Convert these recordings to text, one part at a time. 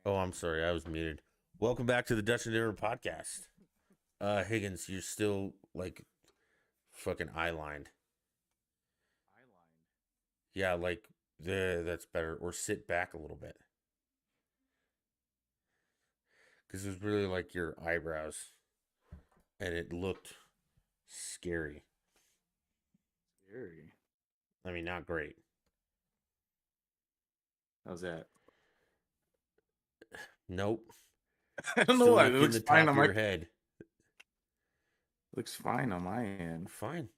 Oh, I'm sorry, I was muted. Welcome back to the Dutch and Dinner podcast. Higgins, you're still like fucking eye lined. Eyeline. Yeah, like that's better. Or sit back a little bit because it was really like your eyebrows, and it looked scary. Scary. I mean, not great. How's that? Nope. I don't know Still why. It like in looks the fine top on of my your head. looks fine on my end. Fine.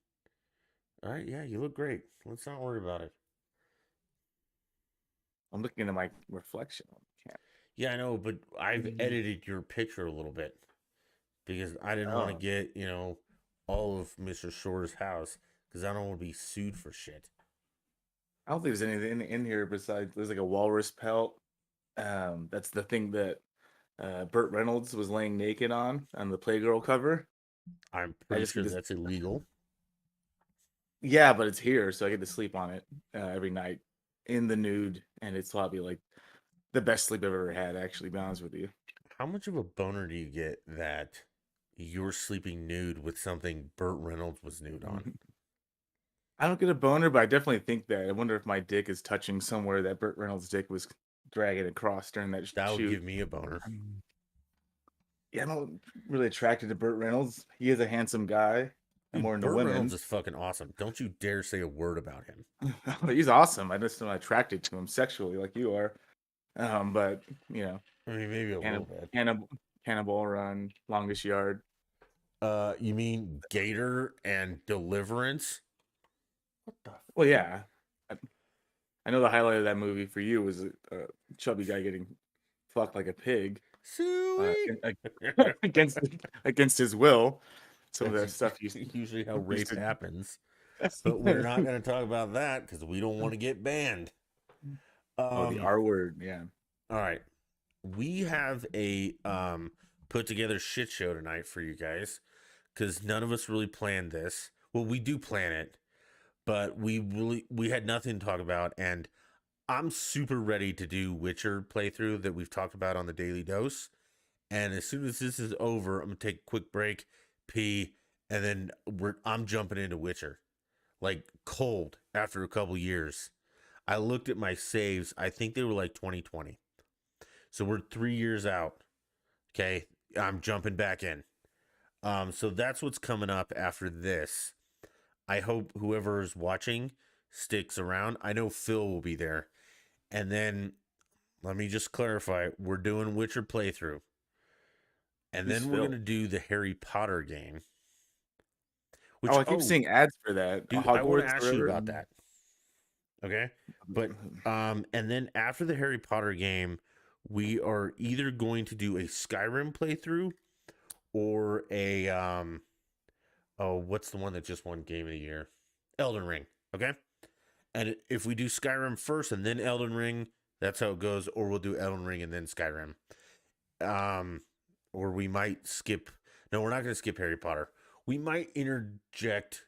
All right. Yeah, you look great. Let's not worry about it. I'm looking at my reflection on the Yeah, I know, but I've camera. edited your picture a little bit because I didn't want to Oh. get, all of Mr. Shore's house because I don't want to be sued for shit. I don't think there's anything in here besides there's like a walrus pelt. That's the thing that Burt Reynolds was laying naked on the Playgirl cover. I'm I pretty just get sure this. that's illegal. Yeah, but it's here, so I get to sleep on it every night in the nude, and it's probably like the best sleep I've ever had. Actually, to be honest with you. How much of a boner do you get that you're sleeping nude with something Burt Reynolds was nude on? I don't get a boner, but I definitely think that. I wonder if my dick is touching somewhere that Burt Reynolds' dick was dragging across during that That would shoot. give me a boner. Yeah, I'm not really attracted to Burt Reynolds. He is a handsome guy. I'm more Dude, into Burt Reynolds women. is fucking awesome. Don't you dare say a word about him. He's awesome. I just am not attracted to him sexually like you are. But you know, I mean, maybe a little Cannib- bit. Cannibal, Cannibal Run, Longest Yard. You mean Gator and Deliverance? What the Well, yeah. I, I know the highlight of that movie for you was a chubby guy getting fucked like a pig uh, Suey? against against his will. Some of That's the stuff you usually how used rape to. happens. But we're not going to talk about that because we don't want to get banned. Oh, the Um, R word. Yeah. all right. We have a put together shit show tonight for you guys because none of us really planned this. Well, we do plan it, but we had nothing to talk about, and I'm super ready to do Witcher playthrough that we've talked about on the Daily Dose. And as soon as this is over, I'm gonna take a quick break, pee, and then I'm jumping into Witcher like cold after a couple years. I looked at my saves. I think they were like 2020. So we're 3 years out. Okay. I'm jumping back in. So that's what's coming up after this. I hope whoever is watching sticks around. I know Phil will be there. And then let me just clarify, we're doing Witcher playthrough. And Who's then we're Phil? gonna do the Harry Potter game. Which Oh, I keep seeing ads for that. dude, I want to Hogwarts, ask you wherever. about that. Okay. But and then after the Harry Potter game, we are either going to do a Skyrim playthrough or a oh, what's the one that just won game of the year? Elden Ring. Okay. And if we do Skyrim first and then Elden Ring, that's how it goes, or we'll do Elden Ring and then Skyrim. Um or we might skip, no, we're not gonna skip Harry Potter. We might interject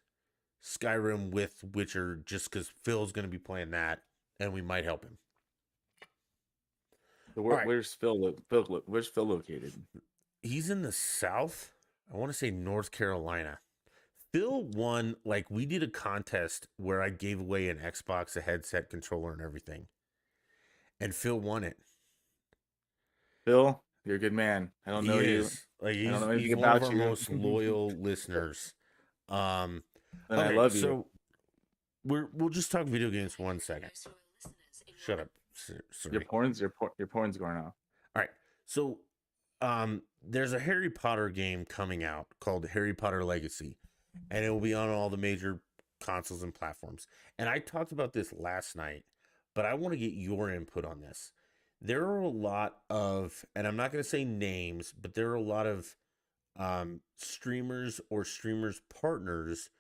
Skyrim with Witcher just because Phil's going to be playing that, and we might help him. All right, Where's Phil? Where's Phil located? he's in the South. I want to say North Carolina. Phil won, like, we did a contest where I gave away an Xbox, a headset, controller, and everything, and Phil won it. Phil, you're a good man. I don't know He you. is like I don't know he's anything one of about our you. most loyal listeners. Um, And I okay, love you. so we'll just talk video games for 1 second. Shut up, Your sorry. porn's your porn's going off. All right. So there's a Harry Potter game coming out called Harry Potter Legacy, and it will be on all the major consoles and platforms. And I talked about this last night, but I want to get your input on this. There are a lot of, and I'm not going to say names, but there are a lot of streamers or streamers partners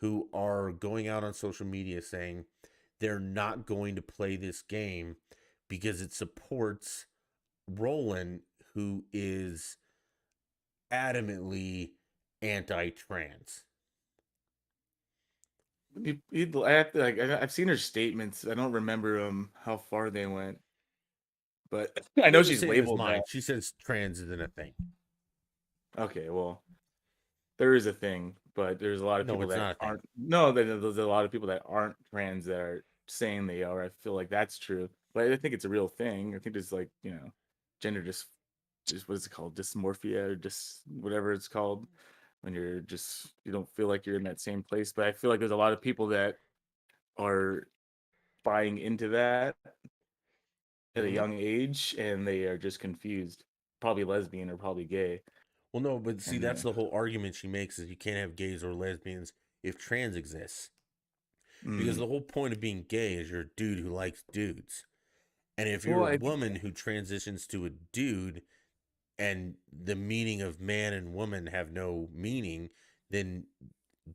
who are going out on social media saying they're not going to play this game because it supports Roland, who is adamantly anti-trans. I have to, like, I've seen her statements. I don't remember how far they went. but I She know doesn't she's say it was labeled that. mine. She says trans isn't a thing. Okay, well, there is a thing, but there's a lot of No, people it's that not a thing. aren't. No, there's a lot of people that aren't trans that are saying they are. I feel like that's true, but I think it's a real thing. I think it's like gender just what is it called, dysmorphia or just whatever it's called when you don't feel like you're in that same place. But I feel like there's a lot of people that are buying into that at a Hmm. young age, and they are just confused. Probably lesbian or probably gay, Well, no, but see, and that's the whole argument she makes is you can't have gays or lesbians if trans exists. Because mm. the whole point of being gay is you're a dude who likes dudes. And if you're Well, a I think woman who transitions to a dude and the meaning of man and woman have no meaning, then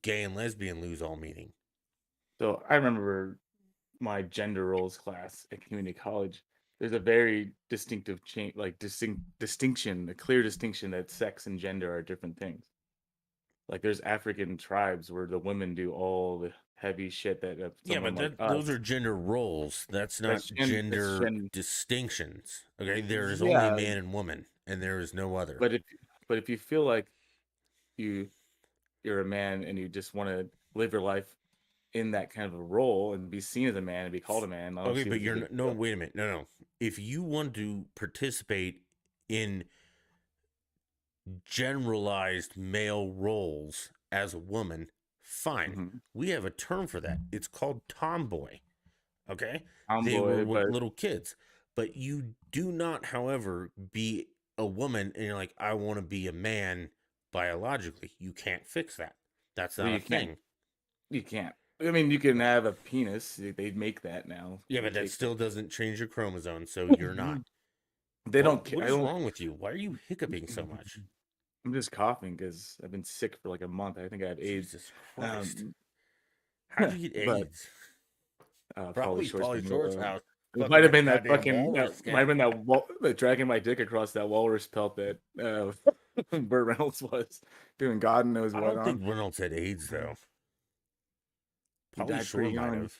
gay and lesbian lose all meaning. so. I remember my gender roles class at community college. There's a very distinctive change, like distinction, a clear distinction that sex and gender are different things. Like there's African tribes where the women do all the heavy shit that Yeah, someone but like those us. are gender roles. That's not That's gender distinctions. Okay, there is only yeah, man and woman, and there is no other. but if you feel like you you're a man and you just want to live your life in that kind of a role and be seen as a man and be called a man, I don't Okay, see it but as a big no. deal. Wait a minute. No, no. If you want to participate in generalized male roles as a woman, fine. Hmm. We have a term for that. It's called tomboy. Okay, they were Tomboy, but little kids, but you do not, however, be a woman and you're like, I want to be a man biologically. You can't fix that. That's well, not a thing. you can't. I mean, you can have a penis. They make that now. Yeah, They but that take still doesn't change your chromosome, so you're not. they don't. What I is don't. wrong with you? Why are you hiccuping so much? I'm just coughing because I've been sick for like a month. I think I had AIDS. Jesus Christ! Um, How'd you get but AIDS? Pauly Probably Short's Polly been Short's house. it Fucking might have that been that goddamn fucking walrus might have scam. been that dragging my dick across that walrus pelt that Burt Reynolds was doing God knows I what don't think on. Reynolds had AIDS though. He Polly died Shore pretty might young. have.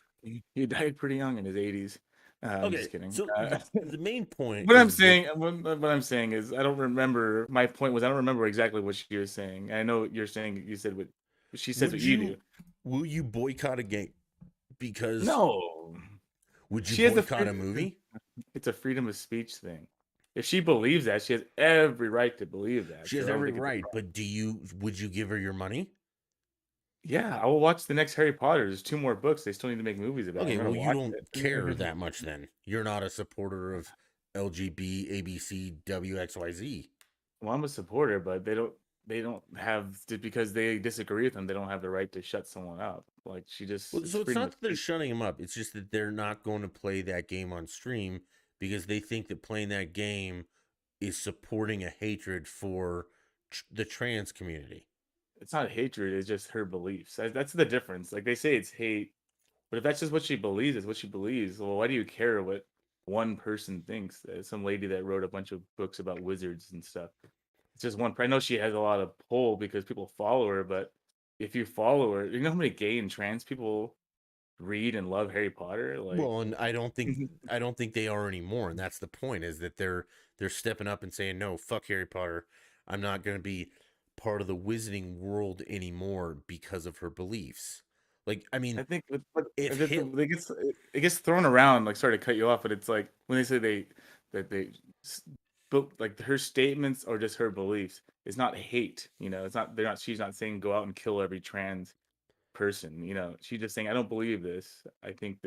He died pretty young in his 80s. I'm Okay, just kidding. so the main point What I'm is that saying, what I'm saying is, I don't remember. My point was, I don't remember exactly what she was saying. I know you're saying you said what she says what would you do. you will you boycott a game because No, would you she has a boycott a movie? it's a freedom of speech thing. If she believes that, she has every right to believe that. She So has I don't every think it's a right, problem. but would you give her your money? Yeah, I will watch the next Harry Potter. There's two more books. They still need to make movies about. Okay, I'm gonna well you watch don't care it. that much then. You're not a supporter of LGB ABC WXYZ. Well, I'm a supporter, but they don't have because they disagree with them. They don't have the right to shut someone up. Like she just Well, it's so it's freedom not of that they're speech. shutting him up. It's just that they're not going to play that game on stream because they think that playing that game is supporting a hatred for the trans community. It's not hatred. It's just her beliefs. That's the difference. Like they say it's hate, but if that's just what she believes, it's what she believes. Well, why do you care what one person thinks? Some lady that wrote a bunch of books about wizards and stuff. It's just one. I know she has a lot of pull because people follow her, but if you follow her, you know how many gay and trans people read and love Harry Potter? Like, Well, and I don't think they are anymore, and that's the point is that they're stepping up and saying no, fuck Harry Potter. I'm not going to be part of the wizarding world anymore because of her beliefs. Like, I mean, I think, if Hit it gets thrown around. Like, sorry to cut you off, but it's like when they say that they, but like her statements are just her beliefs. It's not hate. It's not. They're not. She's not saying go out and kill every trans person. She's just saying I don't believe this. I think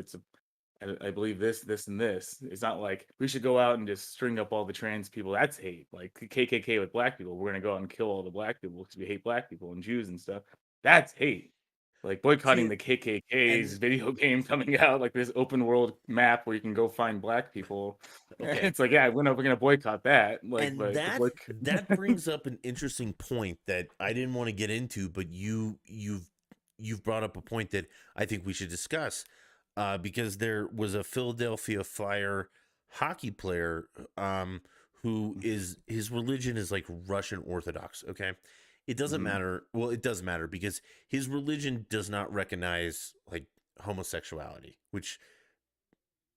I believe this, this, and this. It's not like we should go out and just string up all the trans people. That's hate. Like the KKK with black people. We're gonna go out and kill all the black people because we hate black people and Jews and stuff. That's hate. Like boycotting see the KKK's and video game coming out, like this open world map where you can go find black people. okay, It's like, yeah, we're gonna boycott that. Like, and but the that brings up an interesting point that I didn't want to get into, but you've brought up a point that I think we should discuss. Because there was a Philadelphia Fire hockey player who is his religion is like Russian Orthodox. Okay, it doesn't Mhm. matter. Well, it does matter because his religion does not recognize like homosexuality, which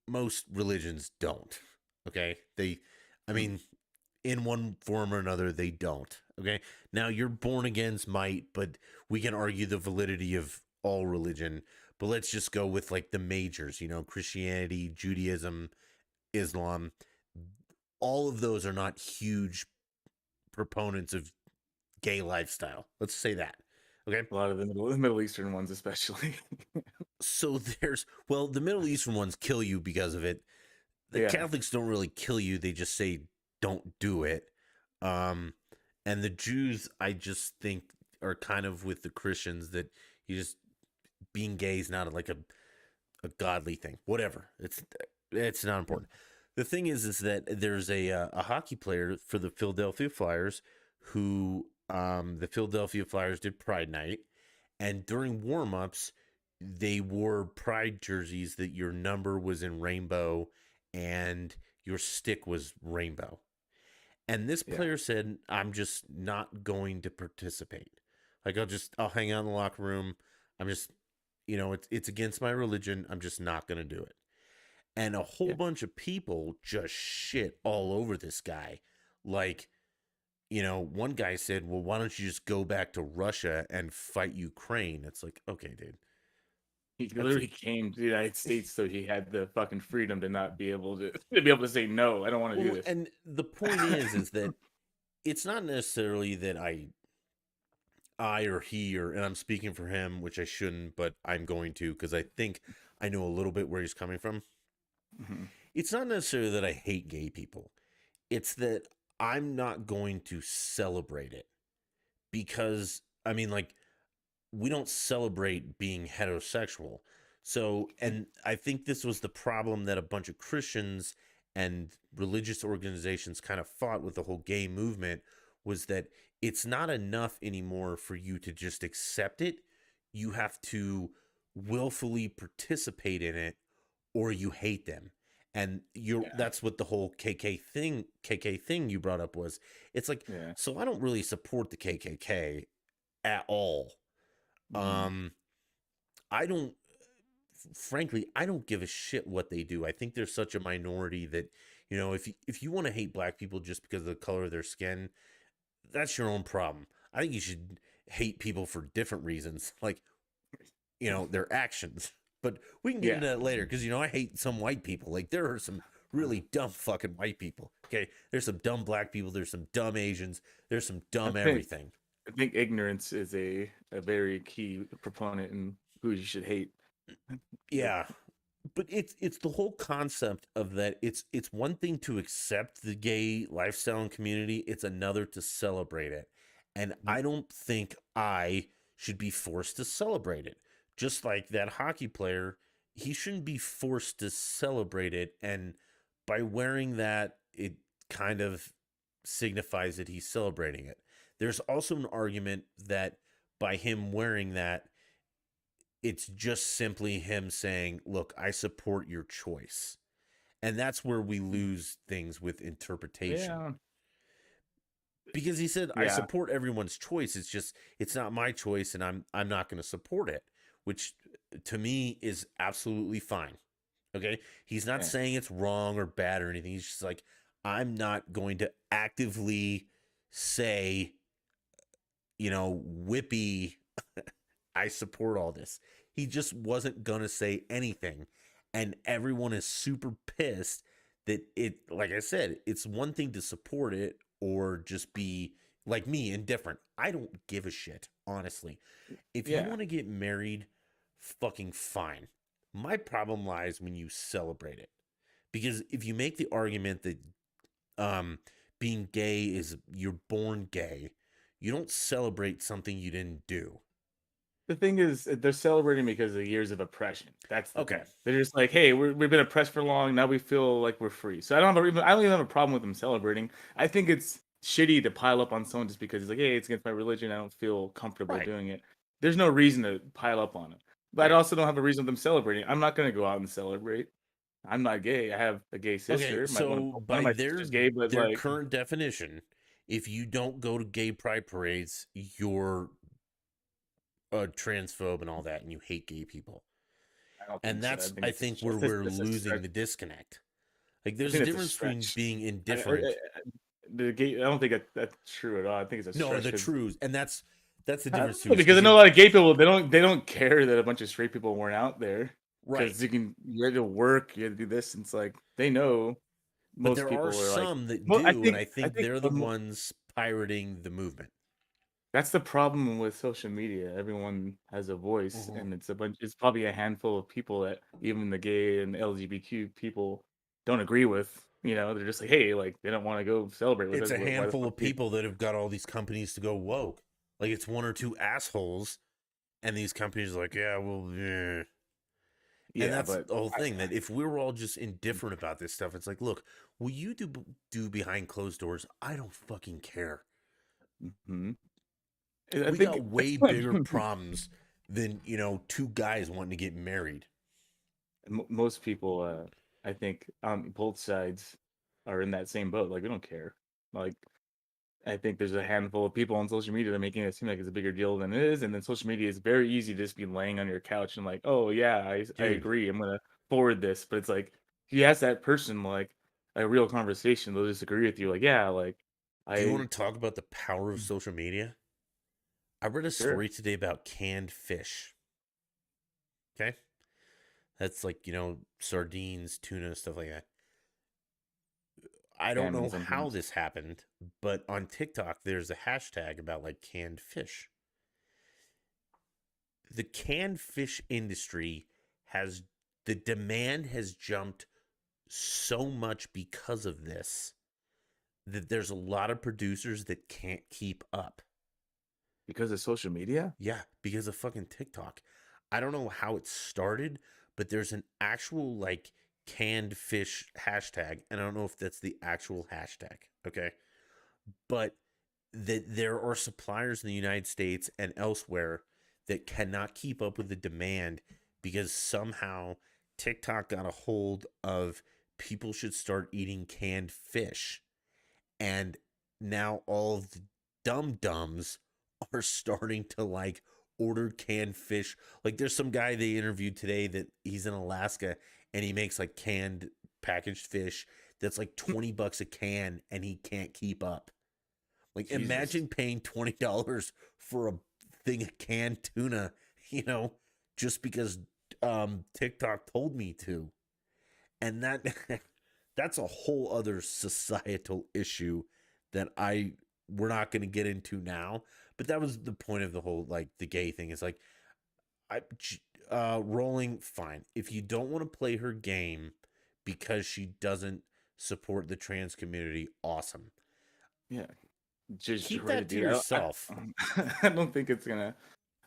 most religions don't. Okay, I Mhm. mean, in one form or another, they don't. Okay, now your born agains might, but we can argue the validity of all religion. But let's just go with like the majors. Christianity, Judaism, Islam. All of those are not huge proponents of gay lifestyle. Let's say that. Okay. A lot of the Middle Eastern ones, especially. So the Middle Eastern ones kill you because of it. The Yeah, Catholics don't really kill you, they just say don't do it. Um, and the Jews, I just think, are kind of with the Christians that you just being gay is not like a godly thing. Whatever. It's not important. The thing is that there's a hockey player for the Philadelphia Flyers who the Philadelphia Flyers did Pride Night, and during warm-ups they wore pride jerseys that your number was in rainbow and your stick was rainbow. And this yeah. player said, "I'm just not going to participate. Like I'll hang out in the locker room. I'm just it's against my religion. I'm just not going to do it." And a whole Yeah. bunch of people just shit all over this guy. Like, one guy said, "Well, why don't you just go back to Russia and fight Ukraine?" It's like, okay, dude. He That's literally came to the United States so he had the fucking freedom to not be able to be able to say no. I don't want to do well, this. and the point is that it's not necessarily that I or he or and I'm speaking for him, which I shouldn't, but I'm going to because I think I know a little bit where he's coming from. Mhm. It's not necessarily that I hate gay people. It's that I'm not going to celebrate it because I mean like we don't celebrate being heterosexual. So, and I think this was the problem that a bunch of Christians and religious organizations kind of fought with the whole gay movement was that it's not enough anymore for you to just accept it. You have to willfully participate in it or you hate them. And Yeah, that's what the whole KK thing you brought up was. It's like, yeah. so I don't really support the KKK at all. Mhm. um, I don't, frankly, I don't give a shit what they do. I think there's such a minority that, if you want to hate black people just because of the color of their skin, that's your own problem. I think you should hate people for different reasons, like, their actions. But we can get Yeah, into that later because, I hate some white people. Like, there are some really dumb fucking white people. Okay. There's some dumb black people. There's some dumb Asians. There's some I dumb think everything. I think ignorance is a very key proponent in who you should hate. Yep. Yeah. But it's the whole concept of that it's one thing to accept the gay lifestyle and community, it's another to celebrate it. And Mhm. I don't think I should be forced to celebrate it. Just like that hockey player, he shouldn't be forced to celebrate it, and by wearing that it kind of signifies that he's celebrating it. There's also an argument that by him wearing that it's just simply him saying, "Look, I support your choice." And that's where we lose things with interpretation. Yeah, Because he said, "I yeah, support everyone's choice. It's just it's not my choice and I'm not going to support it," which to me is absolutely fine. Okay? He's not yeah. saying it's wrong or bad or anything. He's just like, "I'm not going to actively say, whippy I support all this." He just wasn't going to say anything. And everyone is super pissed that like I said, it's one thing to support it or just be like me, indifferent. I don't give a shit, honestly. If you Yeah. want to get married, fucking fine. My problem lies when you celebrate it. Because if you make the argument that um, being gay is you're born gay, you don't celebrate something you didn't do. The thing is, they're celebrating because of years of oppression. That's the Okay. thing. They're just like, hey, we've been oppressed for long. Now we feel like we're free. So I don't even have a problem with them celebrating. I think it's shitty to pile up on someone just because it's like, hey, it's against my religion. I don't feel comfortable Right. doing it. There's no reason to pile up on it. But I Right. also don't have a reason with them celebrating. I'm not going to go out and celebrate. I'm not gay. I have a gay Okay, sister. so One of by my their sisters gay, but their like, current definition, if you don't go to gay pride parades, you're a transphobe and all that, and you hate gay people. I don't And think so. I that's think I it's think just where this we're this is losing the disconnect. Like I there's a think that's a difference between stretch. being I indifferent. the gay. I don't think that's true at all. I think it's a No, stretch the because truths, and that's the I don't difference too. know, Is because I because know a you're lot of gay people they don't care that a bunch of straight people weren't out there right, because you had to work, you had to do this. And it's like they know but most there are people are like. some that Well, do, and I I think think they're the ones pirating the movement. that's the problem with social media. Everyone has a voice, Mhm. and it's a bunch. It's probably a handful of people that even the gay and LGBTQ people don't agree with. They're just like, hey, like they don't want to go celebrate with It's us. a Why the handful fuck? of people that have got all these companies to go woke. Like it's one or two assholes, and these companies are like, yeah, well, yeah. And Yeah, that's but the whole thing. That if we were all just indifferent about this stuff, it's like, look, what you do behind closed doors, I don't fucking care. mhm. I We think got way bigger problems than two guys wanting to get married. most people, I think, on both sides are in that same boat. Like, we don't care. Like, I think there's a handful of people on social media that are making it seem like it's a bigger deal than it is. And then social media is very easy to just be laying on your couch and like, oh yeah, I Dude, agree. I'm gonna forward this. But it's like if you ask that person like a real conversation, they'll just agree with you. Like, yeah, like do you I want to talk about the power of social media? I read a sure story today about canned fish. Okay. That's like, sardines, tuna, stuff like that. I don't salmon know how sometimes. this happened, but on TikTok, there's a hashtag about like canned fish. The canned fish industry has, the demand has jumped so much because of this that there's a lot of producers that can't keep up. Because of social media? Yeah, because of fucking TikTok. I don't know how it started, but there's an actual like canned fish hashtag, and I don't know if that's the actual hashtag. Okay. But that there are suppliers in the United States and elsewhere that cannot keep up with the demand because somehow TikTok got a hold of people should start eating canned fish. And now all of the dum dums are starting to like order canned fish. Like there's some guy they interviewed today that he's in Alaska and he makes like canned packaged fish that's like $20 a can and he can't keep up. Like Jesus. imagine paying $20 for a thing of canned tuna, you know, just because TikTok told me to. And that that's a whole other societal issue that I we're not going to get into now, but that was the point of the whole like the gay thing is like I Rolling fine. If you don't want to play her game because she doesn't support the trans community, awesome. Yeah. Just Keep right, that to dude. yourself. I don't think it's gonna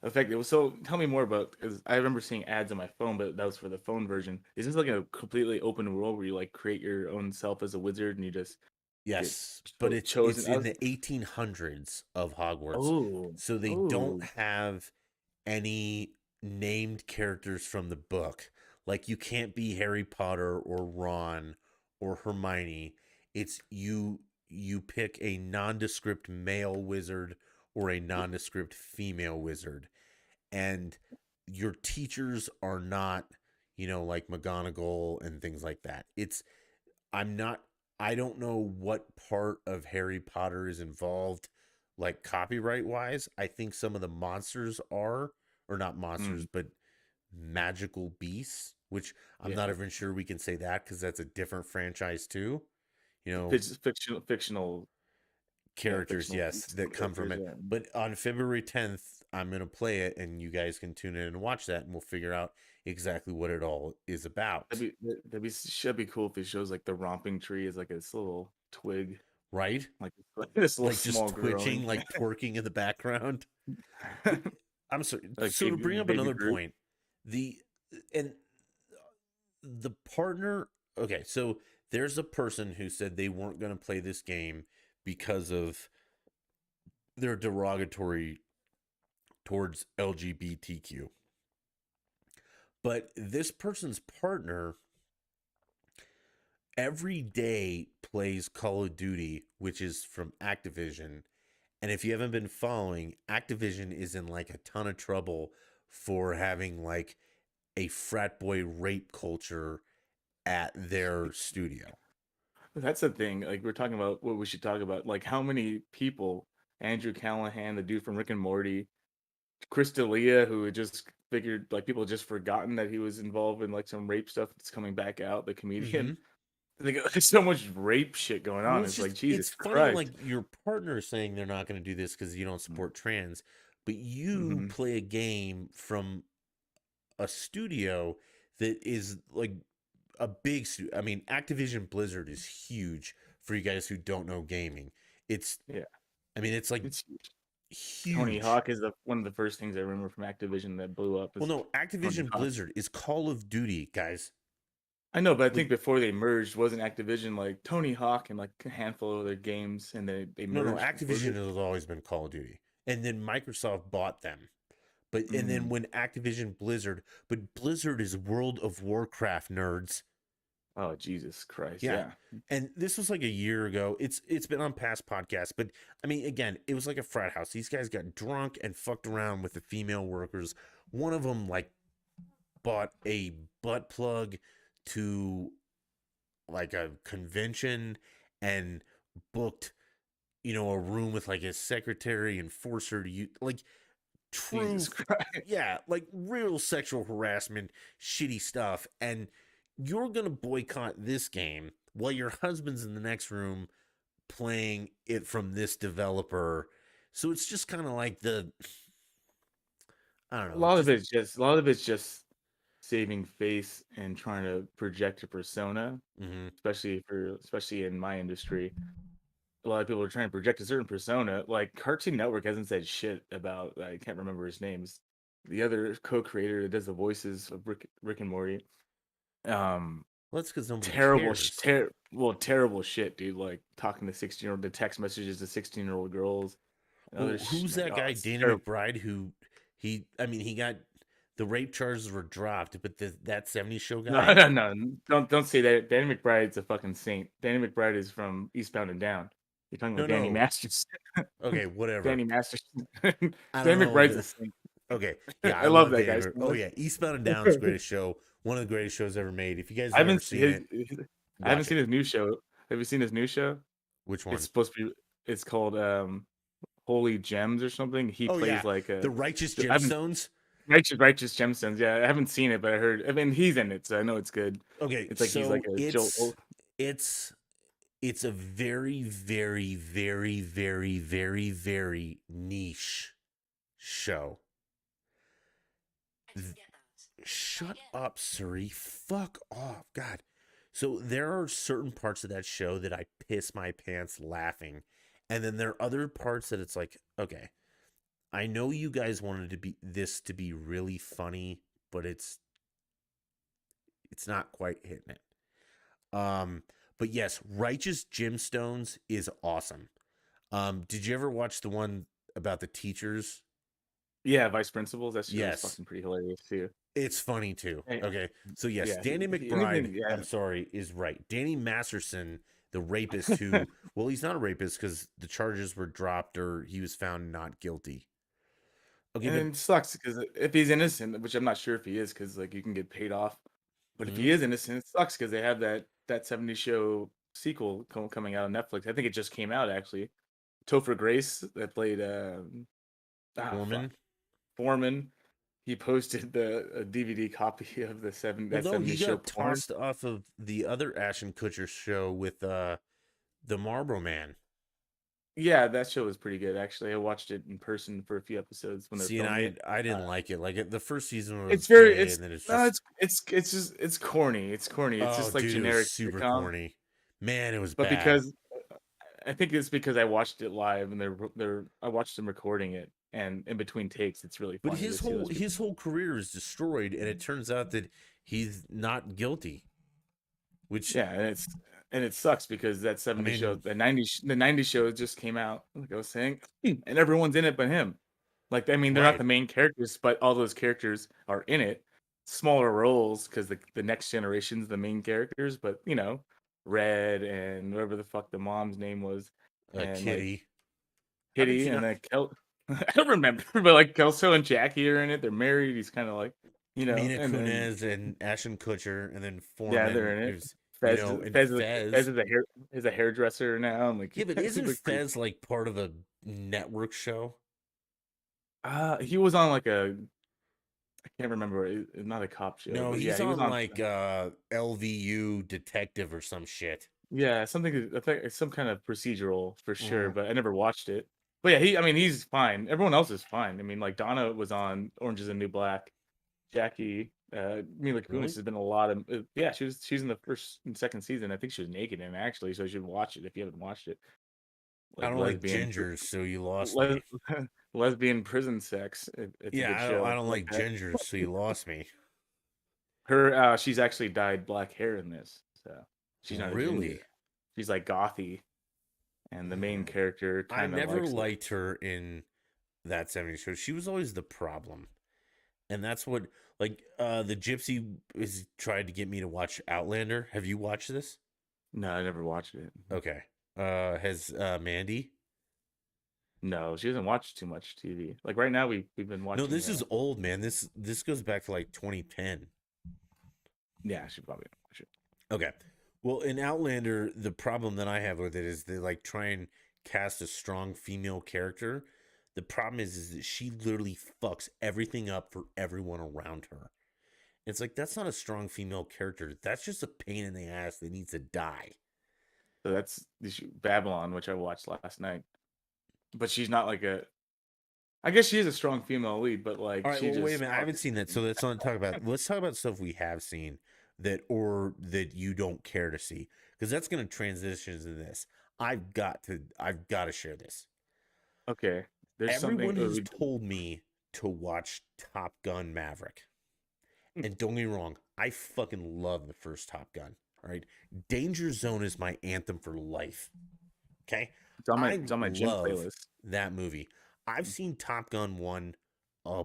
affect it. So tell me more about because I remember seeing ads on my phone, but that was for the phone version. Is this like a completely open world where you like create your own self as a wizard and you just get Yes, but it's chosen? I in was the 1800s of Hogwarts. oh So they don't oh have any named characters from the book. Like you can't be Harry Potter or Ron or Hermione. It's you pick a nondescript male wizard or a nondescript female wizard. And your teachers are not, like McGonagall and things like that. I'm not I don't know what part of Harry Potter is involved like copyright wise. I think some of the monsters are or not monsters, mm, but magical beasts, which I'm not yeah. even sure we can say that cuz that's a different franchise too. You know, Fictional yeah characters fictional yes beasts that and come from characters it. yeah. But on February 10th, I'm going to play it and you guys can tune in and watch that and we'll figure out exactly what it all is about. Should be cool if it shows like the romping tree is like this little twig, Right? like this little Like just small twitching, growing, like twerking in the background. But I'm sorry. like So to bring up baby another Groot. point, the and the partner. Okay, so there's a person who said they weren't going to play this game because of their derogatory towards LGBTQ. But this person's partner every day plays Call of Duty, which is from Activision. And if you haven't been following, Activision is in like a ton of trouble for having like a frat boy rape culture at their studio. That's the thing. Like we're talking about what we should talk about. Like how many people, Andrew Callahan, the dude from Rick and Morty, Chris D'Elia, who had just figured like people had just forgotten that he was involved in like some rape stuff that's coming back out, the Mm-hmm. comedian. Like, there's so much rape shit going Well, on. it's It's like just Jesus it's funny like Christ. your partner saying they're not going to do this because you don't support trans, but you Mm-hmm. play a game from a studio that is like a big studio. I mean, Activision Blizzard is huge for you guys who don't know gaming. It's, Yeah, I mean, it's like it's huge. Tony huge. Hawk is one of the first things I remember from Activision that blew up. Well, Is no, Tony Activision Hawk. Blizzard is Call of Duty, guys. I know, but I Like, think before they merged, wasn't Activision like Tony Hawk and like a handful of other games, and they no, merged. Was Activision it? has always been Call of Duty, and then Microsoft bought them. But and then Mm. when Activision Blizzard, but Blizzard is World of Warcraft nerds. Oh Jesus Christ! Yeah. Yeah. And this was like a year ago. It's been on past podcasts, but I mean, again, it was like a frat house. These guys got drunk and fucked around with the female workers. One of them like bought a butt plug to like a convention and booked, a room with like his secretary and forced her to use like true, Jesus Christ. yeah, like real sexual harassment, shitty stuff. And you're gonna boycott this game while your husband's in the next room playing it from this developer. So it's just kind of like I don't A know, lot of just it's just a lot of it's just saving face and trying to project a persona, mhm. especially in my industry. A lot of people are trying to project a certain persona. Like Cartoon Network hasn't said shit about. I can't remember his names. The other co-creator that does the voices of Rick and Morty. Um, Well, that's because nobody terrible, cares. terrible shit, dude. Like talking to 16-year-old, the text messages to 16-year-old girls and other Well, shit. who's Like, that oh, guy, it's Danny terrible. McBride, who I mean, he got the rape charges were dropped, but that 70s show No, guy? no, no. Don't say that. Danny McBride's a fucking saint. Danny McBride is from Eastbound and Down. You're talking No, about Danny no. Masters. Okay, whatever. Danny Masters. I don't Danny know. McBride's a saint. Okay, yeah, I I love love that guy Danny. so Oh much. yeah, Eastbound and Down is the greatest show. One of the greatest shows ever made. If you guys I have haven't never se- seen it, I haven't watch seen it. his new show. Have you seen his new show? Which It's one? supposed to be. It's called Holy Gems or something. He Oh plays yeah, like a. the Righteous I haven't Gemstones. Righteous Gemstones. Yeah, I haven't seen it, but I heard. I mean, he's in it, so I know it's good. Okay, It's like he's like so a Joel. it's it's a very very very very very very niche show. Th- Shut up, Suri. Fuck off. God. So there are certain parts of that show that I piss my pants laughing. And then there are other parts that it's like, okay, I know you guys wanted to be really funny, but it's not quite hitting it. Um, but yes, Righteous Gemstones is awesome. Did you ever watch the one about the teachers? Yeah, vice principals. That shit was Yes. fucking pretty hilarious too. It's funny too. Eh, Okay. So yes, Yeah, Danny McBride, anything. Yeah, I'm sorry, is right. Danny Masterson, the rapist who well, he's not a rapist because the charges were dropped or he was found not guilty. Okay, but and it sucks because if he's innocent, which I'm not sure if he is, because like you can get paid off. But if he mhm, is innocent, it sucks because they have that 70 show sequel coming out on Netflix. I think it just came out actually. Topher Grace that played fuck Foreman. Foreman. He posted the a DVD copy of Well, that no, 70 he show got porn. tossed off of the other Ashton Kutcher show with the Marlboro Man. Yeah, that show was pretty good actually. I watched it in person for a few episodes when they're See, and filming it. I didn't like it. Like the first season It's was very okay, it's and then it's no, just it's just it's corny. It's corny. It's oh, just like dude, it was generic super sitcom. corny. Man, it was But bad. because I think it's because I watched it live and they're I watched them recording it and in between takes it's really But funny to see those people. his whole career is destroyed, and it turns out that he's not guilty. Which Yeah, and it sucks because that I 70 show, mean, the 90 show just came out, like I was saying, and everyone's in it but him. Like I mean, they're not right? the main characters, but all those characters are in it. Smaller roles because the next generation's the main characters, but Red and whatever the fuck the mom's name was, and like Kitty. How did Kitty you and not? then I don't remember, but like Kelso and Jackie are in it. They're married. He's kind of like, Mina and then Kunis and Ashton Kutcher, and then yeah, Foreman they're in it. is. And Fez Fez. is a hairdresser now. And like Yeah, but he's isn't like pretty. Fez like part of a network show? He was on like a I can't remember. Not a cop show, No, but yeah, he's he was on on. like LVU detective or some shit. Yeah, something. I think it's some kind of procedural for sure, Mm, but I never watched it. But yeah, I mean, he's fine. Everyone else is fine. I mean, like Donna was on Orange Is the New Black. Jackie, Mila Kunis really? has been a lot of. Yeah, she's in the first and second season. I think she was naked in it, actually, so you should watch it if you haven't watched it. I Like don't like gingers, so you lost les, me. lesbian prison sex. It's a Yeah, good I show. don't Like like that. gingers, so you lost me. She's actually dyed black hair in this, so she's not a ginger. Really? She's like gothy, and the main character I kind of never likes it. liked her in that 70s show. She was always the problem. And that's what the gypsy is tried to get me to watch Outlander. Have you watched this? No, I never watched it. Okay. Has Mandy? No, she doesn't watch too much TV. Like right now, we've been No, watching. this is old, man. This goes back to like 2010. Yeah, she probably don't watch it. Okay. Well, in Outlander, the problem that I have with it is they like try and cast a strong female character. The problem is that she literally fucks everything up for everyone around her. It's like that's not a strong female character. That's just a pain in the ass that needs to die. So that's Babylon, which I watched last night. But she's not like a. I guess she is a strong female lead, but All like right, she well, wait a just minute. I haven't fucks. seen that, so let's not talk about. Let's talk about stuff we have seen that or that you don't care to see, because that's going to transition into this. I've got to share this. Okay, there's something. Everyone has told me to watch Top Gun Maverick, and don't get me wrong, I fucking love the first Top Gun. All right, Danger Zone is my anthem for life. Okay, I It's on my gym love playlist. that movie. I've seen Top Gun 1 a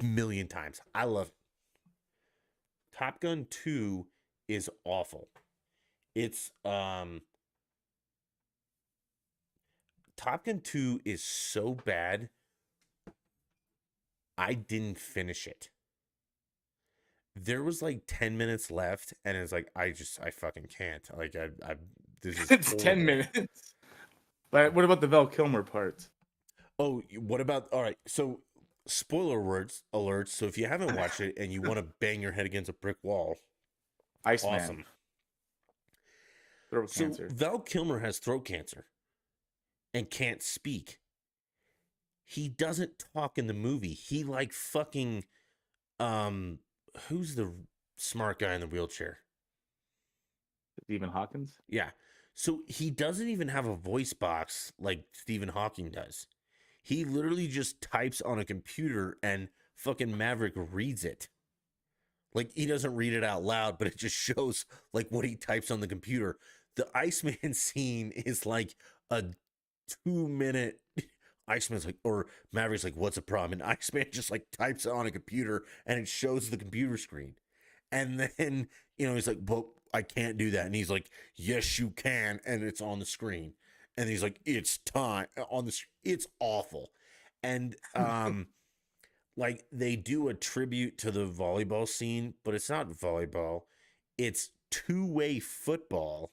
million times. I love it. Top Gun 2 is awful. It's Top Gun 2 is so bad. I didn't finish it. There was like 10 minutes left and it's like I fucking can't. Like I this is It's horrible. 10 minutes. But what about the Val Kilmer parts? Oh, what about all right. So spoiler alerts. So if you haven't watched it and you want to bang your head against a brick wall, Iceman, awesome. throat So cancer. Val Kilmer has throat cancer and can't speak. He doesn't talk in the movie. He like fucking um who's the smart guy in the wheelchair? Stephen Hawkins. Yeah. So he doesn't even have a voice box like Stephen Hawking does. He literally just types on a computer and fucking Maverick reads it. Like he doesn't read it out loud, but it just shows like what he types on the computer. The Iceman scene is like a 2 minute. Iceman's like, or Maverick's like, what's the problem? And Iceman just like types it on a computer and it shows the computer screen. And then, he's like, well, I can't do that. And he's like, yes, you can. And it's on the screen. And he's like, it's time on the, it's awful. And, like they do a tribute to the volleyball scene, but it's not volleyball. It's two-way football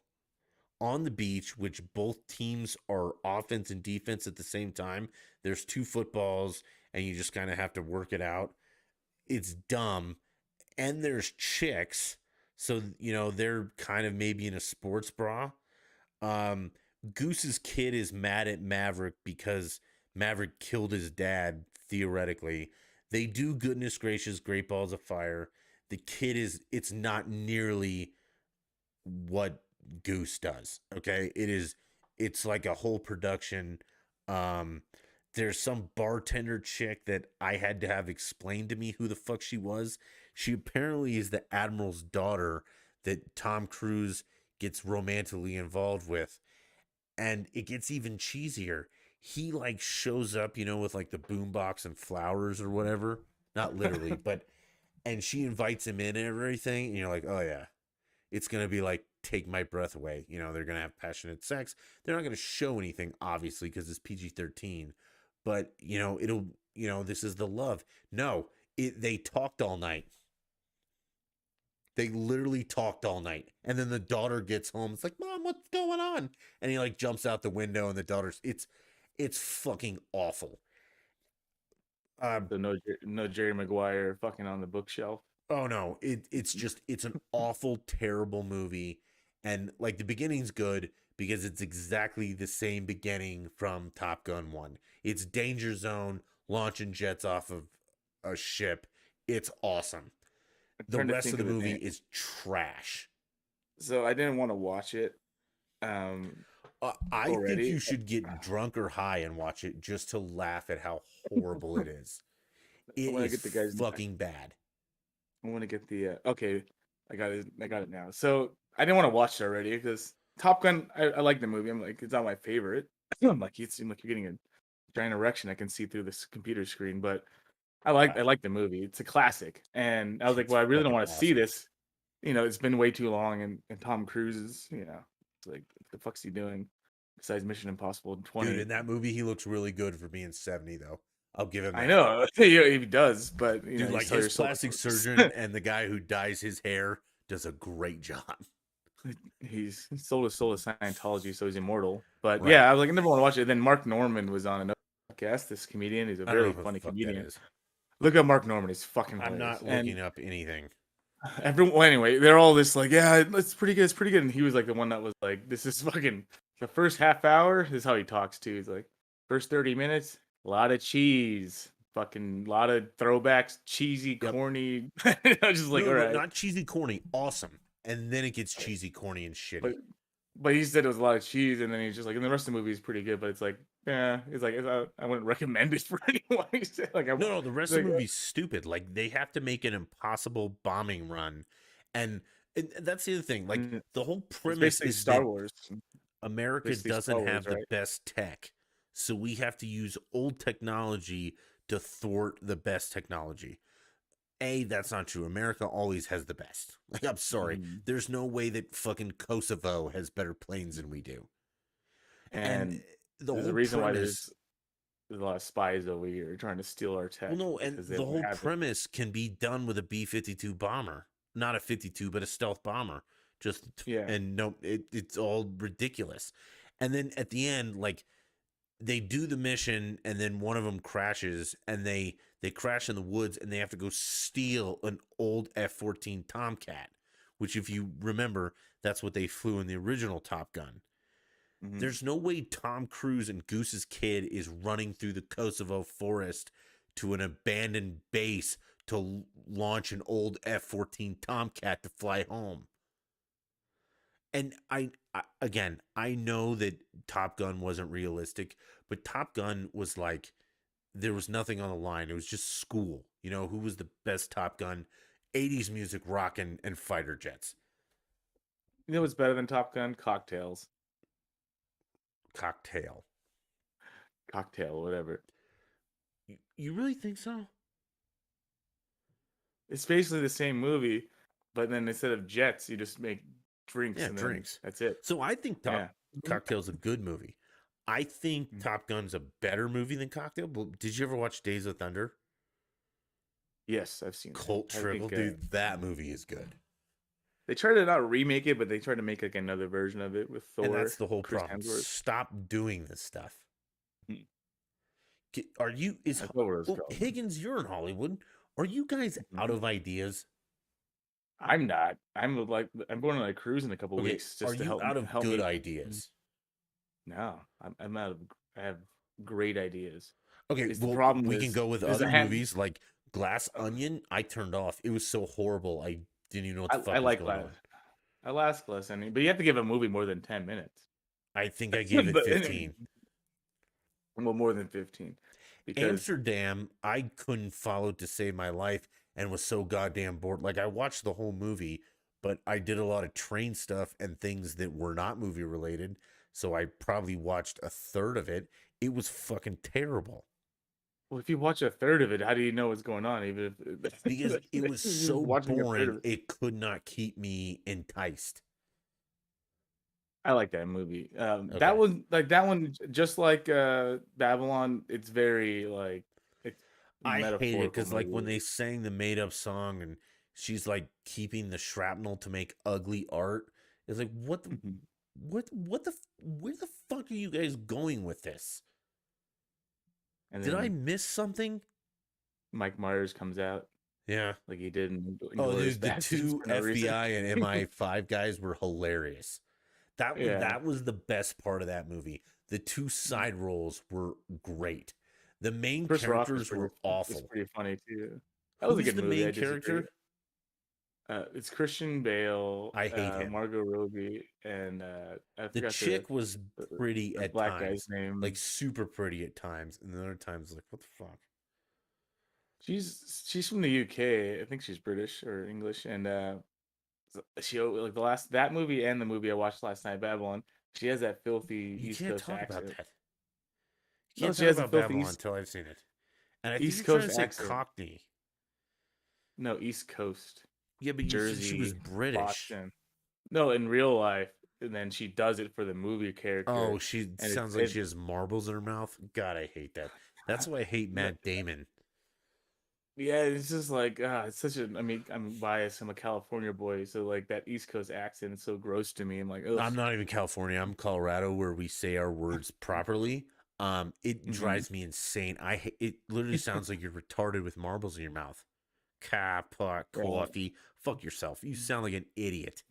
on the beach, which both teams are offense and defense at the same time. There's two footballs, and you just kind of have to work it out. It's dumb. And there's chicks. So, they're kind of maybe in a sports bra. Goose's kid is mad at Maverick because Maverick killed his dad, theoretically. They do goodness gracious, Great Balls of Fire. The kid it's not nearly what Goose does. Okay. It's like a whole production. Um, there's some bartender chick that I had to have explained to me who the fuck she was. She apparently is the Admiral's daughter that Tom Cruise gets romantically involved with. And it gets even cheesier. He like shows up, with like the boombox and flowers or whatever. Not literally, but and she invites him in and everything. And you're like, oh yeah, it's gonna be like take my breath away. They're gonna have passionate sex. They're not gonna show anything, obviously, because it's PG-13. But it'll this is the love. No, they talked all night. They literally talked all night. And then the daughter gets home. It's like, Mom, what's going on? And he like jumps out the window and the daughter's it's fucking awful. Um So no Jerry Maguire fucking on the bookshelf. oh no, it's an awful, terrible movie. And like the beginning's good because it's exactly the same beginning from Top Gun 1. It's danger zone, launching jets off of a ship. It's awesome. I'm The trying to rest of think the of the movie name. is trash. So I didn't want to watch it um I think already. you should get drunk or high and watch it just to laugh at how horrible it is. I It want to is get the guys. fucking bad. I want to get the okay. I got it. I got it now. So I didn't want to watch it already because Top Gun. I like the movie. I'm like, it's not my favorite. I'm like, you seem like you're getting a giant erection. I can see through this computer screen, but Uh, I like the movie. It's a classic, and I was like, It's well, I really don't fucking want to see awesome. this. It's been way too long, and Tom Cruise is, it's like, what the fuck's he doing besides Mission Impossible Dude, 20? in that movie, he looks really good for being 70, though. I'll give him I that. know he does, but Dude, you like sell his your soul plastic short. surgeon and the guy who dyes his hair does a great job. He's sold his soul to Scientology, so he's immortal. But Right. yeah, I was like, I never want to watch it. Then Mark Norman was on another podcast. This comedian, he's a I don't know very who the funny fuck that comedian. is. Look up Mark Norman; he's fucking I'm hilarious. not And looking up anything. everyone, well, anyway, they're all this like, yeah, it's pretty good, it's pretty good. And he was like the one that was like, this is fucking the first half hour. This is how he talks too. He's like, first 30 minutes, a lot of cheese, fucking lot of throwbacks, cheesy, Yep. corny. I was just like, No, all no, right, not cheesy corny. Awesome. And then it gets cheesy corny and but shitty. he said it was a lot of cheese, and then he's just like, and the rest of the movie is pretty good, but it's like, yeah, it's like I wouldn't recommend it for anyone. He said, like No, no, the he's rest of like, the movie's stupid. Like they have to make an impossible bombing run. And that's the other thing. Like the whole it's premise basically is Star that Wars, America doesn't Wars, have the right? best tech. So we have to use old technology to thwart the best technology. That's not true. America always has the best. Like, I'm sorry. Mhm. There's no way that fucking Kosovo has better planes than we do. And And the there's a whole reason why premise, there's a lot of spies over here trying to steal our well, tech no, and because they the don't whole have it. premise can be done with a B-52 bomber. Not a 52, but a stealth bomber. Just, Yeah, and no, it's all ridiculous. And then at the end, like, they do the mission and then one of them crashes and they crash in the woods and they have to go steal an old F-14 Tomcat, which if you remember, that's what they flew in the original Top Gun. hmm There's no way Tom Cruise and Goose's kid is running through the Kosovo forest to an abandoned base to launch an old F-14 Tomcat to fly home. And again, I know that Top Gun wasn't realistic, but Top Gun was like there was nothing on the line. It was just school. You know, who was the best Top Gun? 80s music, rock, and fighter jets. you know what's better than Top Gun? Cocktails, Cocktail. cocktail, whatever. You really think so? It's basically the same movie, but then instead of jets, you just make drinks Yeah, and then drinks. that's it. So I think Yeah. Cocktail's a good movie. I think Mhm. Top Gun's a better movie than Cocktail. But did you ever watch Days of Thunder? Yes, I've seen that. Colt I Trickle, think dude, that movie is good. they tried to not remake it, but they tried to make like another version of it with And that's Thor, the whole Chris problem. Hemsworth. Stop doing this stuff. Mhm. Are you is I forgot what it was well, called. Higgins? You're in Hollywood. Are you guys out Mhm. of ideas? I'm not. I'm going on a cruise in a couple Okay, weeks are just to you out of help good me. ideas? No, I'm out of. I have great ideas. Okay, It's the well, problem we can is go with there's a other hand. movies like Glass Onion. I turned off. It was so horrible. I didn't even know what the I fuck was like going last. on. I last less any, but you have to give a movie more than 10 minutes. I think I gave it But 15. well, more than 15, because Amsterdam, I couldn't follow to save my life and was so goddamn bored. Like I watched the whole movie, but I did a lot of train stuff and things that were not movie related. So I probably watched a third of it. It was fucking terrible well, if you watch a third of it, how do you know what's going on? Even because if it was you're just so watching a third boring, of it. it could not keep me enticed. I like that movie. Okay. That one, just like Babylon. It's very like it's I hate it metaphorical because like when movie. they sang the made up song and she's like keeping the shrapnel to make ugly art. It's like Mhm. where the fuck are you guys going with this? And Did I then miss something? Mike Myers comes out Yeah. like he did in Oh, Inglourious dude, the Bastards two for no reason. FBI and MI5 guys were hilarious. Yeah. That was the best part of that movie. The two side roles were great. The main Chris Rock characters were is awful. pretty funny too. That was a Who's good the movie. main I disagree. character? It's Christian Bale, I hate him. Margot Robbie, and I The forgot chick was pretty the at black guy's times, like name. super pretty at times, and then other times like what the fuck? She's from the UK. I think she's British or English, and she like the last that movie and the movie I watched last night, Babylon. She has that filthy You East can't Coast talk about accent. that. You No, can't she talk has a about filthy Babylon until I've seen it. And I think East you're trying Coast to say accent. Cockney. No, East Coast, Yeah, but you said she was Jersey, British. Boston. No, in real life, and then she does it for the movie Oh, character, she and it's sounds like she has marbles in her mouth. God, I hate that. That's why I hate no, Matt Damon. yeah, it's just like it's such a. I mean, I'm biased. I'm a California boy, so like that East Coast accent is so gross to me. I'm like, ugh. I'm not even California. I'm Colorado, where we say our words properly. It Hmm. drives me insane. It literally sounds like you're retarded with marbles in your mouth. Pot, Yeah, coffee. Fuck yourself. You sound like an idiot.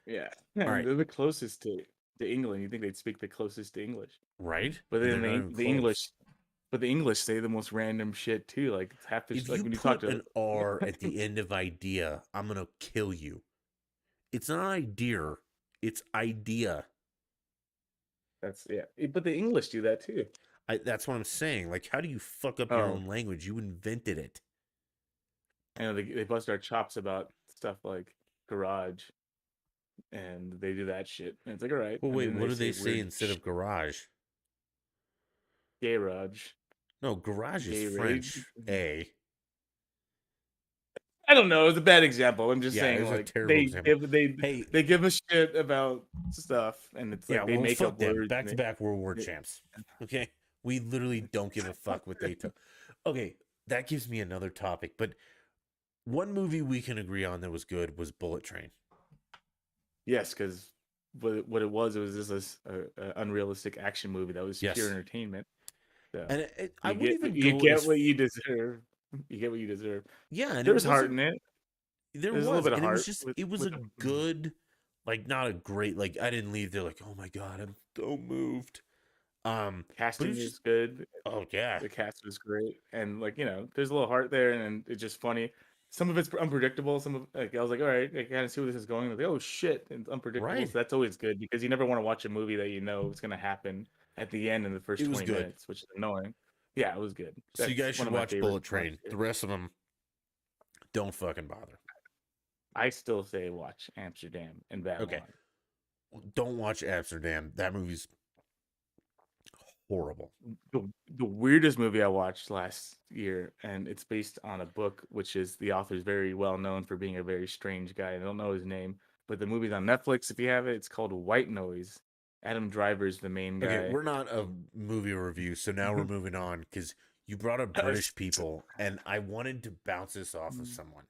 yeah, All and right, they're the closest to England. You think they'd speak the closest to English, right? but And they're then not even the close. English, but the English say the most random shit too. Like it's half the If like you when you talk put to. an R at the end of idea, I'm gonna kill you. It's not idea. It's idea. That's yeah, but the English do that too. That's what I'm saying. Like, how do you fuck up your Oh, own language? You invented it. I know they bust our chops about stuff like garage, and they do that shit. And it's like, all right, Well, and wait, then what they do say they say weird instead of garage? garage, No, garage is gay rage. French. A. I don't know. It's a bad example. I'm just Yeah, saying, it's a like terrible example. Hey, they give a shit about stuff, and it's yeah, like they well, make fuck up them. words. Back And to back World War they, champs. Okay, we literally don't give a fuck what they took. Okay, that gives me another topic. But one movie we can agree on that was good was Bullet Train. yes, because what it was just a unrealistic action movie that was pure Yes, entertainment. So and I wouldn't even you go get as what you deserve. You get what you deserve. yeah, and it There's heart wasn't. in it. There There's a little was, bit of and it was heart just it was with a good, like not a great. Like I didn't leave there like oh my god I'm so moved. But it casting was just is good. oh yeah, The cast was great, and like there's a little heart there, and it's just funny. Some of it's unpredictable. Some of like I was like, all right, I kind of see where this is going. Like, oh shit, it's unpredictable. right. So that's always good because you never want to watch a movie that you know is gonna happen at the end in the first It was 20 good. minutes, which is annoying. Yeah, it was good. So you That's guys one should of my watch favorites Bullet from last Train. year. The rest of them don't fucking bother. I still say watch Amsterdam and Okay, Babylon. don't watch Amsterdam. That movie's horrible. The weirdest movie I watched last year, and it's based on a book, which is the author's very well known for being a very strange guy. I don't know his name, but the movie's on Netflix. If you have it, it's called White Noise. Adam Driver's the main Okay, guy. we're not a movie review, so now we're moving on because you brought up British people, and I wanted to bounce this off of someone.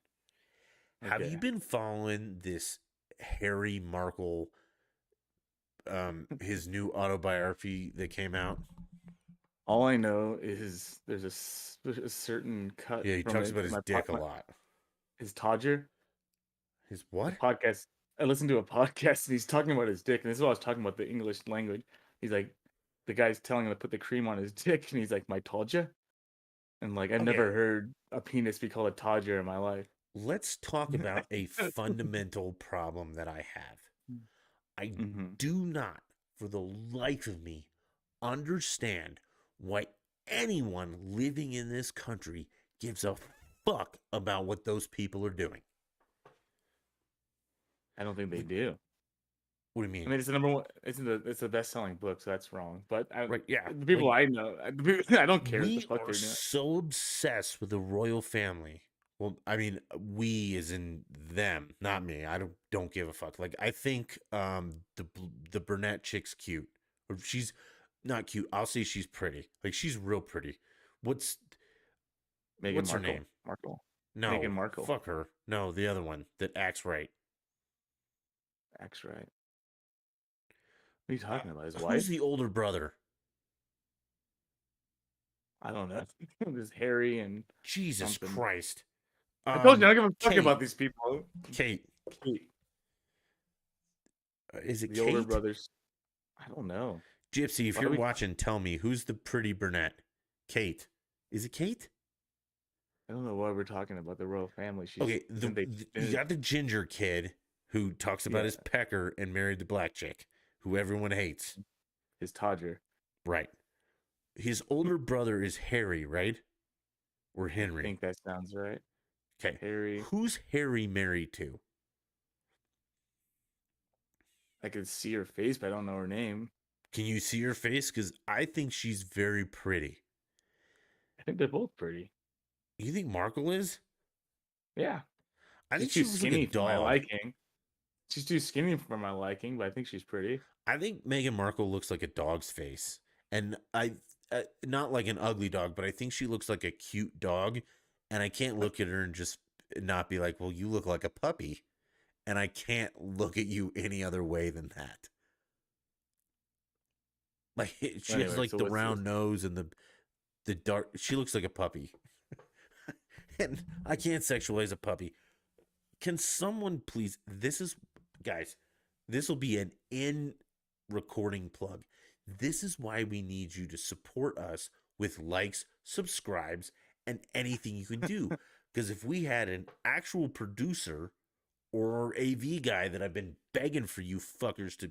Have you Okay. been following this Harry Markle, his new autobiography that came out? All I know is there's a certain cut Yeah, he from talks it. about his dick a lot. His Todger, His the what? podcast. I listened to a podcast and he's talking about his dick, and this is what I was talking about the English language. He's like, the guy's telling him to put the cream on his dick, and he's like, "My Todger," and like I've Okay, never heard a penis be called a Todger in my life. let's talk about a fundamental problem that I have. I Hmm. do not, for the life of me, understand why anyone living in this country gives a fuck about what those people are doing. I don't think they Like, do. what do you I mean? mean, it's the number one. It's the best selling book, so that's wrong. But Right, yeah. the people Like, I know, I don't care what the we fuck are they're doing. so obsessed with the royal family. Well, I mean, we as in them, not me. I don't give a fuck. Like, I think the brunette chick's cute, or she's not cute. I'll say she's pretty. Like, she's real pretty. What's Meghan what's her Markle, name? Markle, Meghan No, Markle. fuck her. No, the other one that acts right. Acts right. What are you Uh, talking about? His who's wife? the older brother? I don't know. There's Harry and Jesus something. Christ. I told you I don't give a fuck Kate. about these people. Kate. Kate, Is it the older Kate? brothers. I don't know. Gypsy, if Why you're are we? watching, tell me who's the pretty brunette? Kate. Is it Kate? I don't know why we're talking about the royal family. She's Okay, didn't they? you Didn't, got the ginger kid who talks about yeah, his pecker and married the black chick, who everyone hates. his Todger. Right. His older brother is Harry, right? Or I Henry. think that sounds right. Okay. Harry. Who's Harry married to? I could see her face, but I don't know her name. Can you see her face? Because I think she's very pretty. I think they're both pretty. You think Markle is? Yeah, I she's think too she looks like a skinny for my dog. liking. She's too skinny for my liking, but I think she's pretty. I think Meghan Markle looks like a dog's face, and not like an ugly dog, but I think she looks like a cute dog, and I can't look at her and just not be like, "Well, you look like a puppy," and I can't look at you any other way than that. Like she has Anyway, like so the what's this? round nose and the dark. She looks like a puppy, and I can't sexualize a puppy. Can someone please? This is guys. This will be an in recording plug. This is why we need you to support us with likes, subscribes, and anything you can do. Because if we had an actual producer or AV guy that I've been begging for you fuckers to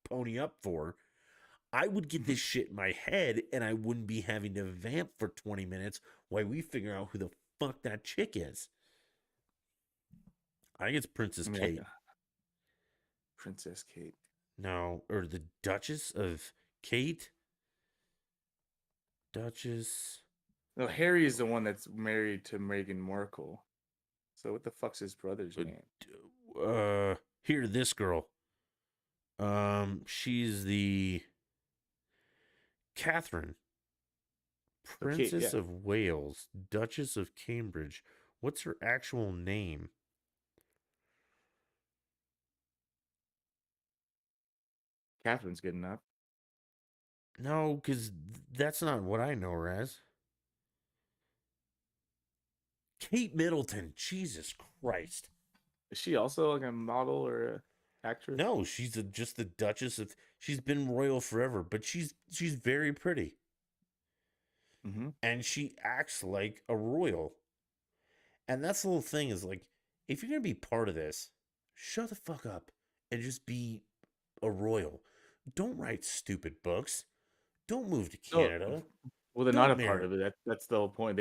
pony up for, I would get this shit in my head and I wouldn't be having to vamp for 20 minutes while we figure out who the fuck that chick is. I think it's Princess I mean, Kate. Princess Kate. No, or the Duchess of Kate? Duchess. No, Harry is the one that's married to Meghan Markle. So what the fuck's his brother's name? Here, this girl. She's the Catherine, So Kate, Princess yeah, of Wales, Duchess of Cambridge. What's her actual name? Catherine's good enough. No, because that's not what I know her as. Kate Middleton. Jesus Christ. Is she also like a model or a actress? No, she's just the Duchess of. She's been royal forever, but she's very pretty, Mm-hmm. and she acts like a royal. And that's the whole thing is like, if you're gonna be part of this, shut the fuck up and just be a royal. Don't write stupid books. Don't move to Oh, Canada. well, they're not Don't a part marry. of it. That's the whole point.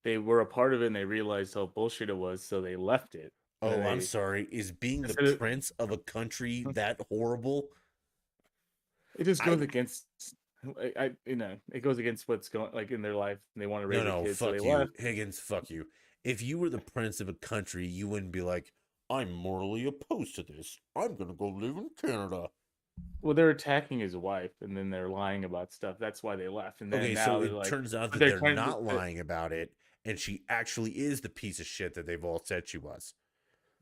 They were a part of it and they realized how bullshit it was, so they left it. And then Oh, I'm they sorry. Is being the instead of prince of a country that horrible? it just goes I against you know it goes against what's going like in their life. And they want to No, raise a no, kid, so they fuck you, left. Higgins. Fuck you. If you were the prince of a country, you wouldn't be like, I'm morally opposed to this. I'm gonna go live in Canada. Well, they're attacking his wife, and then they're lying about stuff. That's why they left. And then Okay, so now they're it like, turns out but that they're they're trying to. not lying about it, and she actually is the piece of shit that they've all said she was.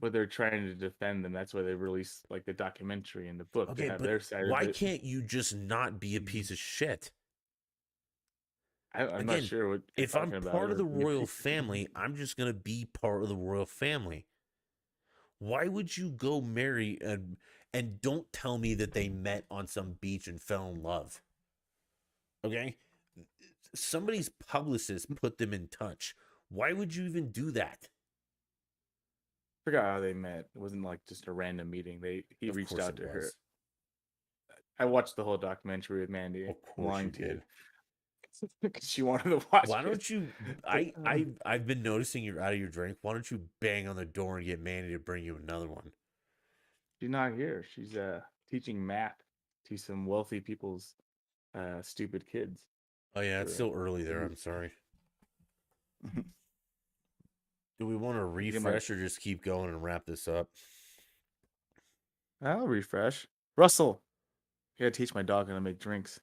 But they're trying to defend them. That's why they released like the documentary and the book to Okay, have but their side of why it. can't you just not be a piece of shit? I'm not Again, sure what you're if I'm talking about. part of Or the royal family, I'm just gonna be part of the royal family. Why would you go marry and don't tell me that they met on some beach and fell in love? Okay? Somebody's publicist put them in touch. Why would you even do that? forgot how they met. It wasn't like just a random meeting. He Of reached course out it to her. was. I watched the whole documentary with Mandy. Of I'm course you lying to you did. because she wanted to watch Why it. don't you But, I've been noticing you're out of your drink. Why don't you bang on the door and get Mandy to bring you another one? she's not here. She's teaching math to some wealthy people's stupid kids. Oh yeah, it's For, still early there. I'm sorry. Do we want to get my, refresh or just keep going and wrap this up? I'll refresh. Russell, I gotta teach my dog how to make drinks.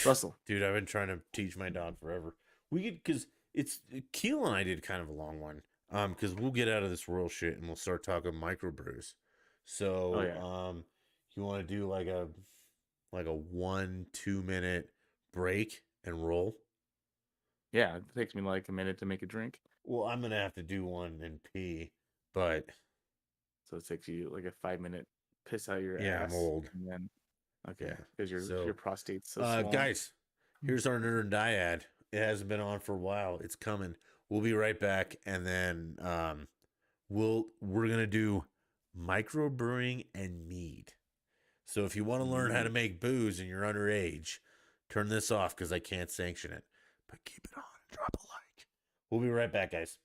Russell, Dude, I've been trying to teach my dog forever. We could, because it's Keel and I did kind of a long one. Because we'll get out of this royal shit and we'll start talking microbrews. Oh yeah. So, you want to do like a 1-2 minute break and roll? Yeah, it takes me like a minute to make a drink. Well, I'm gonna have to do one and pee, but So it takes you like a 5 minute piss out your yeah, I'm ass. old. And then okay, Yeah. because your So, prostate's so swollen. guys, here's our nerd dyad. It hasn't been on for a while. It's coming. We'll be right back, and then we're gonna do microbrewing and mead. So if you want to learn how to Mead. make booze and you're underage, turn this off because I can't sanction it. But keep it on and drop a like. We'll be right back, guys.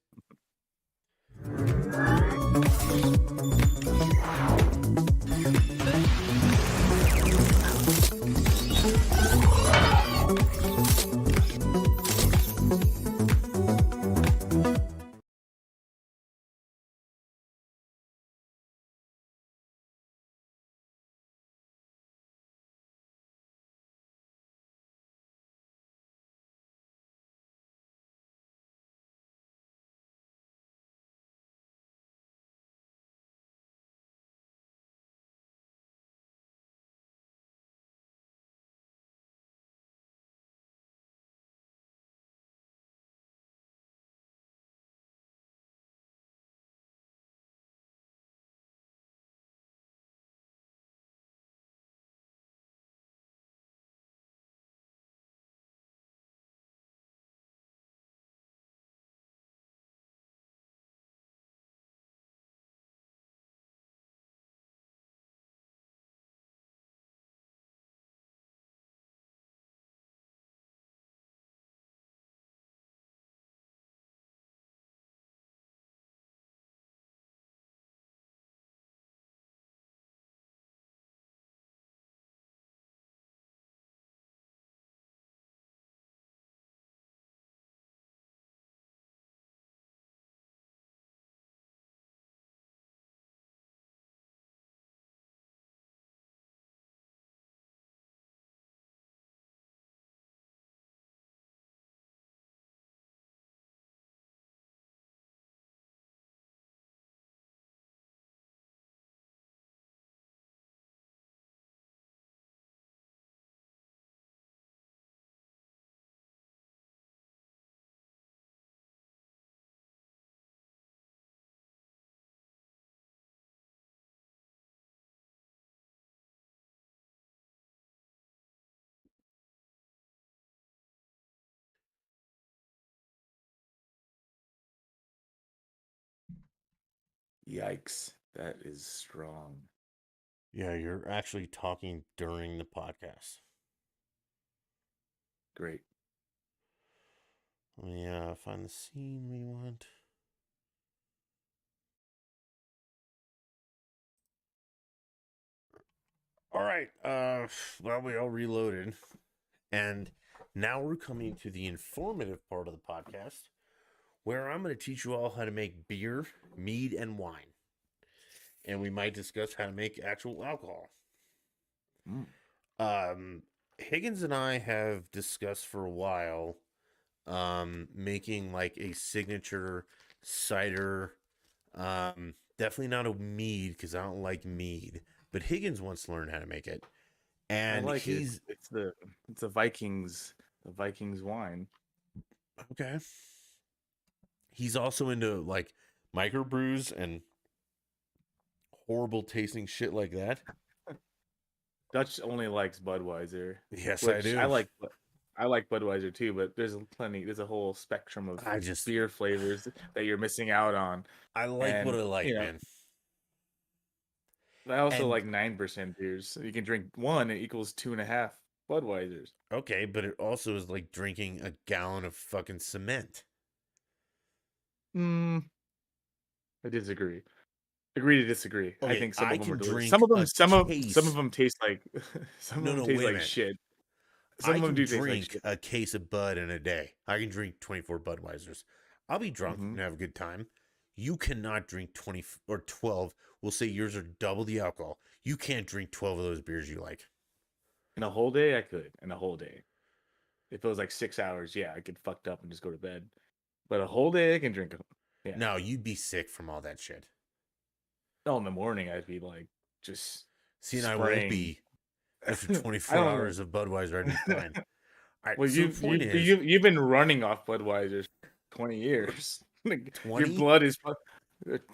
Yikes, that is strong. Yeah, you're actually talking during the podcast. Great. Let me find the scene we want. All right. Well, we all reloaded, and now we're coming to the informative part of the podcast, where I'm going to teach you all how to make beer, mead, and wine, and we might discuss how to make actual alcohol. Mm. Higgins and I have discussed for a while, making like a signature cider. Definitely not a mead because I don't like mead, but Higgins wants to learn how to make it. I And like it. he's It's the Vikings wine. okay. He's also into like microbrews and horrible tasting shit like that. Dutch only likes Budweiser, Yes, I which I do. like. I like Budweiser too, but there's a whole spectrum of I just beer flavors that you're missing out on. I like what And I like, man. I also And like 9% beers. So you can drink one, it equals 2.5 Budweisers. okay, but it also is like drinking a gallon of fucking cement. Hmm, I disagree. Agree to disagree. I Okay, think some I of them are can delicious. Some drink of them, a some of case. them taste like, some of No, them no, taste wait a like minute. shit. Some I of them can do taste like drink shit. a case of Bud in a day. I can drink 24 Budweisers. I'll be drunk Hmm. and have a good time. You cannot drink 20 or 12. We'll say yours are double the alcohol. You can't drink 12 of those beers you like. In a whole day, I could. In a whole day, if it was like 6 hours, yeah, I get fucked up and just go to bed. But a whole day, I can drink them. Yeah. No, you'd be sick from all that shit. Oh, in the morning I'd be like just See, and I won't spraying. be after I 24 don't know. hours of Budweiser. I'd be fine. All right. Well, So the point is you've been running off Budweiser for 20 years. Like, your 20. blood is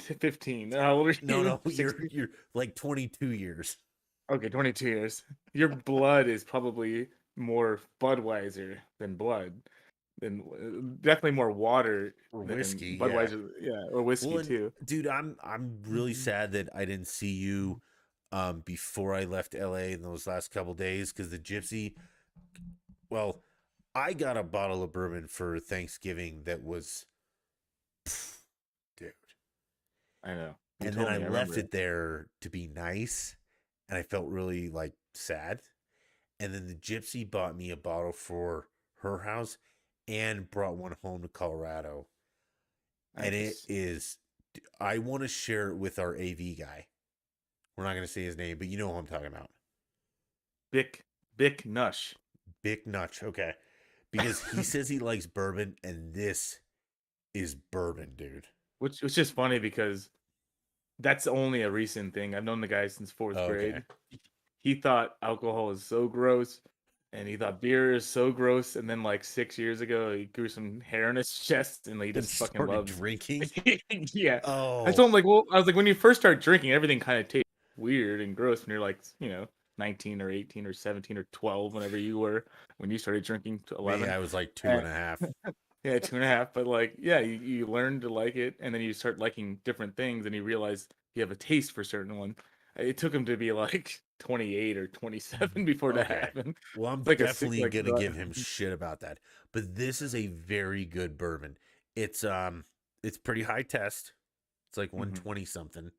15. How old are No, you? no, you're 60? you're like 22 years Okay, 22 years. Your blood is probably more Budweiser than blood, than definitely more water or than whiskey. Yeah. Budweiser. Yeah, or Well, whiskey and too. dude, I'm really sad that I didn't see you before I left LA in those last couple days because the Gypsy. Well, I got a bottle of bourbon for Thanksgiving that was, dude, I know. You and then told I me. I left remember. it there to be nice, and I felt really like sad. And then the Gypsy bought me a bottle for her house and brought one home to Colorado. And it Nice. is, I want to share it with our AV guy. We're not going to say his name, but you know who I'm talking about. Bic Bic Nush. Big Nutch. Okay. Because he says he likes bourbon, and this is bourbon, dude. Which was just funny because that's only a recent thing. I've known the guy since fourth Oh, okay. grade. He thought alcohol is so gross, and he thought beer is so gross. And then like 6 years ago, he grew some hair on his chest, and he And just fucking started loves. drinking. Yeah, I Oh, told him like, well, I was like, when you first start drinking, everything kind of tastes weird and gross when you're like, 19 or 18 or 17 or 12, whenever you were when you started drinking to me, 11. I was like two And and a half. yeah, 2.5. But like, yeah, you learn to like it, and then you start liking different things, and you realize you have a taste for certain one. It took him to be like 28 or 27 before that Okay. happened. Well, I'm It's like a sick, definitely like, gonna give him shit about that. But this is a very good bourbon. It's pretty high test. It's like Mhm. 120 something.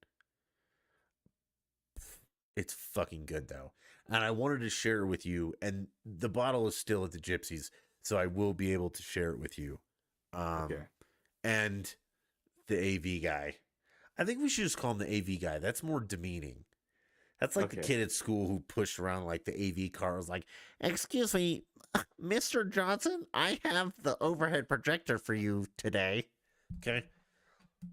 It's fucking good though. And I wanted to share it with you. And the bottle is still at the Gypsies, so I will be able to share it with you. Okay. And the AV guy. I think we should just call him the AV guy. That's more demeaning. That's like the Okay. kid at school who pushed around like the AV car was like, "Excuse me, Mr. Johnson, I have the overhead projector for you today." Okay.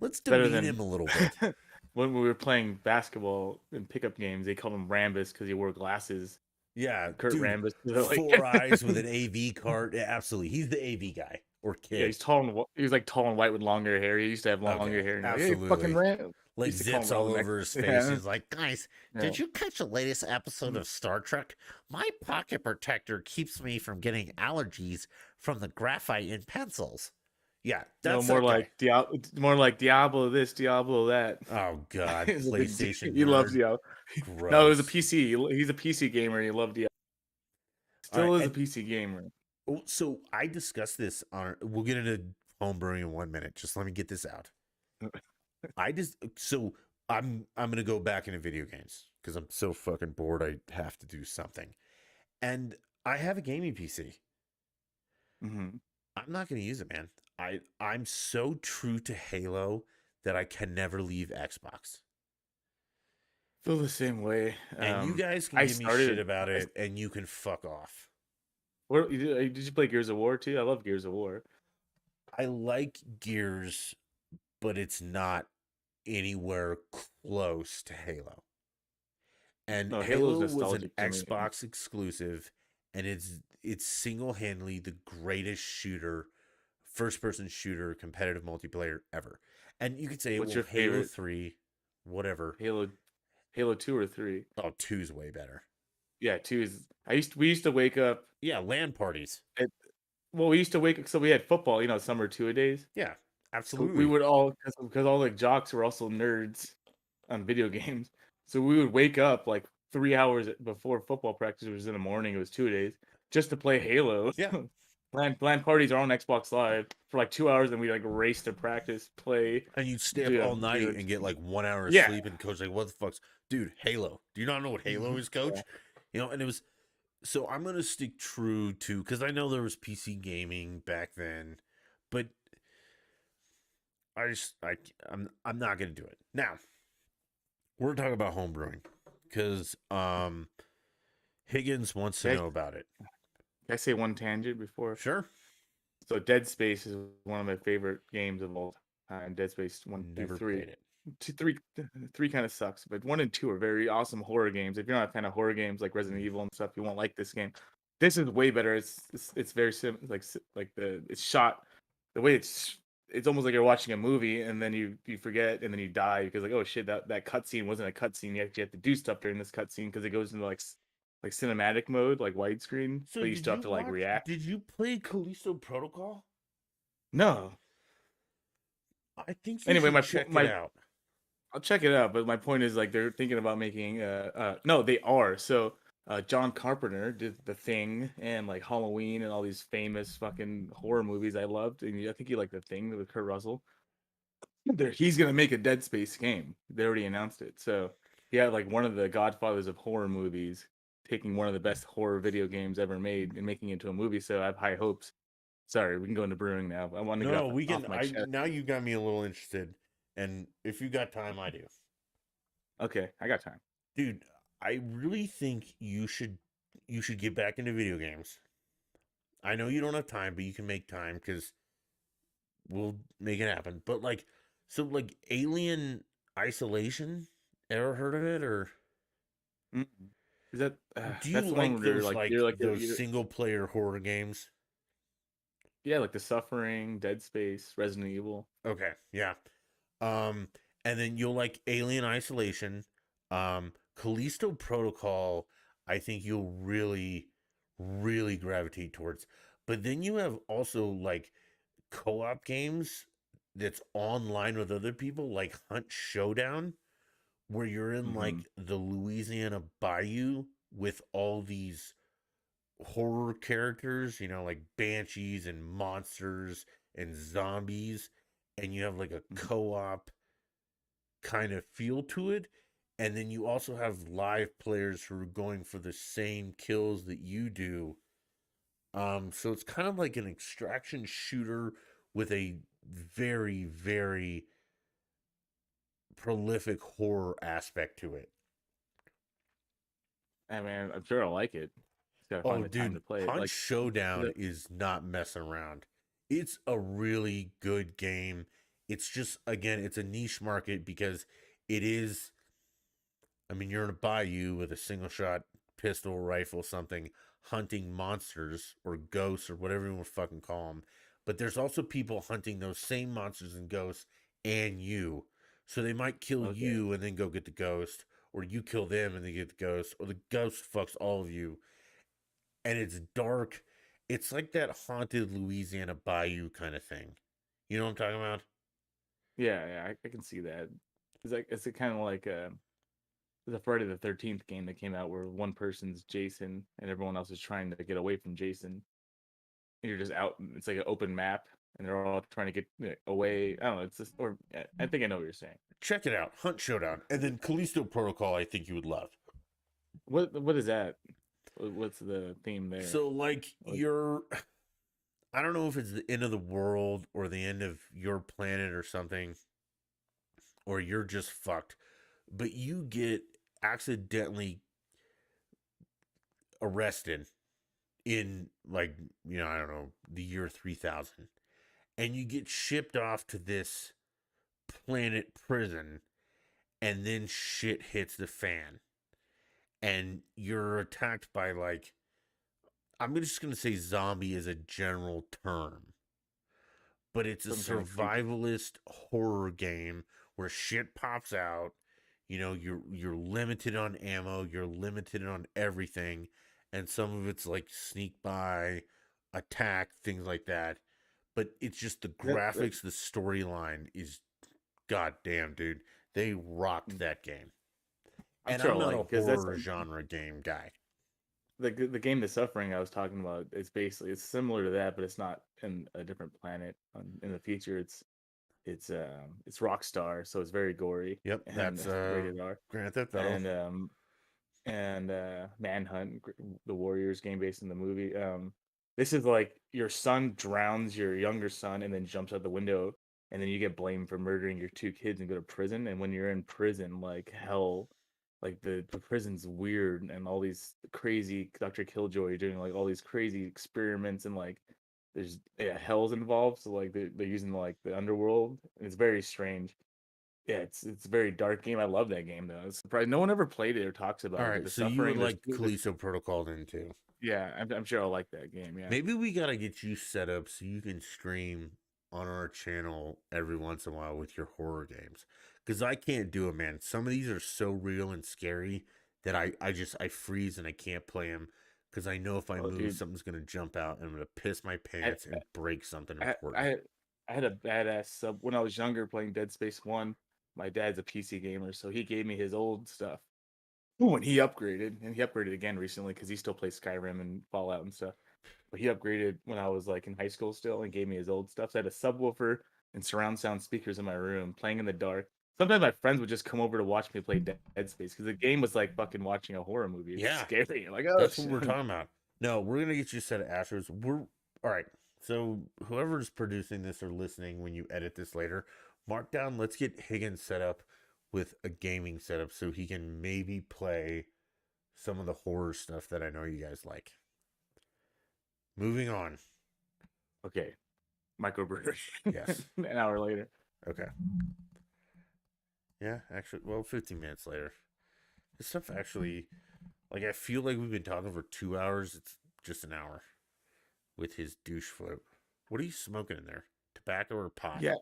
Let's Better demean than him a little bit. when we were playing basketball in pickup games, they called him Rambus because he wore glasses. Yeah, Kurt dude, Rambus. They're like, four eyes with an AV cart. Yeah, absolutely. He's the AV guy or yeah, kid. he's tall and he was like tall and white with longer hair. He used to have longer Okay, hair, and you're like, hey, fucking absolutely. Ram. Like Used to call zits him all all the next. over his face. Yeah. He's like, guys, Yeah. did you catch the latest episode of Star Trek? My pocket protector keeps me from getting allergies from the graphite in pencils. Yeah, No, that's that guy. More like Diablo this, Diablo that. Oh God, He's a big PlayStation he loves nerd. Diablo. No, it was a Gross. PC. He's a PC gamer. And he loved Diablo. All right, Still is a and PC gamer. so I discussed this on. We'll get into home brewing in 1 minute. Just let me get this out. I just so I'm gonna go back into video games because I'm so fucking bored. I have to do something, and I have a gaming PC. Hmm. I'm not gonna use it, man. I'm so true to Halo that I can never leave Xbox. Feel the same way. And you guys can I give me shit started. about it, and you can fuck off. Did you play Gears of War too? I love Gears of War. I like Gears, but it's not anywhere close to Halo. And No, Halo's Halo was an nostalgic to me. Xbox exclusive, and it's single handedly the greatest shooter, first person shooter, competitive multiplayer ever. And you could say, What's well, your Halo favorite 3, whatever. Halo 2 or 3? Oh, two's way better. Yeah, 2 is. We used to wake up. Yeah, LAN parties. At, well, we used to wake up. So we had football. Summer 2-a-days. Yeah, So we absolutely. would all because all the jocks were also nerds on video games. So we would wake up like 3 hours before football practice. It was in the morning. It was 2 days just to play Halo. Yeah. LAN parties are on Xbox Live for like 2 hours, and we like race to practice, play. And you'd stay up all Do night it. and get like 1 hour of Yeah. sleep, and coach like, what the fuck's, dude? Halo. Do you not know what Halo is, Yeah. coach? And it was. So I'm gonna stick true to because I know there was PC gaming back then, but I'm not gonna do it now. We're talking about home brewing because Higgins wants to Can know about it. I say one tangent before? Sure. So Dead Space is one of my favorite games of all and Dead Space one through Never three. played it. Two, three, three kind of sucks, but one and two are very awesome horror games. If you're not a fan of horror games like Resident Evil and stuff, you won't like this game. This is way better. It's very like it's shot the way it's almost like you're watching a movie and then you forget and then you die because like, oh shit, that cutscene wasn't a cutscene. You actually have to do stuff during this cutscene because it goes into like cinematic mode, like widescreen, So but you still have to like react. did you play Callisto Protocol? No. I think you Anyway, should check it my out. I'll check it out, but my point is like they're thinking about making no, they are. So John Carpenter did The Thing and like Halloween and all these famous fucking horror movies I loved. And I think you like The Thing with Kurt Russell. He's gonna make a Dead Space game. They already announced it. So he had like one of the godfathers of horror movies taking one of the best horror video games ever made and making it into a movie. So I have high hopes. Sorry, we can go into brewing now. I want to get No, we can. off my I chest. now you got me a little interested, and if you got time, I do, Okay, I got time. dude. I really think you should get back into video games. I know you don't have time, but you can make time because we'll make it happen. But like, so like Alien Isolation, ever heard of it? Or Mm. Is that do you that's the one like where you're those like you're like those single player horror games? yeah, like The Suffering, Dead Space, Resident Evil. Okay, yeah. Um, and then you'll like Alien Isolation, Callisto Protocol. I think you'll really gravitate towards. But then you have also like co-op games that's online with other people, like Hunt Showdown, where you're in Mm-hmm. like the Louisiana Bayou with all these horror characters, you know, like banshees and monsters and zombies, and you have like a co-op kind of feel to it. And then you also have live players who are going for the same kills that you do. So it's kind of like an extraction shooter with a very prolific horror aspect to it. I mean, I'm sure I'll like it. Just gotta find Oh, the time dude, to play it. Hunt Like, Showdown the, is not messing around. It's a really good game. It's just, again, it's a niche market because it is. I mean, you're in a bayou with a single shot pistol, rifle, something, hunting monsters or ghosts or whatever you want to fucking call them. But there's also people hunting those same monsters and ghosts and you. So they might kill okay, you and then go get the ghost, or you kill them and they get the ghost, or the ghost fucks all of you. And it's dark. It's like that haunted Louisiana bayou kind of thing. You know what I'm talking about? yeah, I can see that. It's kind of like the Friday the 13th game that came out where one person's Jason and everyone else is trying to get away from Jason. And you're just out. It's like an open map, and they're all trying to get away. I don't know. It's just, or I think I know what you're saying. Check it out. Hunt Showdown. And then Callisto Protocol, I think you would love. What is that? What's the theme there? So, like, Like, you're, I don't know if it's the end of the world or the end of your planet or something, or you're just fucked, but you get accidentally arrested in, like, you know, I don't know, the year 3000, and you get shipped off to this planet prison, and then shit hits the fan, and you're attacked by, like, I'm just going to say zombie is a general term, but it's a some kind of creature. survivalist horror game where shit pops out. You know, you're limited on ammo, you're limited on everything, and some of it's like sneak by, attack, things like that. But it's just the That graphics, the storyline is goddamn, dude. They rocked that game. I'm And sure I'm I'll not like a it because that's horror genre game guy. the game The Suffering I was talking about. It's basically it's similar to that, but it's not in a different planet. In the future, it's Rockstar, so it's very gory Yep, and that's rated R, Grand Theft Auto. and Manhunt, the Warriors game based in the movie. This is like your son drowns your younger son and then jumps out the window, and then you get blamed for murdering your two kids and go to prison. And when you're in prison, like hell, like the prison's weird and all these crazy Dr. Killjoy doing like all these crazy experiments and like there's hell's involved, so like they're using like the underworld. And it's very strange. Yeah, it's a very dark game. I love that game though. It's surprised no one ever played it or talks All about it. But right, the so you would suffering, like Callisto Protocol then too. yeah, I'm sure I'll like that game. Yeah. Maybe we gotta get you set up so you can stream on our channel every once in a while with your horror games. Because I can't do it, man. Some of these are so real and scary that I freeze and I can't play them because I know if I Oh, move, dude, something's gonna jump out and I'm gonna piss my I pants and break something I important. I, I had a badass sub when I was younger playing Dead Space One. My dad's a PC gamer, so he gave me his old stuff. When he upgraded, and he upgraded again recently because he still plays Skyrim and Fallout and stuff. But he upgraded when I was like in high school still and gave me his old stuff. So I had a subwoofer and surround sound speakers in my room playing in the dark. Sometimes my friends would just come over to watch me play Dead Space because the game was like fucking watching a horror movie. It's Yeah, scary. Like, oh that's what we're shit. talking about. No, we're gonna get you a set of Astros. We're all right. So whoever's producing this or listening when you edit this later, mark down. Let's get Higgins set up with a gaming setup so he can maybe play some of the horror stuff that I know you guys like. Moving on. Okay, microbrewery. Yes. An hour later. Okay. Yeah, actually, well, 15 minutes later. This stuff actually, like, I feel like we've been talking for 2 hours. It's just an hour with his douche float. What are you smoking in there? Tobacco or pot? Yeah,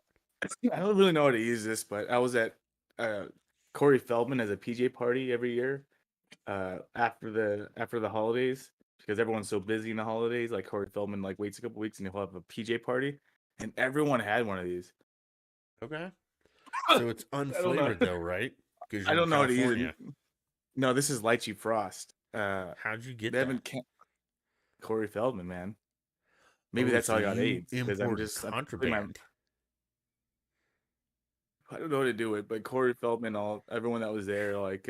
I don't really know how to use this, but I was at uh, Corey Feldman as a PJ party every year after the holidays because everyone's so busy in the holidays. Like Corey Feldman like waits a couple weeks and he'll have a PJ party, and everyone had one of these. Okay. So it's I don't know. unflavored, though, right? Because I you're in don't know how to use California. it. No, this is Lychee Frost. How'd you They get that? haven't Corey Feldman, man. Maybe Oh, that's so how I got you AIDS because imported I'm putting my contraband. I don't know how to do it, but Corey Feldman, all everyone that was there, like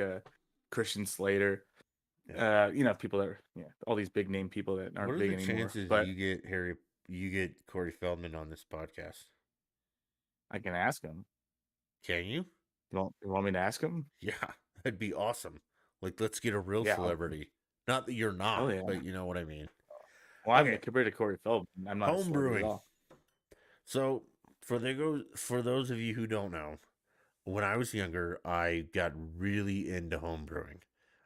Christian Slater, Yeah. people that are all these big name people that What aren't are big the anymore. chances But you get Corey Feldman on this podcast? I can ask him. Can you? You want me to ask him? Yeah, that'd be awesome. Like, let's get a real Yeah, celebrity. Not that you're hell not, yeah. but you know what I mean. Well, I Okay, mean, compared to Corey Feldman, I'm not a home celebrity at brewing. all. So for those of you who don't know, when I was younger, I got really into home brewing.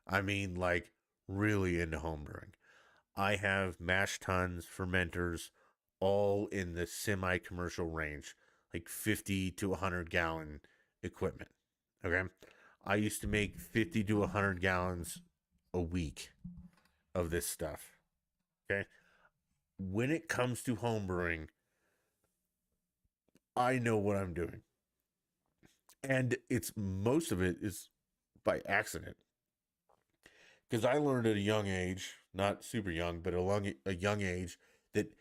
I mean, like really into home brewing. I have mash tuns, fermenters, all in the semi-commercial range, like 50 to 100 gallon equipment. Okay, I used to make 50 to 100 gallons a week of this stuff. Okay, when it comes to home brewing, I know what I'm doing. And it's most of it is by accident. Because I learned at a young age, not super young, but a young age, that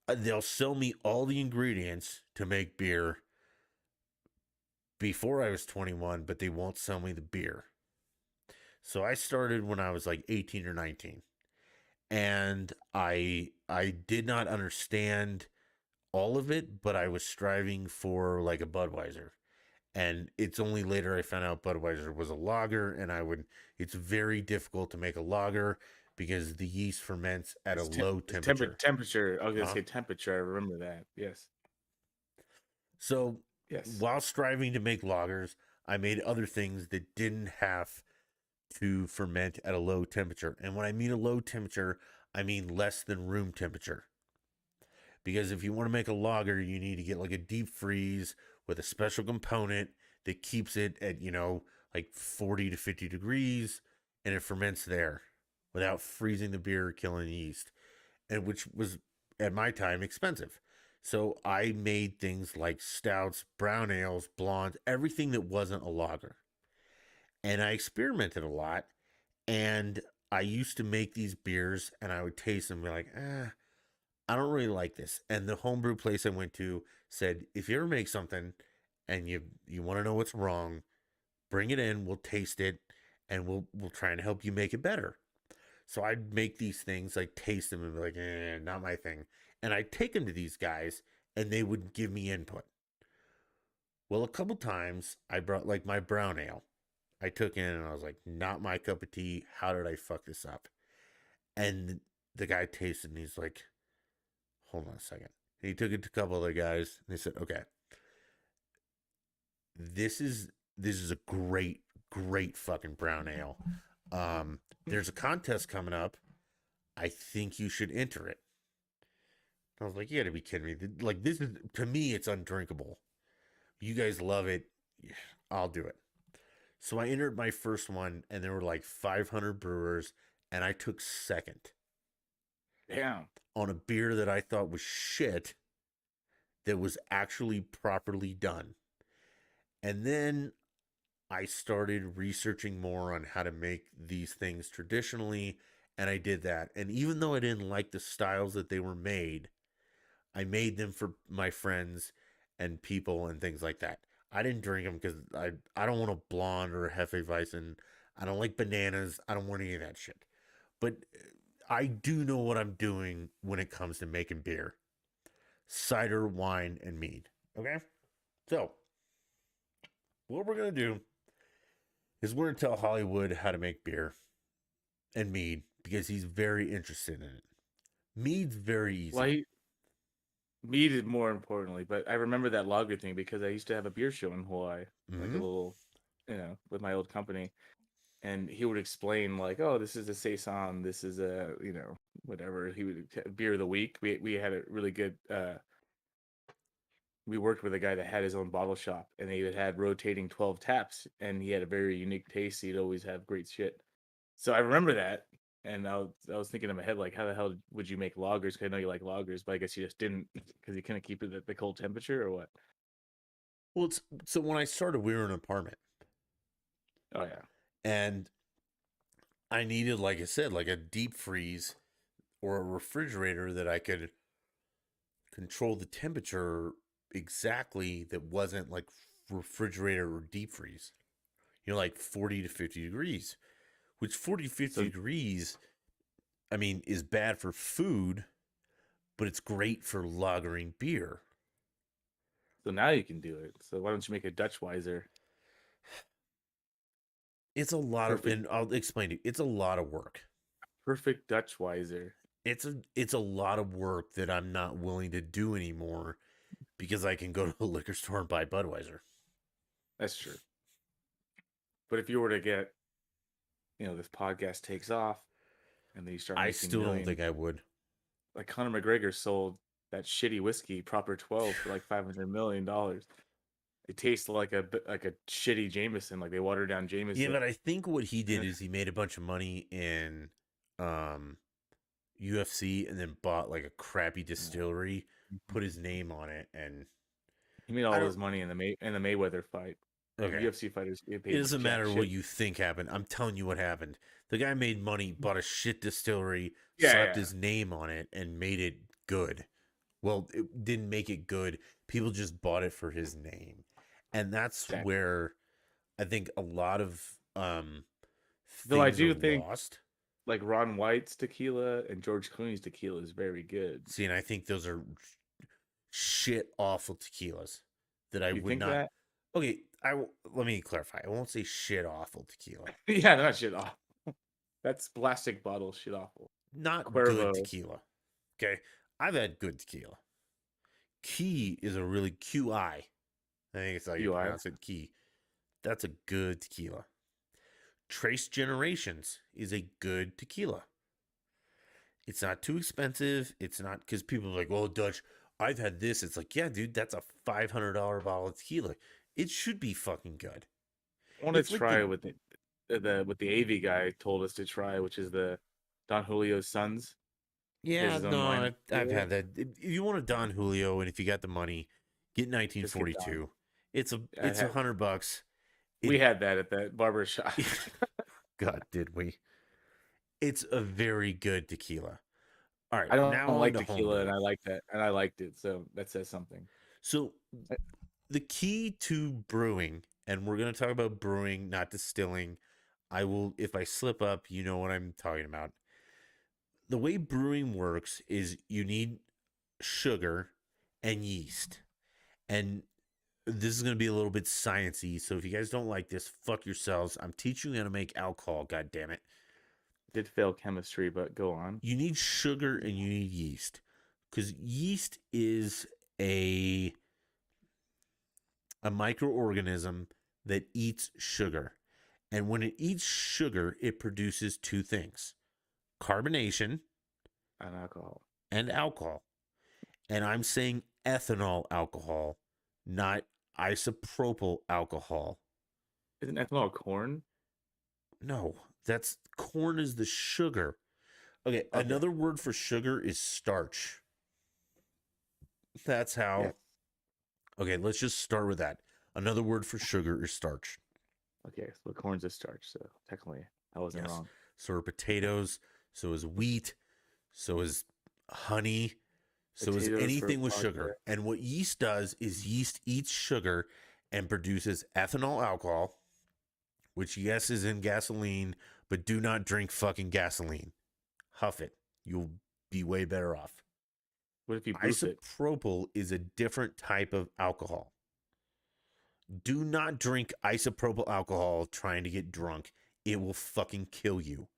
they'll sell me all the ingredients to make beer before I was 21, but they won't sell me the beer. So I started when I was like 18 or 19. And I did not understand all of it, but I was striving for like a Budweiser. And it's only later I found out Budweiser was a lager, and it's very difficult to make a lager because the yeast ferments at a low It's temperature. temperature. I was gonna Uh-huh. say temperature. I remember that. Yes. So Yes. while striving to make lagers, I made other things that didn't have to ferment at a low temperature. And when I mean a low temperature, I mean less than room temperature. Because if you want to make a lager, you need to get like a deep freeze with a special component that keeps it at, like 40 to 50 degrees and it ferments there without freezing the beer or killing the yeast, and which was at my time expensive. So I made things like stouts, brown ales, blondes, everything that wasn't a lager. And I experimented a lot, and I used to make these beers and I would taste them and be like, I don't really like this. And the homebrew place I went to said, if you ever make something and you want to know what's wrong, bring it in, we'll taste it, and we'll try and help you make it better. So I'd make these things, like taste them and be like, not my thing. And I'd take them to these guys and they would give me input. Well, a couple times I brought like my brown ale. I took in and I was like, not my cup of tea. How did I fuck this up? And the guy tasted and he's like, hold on a second. And he took it to a couple other guys, and they said, okay, this is a great fucking brown ale. There's a contest coming up. I think you should enter it. I was like, you gotta be kidding me. Like, this is, to me, it's undrinkable. You guys love it. I'll do it. So I entered my first one, and there were like 500 brewers, and I took second Damn. on a beer that I thought was shit that was actually properly done. And then I started researching more on how to make these things traditionally, and I did that. And even though I didn't like the styles that they were made, I made them for my friends and people and things like that. I didn't drink them because I don't want a blonde or a Hefeweizen. I don't like bananas. I don't want any of that shit. But I do know what I'm doing when it comes to making beer. Cider, wine, and mead. Okay? So, what we're going to do is we're going to tell Hollywood how to make beer and mead because he's very interested in it. Mead's very easy. Well, mead is more importantly, but I remember that lager thing because I used to have a beer show in Hawaii, like a little, with my old company, and he would explain like, oh, this is a saison, this is a, whatever. He would beer of the week. We had a really good. We worked with a guy that had his own bottle shop, and he had rotating 12 taps, and he had a very unique taste. He'd always have great shit. So I remember that. And I was thinking in my head, like, how the hell would you make lagers? Because I know you like lagers, but I guess you just didn't because you couldn't keep it at the cold temperature or what? Well, so when I started, we were in an apartment. Oh, yeah. And I needed, like I said, like a deep freeze or a refrigerator that I could control the temperature exactly that wasn't like refrigerator or deep freeze. Like 40 to 50 degrees, which 40 to 50 degrees, I mean, is bad for food, but it's great for lagering beer. So now you can do it. So why don't you make a Dutch Weiser? It's a lot of, and I'll explain to you, it's a lot of work. Perfect Dutch Weiser. It's a lot of work that I'm not willing to do anymore because I can go to a liquor store and buy Budweiser. That's true. But if you were to get, this podcast takes off, and then you start making I still don't think I would. Like Conor McGregor sold that shitty whiskey, Proper 12, for like $500 million. It tastes like a shitty Jameson, like they watered down Jameson. Yeah, but I think what he did is he made a bunch of money in UFC and then bought like a crappy distillery, put his name on it, and he made all his money in the Mayweather fight. Okay. UFC fighters get paid. It doesn't matter what you think happened. I'm telling you what happened. The guy made money, bought a shit distillery, slapped his name on it, and made it good. Well, it didn't make it good. People just bought it for his name. And that's where I think a lot of though I do think lost. Like Ron White's tequila and George Clooney's tequila is very good. See, and I think those are shit awful tequilas that I would not. That? Okay, let me clarify. I won't say shit awful tequila. Yeah, not shit awful. That's plastic bottle shit awful. Not Cuervo. Good tequila. Okay, I've had good tequila. Key is a really QI. I think it's how you pronounce it. Key. That's a good tequila. Trace Generations is a good tequila. It's not too expensive. It's not because people are like, "Oh, Dutch, I've had this." It's like, yeah, dude, that's a $500 bottle of tequila. It should be fucking good. I want to try with the AV guy told us to try, which is the Don Julio's Sons. Yeah, no, I've had that. If you want a Don Julio, and if you got the money, get 1942. It's $100. We had that at that barber shop. God, did we? It's a very good tequila. All right, I don't like tequila, and I like that, and I liked it, so that says something. So, the key to brewing, and we're going to talk about brewing, not distilling. I will, if I slip up, you know what I'm talking about. The way brewing works is you need sugar and yeast, and this is going to be a little bit sciencey, so if you guys don't like this, fuck yourselves. I'm teaching you how to make alcohol, god damn it. Did fail chemistry, but go on. You need sugar and you need yeast. Because yeast is a a microorganism that eats sugar. And when it eats sugar, it produces two things: carbonation And alcohol. and alcohol. And I'm saying ethanol alcohol, not isopropyl alcohol. Isn't ethanol corn? No, that's corn is the sugar. Okay, Okay. another word for sugar is starch. That's Yes. how. Okay, let's just start with that. Another word for sugar is starch. Okay. So corn's a starch. So technically, I wasn't Yes. wrong. So are potatoes. So is wheat. So is honey. So is Potatoes for anything with pasta. sugar. And what yeast does is yeast eats sugar and produces ethanol alcohol, which, yes, is in gasoline, but do not drink fucking gasoline. Huff it. You'll be way better off. What if you boof it? Isopropyl is a different type of alcohol. Do not drink isopropyl alcohol trying to get drunk. It will fucking kill you.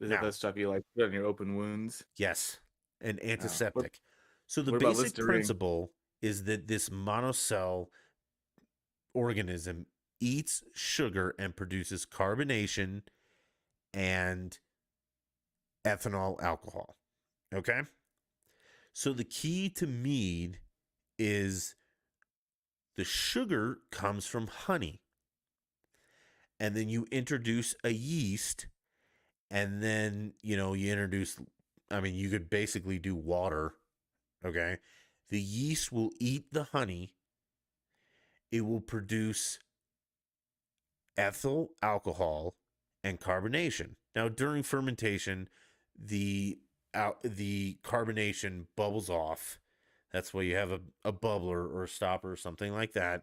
Is it Now, that stuff you like put on your open wounds? yes, an What antiseptic. So the What about basic Listerine? principle is that this monocell organism eats sugar and produces carbonation and ethanol alcohol. Okay? So the key to mead is the sugar comes from honey. And then you introduce a yeast, and then, you introduce, I mean, you could basically do water. Okay? The yeast will eat the honey. It will produce ethyl alcohol and carbonation. Now, during fermentation, the the carbonation bubbles off. That's why you have a bubbler or a stopper or something like that.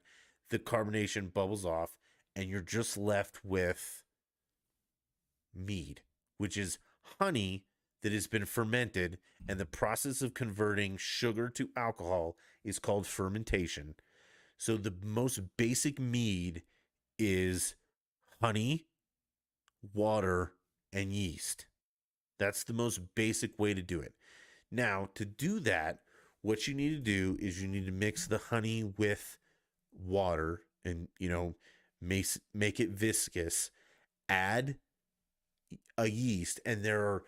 The carbonation bubbles off, and you're just left with mead, which is honey that has been fermented. And the process of converting sugar to alcohol is called fermentation. So the most basic mead is honey, water, and yeast. That's the most basic way to do it. Now, to do that, what you need to do is you need to mix the honey with water and, make it viscous. Add a yeast, and there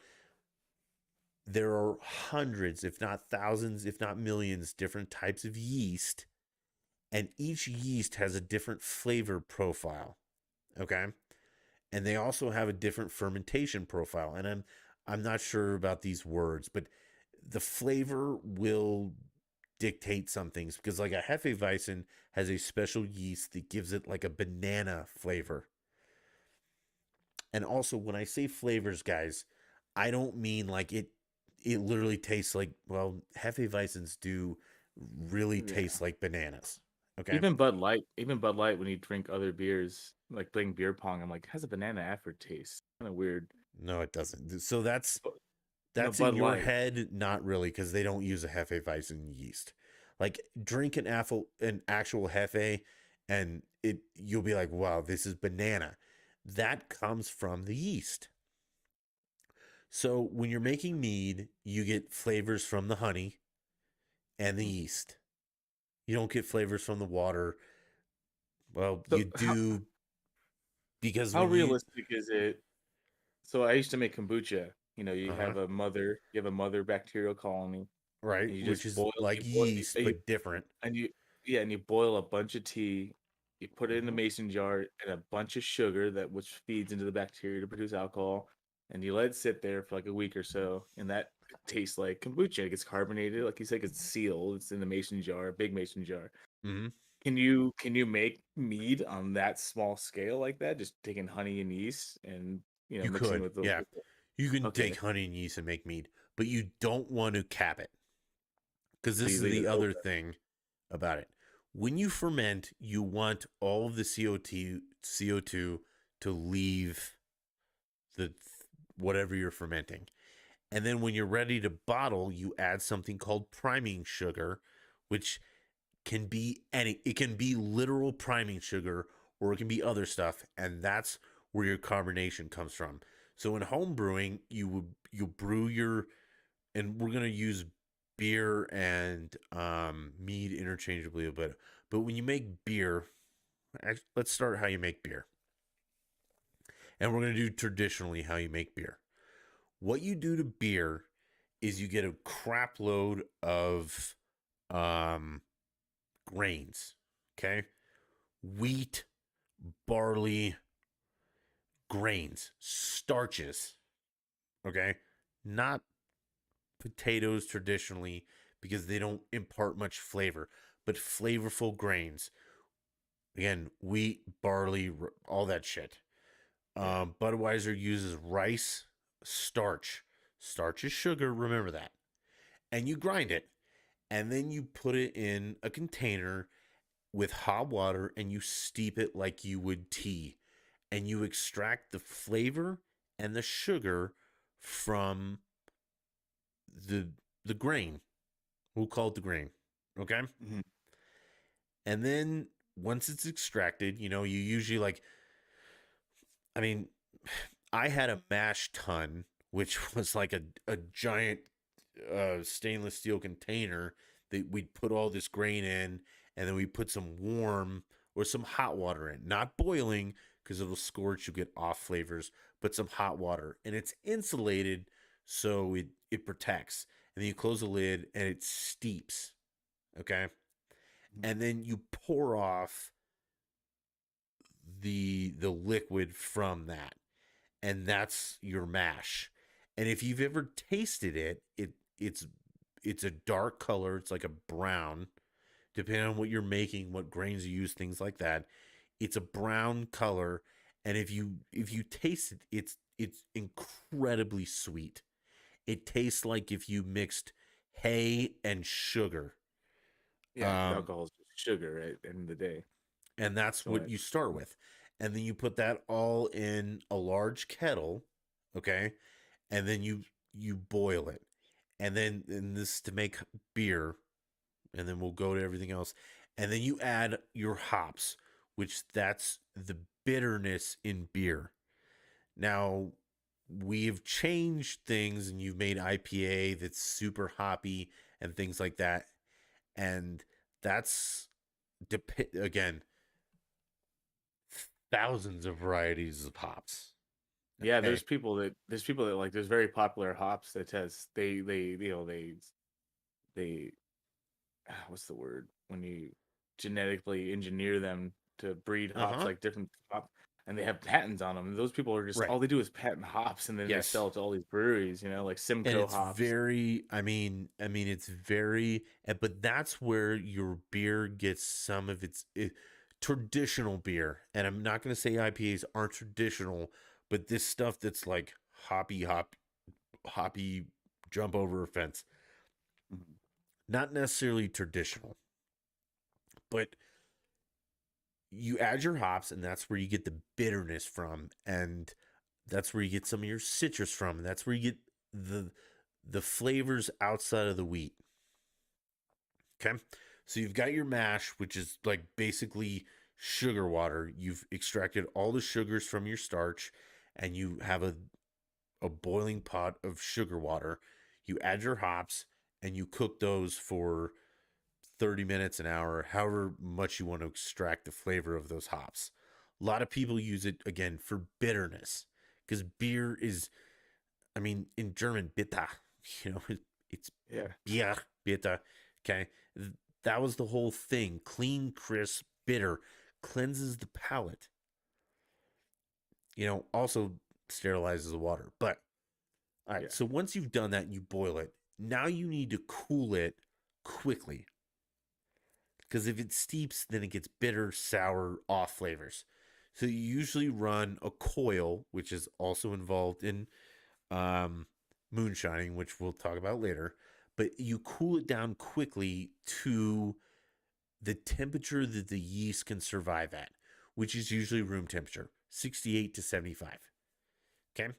are hundreds, if not thousands, if not millions, different types of yeast, and each yeast has a different flavor profile. Okay? And they also have a different fermentation profile. And I'm not sure about these words, but the flavor will dictate some things, because like a Hefeweizen has a special yeast that gives it like a banana flavor. And also, when I say flavors, guys, I don't mean like it literally tastes like, well, Hefeweizens do really Yeah. taste like bananas. Okay? Even Bud Light, when you drink other beers, like playing beer pong, I'm like, has a banana aftertaste. Kind of weird. No, it doesn't. So that's But, That's in Bud your Light. head, not really, because they don't use a Hefeweizen yeast. Like, drink an actual Hefe, and you'll be like, wow, this is banana. That comes from the yeast. So when you're making mead, you get flavors from the honey and the Mm. yeast. You don't get flavors from the water. Well, So you do, because how when you realistic is it? So I used to make kombucha. uh-huh, You have a mother bacterial colony, right, and you just which is like you boil, yeast but different. and you yeah, and you boil a bunch of tea. You put it in a Mhm. mason jar and a bunch of sugar that which feeds into the bacteria to produce alcohol, and you let it sit there for like a week or so, and that tastes like kombucha. It gets carbonated, like you said, it's sealed. It's in a mason jar, a big mason jar. Mhm. Can you make mead on that small scale like that? Just taking honey and yeast and You mixing could, with the yeah. You can okay, take honey and yeast and make mead, but you don't want to cap it, because so this you is leave the it other open. thing about it. When you ferment, you want all of the CO2 to leave the whatever you're fermenting. And then when you're ready to bottle, you add something called priming sugar, which can be it can be literal priming sugar, or it can be other stuff, and that's where your carbonation comes from. So in home brewing, you brew your, and we're going to use beer and mead interchangeably, but when you make beer, let's start how you make beer, and we're gonna do traditionally how you make beer. What you do to beer is you get a crap load of um, grains, okay? Wheat, barley, grains, starches, okay? Not potatoes traditionally because they don't impart much flavor, but flavorful grains. Again, wheat, barley, all that shit. Yeah. Budweiser uses rice, starch. Starch is sugar, remember that. And you grind it. And then you put it in a container with hot water and you steep it like you would tea. And you extract the flavor and the sugar from the the grain. We'll call it the grain. Okay? Hmm. And then once it's extracted, you usually like I mean, I had a mash tun, which was like a giant stainless steel container that we'd put all this grain in, and then we put some warm or some hot water in, not boiling because it'll scorch, you get off flavors, but some hot water, and it's insulated so it protects. And then you close the lid and it steeps, okay? And then you pour off the liquid from that, and that's your mash. And if you've ever tasted it, it's a dark color. It's like a brown, depending on what you're making, what grains you use, things like that. It's a brown color, and if you taste it, it's incredibly sweet. It tastes like if you mixed hay and sugar. Yeah, because Um, alcohol is just sugar, right? At the end of the day. and that's So what you start with. And then you put that all in a large kettle, okay? And then you boil it. And this to make beer, and then we'll go to everything else. And then you add your hops, which that's the bitterness in beer. Now, we've changed things and you've made IPA that's super hoppy and things like that. And that's again, thousands of varieties of hops. yeah, Okay. there's people that like there's very popular hops that has they what's the word when you genetically engineer them to breed hops Uh-huh. like different hops, and they have patents on them. And those people are just Right. all they do is patent hops, and then they Yes. sell it to all these breweries, like And Simcoe it's hops. very, I mean it's very, but that's where your beer gets some of its traditional beer. And I'm not going to say IPAs aren't traditional, but this stuff that's like hoppy jump over a fence, Mhm. not necessarily traditional, but you add your hops and that's where you get the bitterness from, and that's where you get some of your citrus from, and that's where you get the flavors outside of the wheat. Okay. So you've got your mash, which is like basically sugar water. You've extracted all the sugars from your starch, and you have a boiling pot of sugar water. You add your hops and you cook those for 30 minutes, an hour, however much you want to extract the flavor of those hops. A lot of people use it again for bitterness because beer is, I mean, in German, bitter, it's Yeah, Bier, bitter. Okay. That was the whole thing. Clean, crisp, bitter, cleanses the palate. Also sterilizes the water. But all right. yeah, So once you've done that and you boil it, now you need to cool it quickly. Because if it steeps, then it gets bitter, sour, off flavors. So you usually run a coil, which is also involved in um, moonshining, which we'll talk about later. But you cool it down quickly to the temperature that the yeast can survive at, which is usually room temperature, 68 to 75. Okay.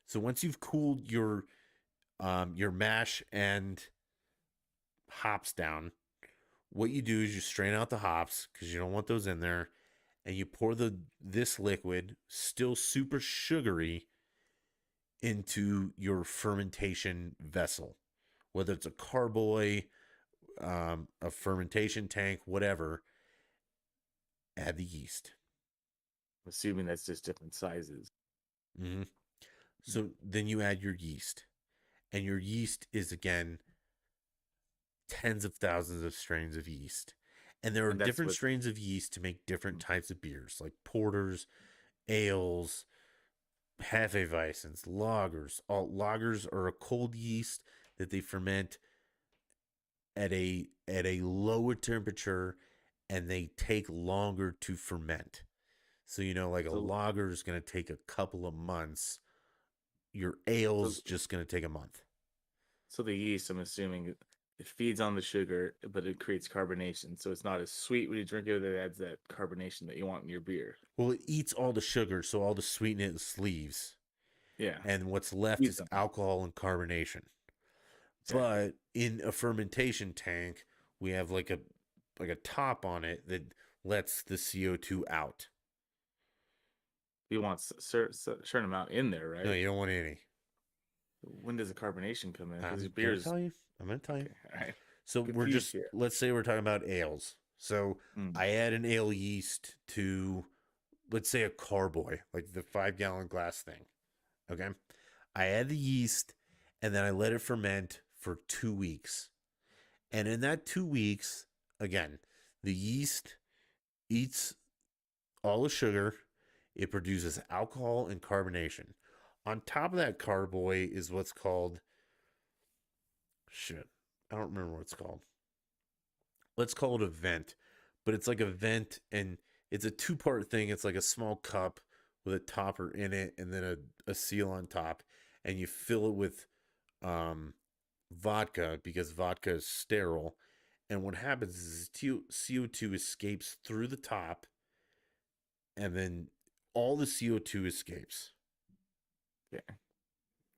So once you've cooled your mash and hops down, what you do is you strain out the hops because you don't want those in there, and you pour this liquid, still super sugary, into your fermentation vessel, whether it's a carboy, a fermentation tank, whatever, add the yeast. Assuming that's just different sizes. Mm-hmm. So then you add your yeast, and your yeast is again tens of thousands of strains of yeast. And there are And that's different what. strains of yeast to make different types of beers, like porters, ales, Hefeweizens, lagers. All lagers are a cold yeast that they ferment at a lower temperature, and they take longer to ferment. So like a So lager is going to take a couple of months. Your so ale's just going to take a month. so the yeast, I'm assuming, it feeds on the sugar, but it creates carbonation. So it's not as sweet when you drink it. It adds that carbonation that you want in your beer. Well, it eats all the sugar, so all the sweetness leaves, Yeah, and what's left feeds is them. alcohol and carbonation. Exactly. But in a fermentation tank, we have like a top on it that lets the CO2 out. You want certain amount in there, No, right? you don't want any. When does the carbonation come in? Because I'm your gonna beer's tell you. I'm gonna tell you. okay. All right, So we're confused just here. let's say we're talking about ales. So Mm. I add an ale yeast to, let's say, a carboy, like the 5 gallon glass thing. Okay. I add the yeast, and then I let it ferment for 2 weeks. And in that 2 weeks, again, the yeast eats all the sugar. It produces alcohol and carbonation. On top of that carboy is what's called shit. I don't remember what it's called. Let's call it a vent, but it's like a vent, and it's a two-part thing. It's like a small cup with a topper in it and then a seal on top, and you fill it with um, vodka because vodka is sterile. And what happens is CO2 escapes through the top, and then all the CO2 escapes. Yeah.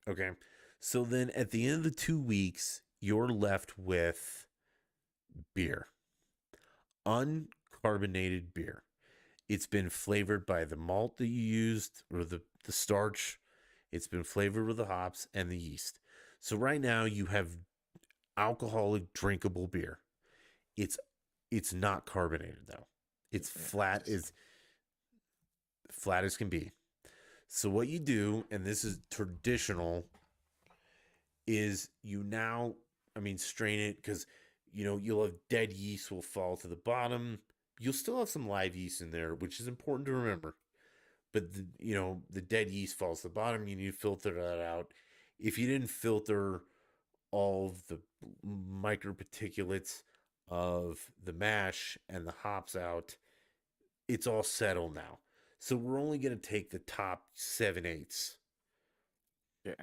Okay. So then at the end of the 2 weeks, you're left with beer, uncarbonated beer. It's been flavored by the malt that you used or the starch. It's been flavored with the hops and the yeast. So right now you have alcoholic drinkable beer. It's it's not carbonated though. It's Yeah. flat as can be. So what you do, and this is traditional, is you now, I mean, strain it because you'll have dead yeast will fall to the bottom. You'll still have some live yeast in there, which is important to remember. But the dead yeast falls to the bottom. You need to filter that out. If you didn't filter all of the microparticulates of the mash and the hops out, it's all settled now. So we're only going to take the top 7/8, Yeah.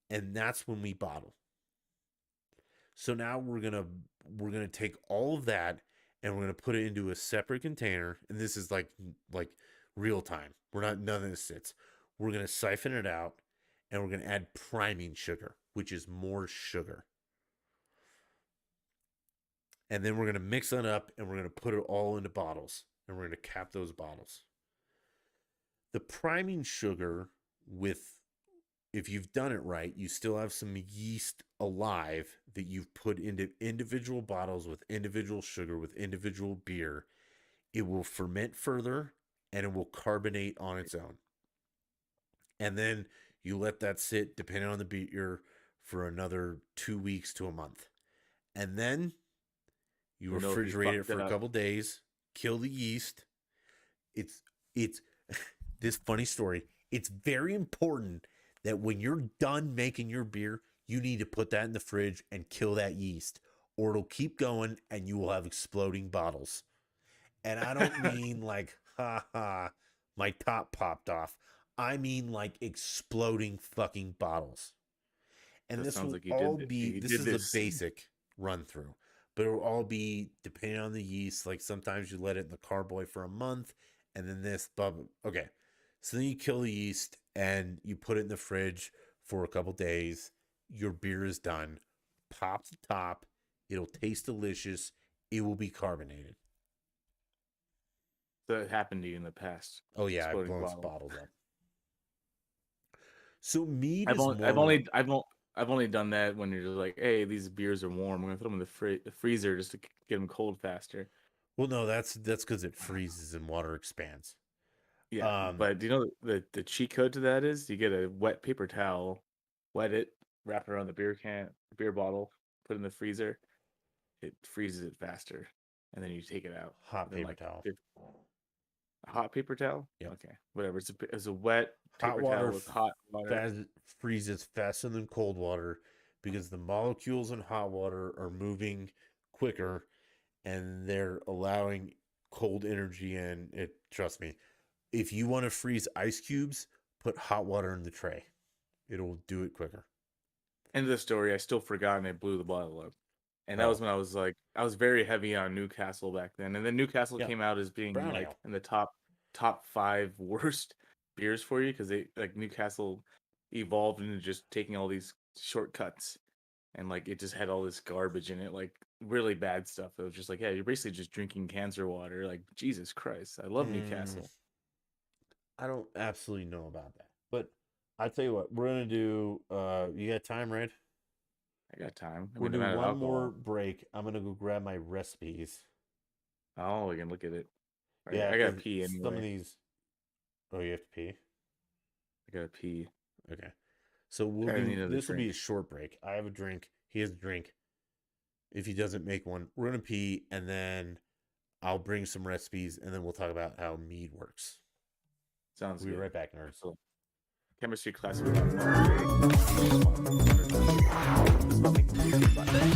and that's when we bottle. So now we're gonna take all of that, and we're gonna put it into a separate container. And this is like real time. We're not None of this sits. We're gonna siphon it out, and we're gonna add priming sugar, which is more sugar. And then we're gonna mix that up, and we're gonna put it all into bottles, and we're gonna cap those bottles. The priming sugar, with if you've done it right, you still have some yeast alive that you've put into individual bottles with individual sugar, with individual beer. It will ferment further, and it will carbonate on its own. And then you let that sit, depending on the beer, for another 2 weeks to a month. And then you You know if you refrigerate it fucked for a up. couple days, kill the yeast. It's this funny story. It's very important that when you're done making your beer, you need to put that in the fridge and kill that yeast, or it'll keep going and you will have exploding bottles. And I don't mean like, ha ha, my top popped off. I mean like exploding fucking bottles. And That this sounds will like you all did. be, You this did is a this. basic run through, but it will all be depending on the yeast. Like sometimes you let it in the carboy for a month, and then this, bubble. Okay. So then you kill the yeast and you put it in the fridge for a couple days. Your beer is done. Pop the top. It'll taste delicious. It will be carbonated. So it happened to you in the past. Oh, yeah. I've Exploding blown some bottle. bottles up. So mead I've is only, I've more. only, I've only, I've only done that when you're just like, hey, these beers are warm. I'm gonna put them in the freezer just to get them cold faster. Well, no, that's because it freezes and water expands. Yeah, Um, but do you know the cheat code to that is you get a wet paper towel, wet it, wrap it around the beer bottle, put it in the freezer. It freezes it faster, and then you take it out hot within paper like towel. a hot paper towel. Yep. Okay, whatever. It's a wet Hot paper water towel with hot water. freezes faster than cold water because the molecules in hot water are moving quicker and they're allowing cold energy in. It trust me. If you want to freeze ice cubes, put hot water in the tray. It'll do it quicker. End of the story. I still forgot, and I blew the bottle up. And that Oh, was when I was like, I was very heavy on Newcastle back then. And then Newcastle yeah. came out as being Brown like ale. in the top five worst beers for you because they like Newcastle evolved into just taking all these shortcuts and like it just had all this garbage in it, like really bad stuff. It was just like, yeah, you're basically just drinking cancer water. Like Jesus Christ, I love Mm, Newcastle. I don't absolutely know about that. But I tell you what, we're gonna do you got time, right? I got time. I We'll mean, I'm do out of one more alcohol. break. I'm gonna go grab my recipes. Oh, we can look at it. All right, Yeah, I gotta because pee some of anyway. these. Oh, you have to pee. I gotta pee. Okay, so we'll I need do. another This will be drink. a short break. I have a drink. He has a drink. If he doesn't make one, we're gonna pee, and then I'll bring some recipes, and then we'll talk about how mead works. Sounds We'll be good. right back, nerds. So chemistry class with alcohol is very fun. Does not make me feel bad.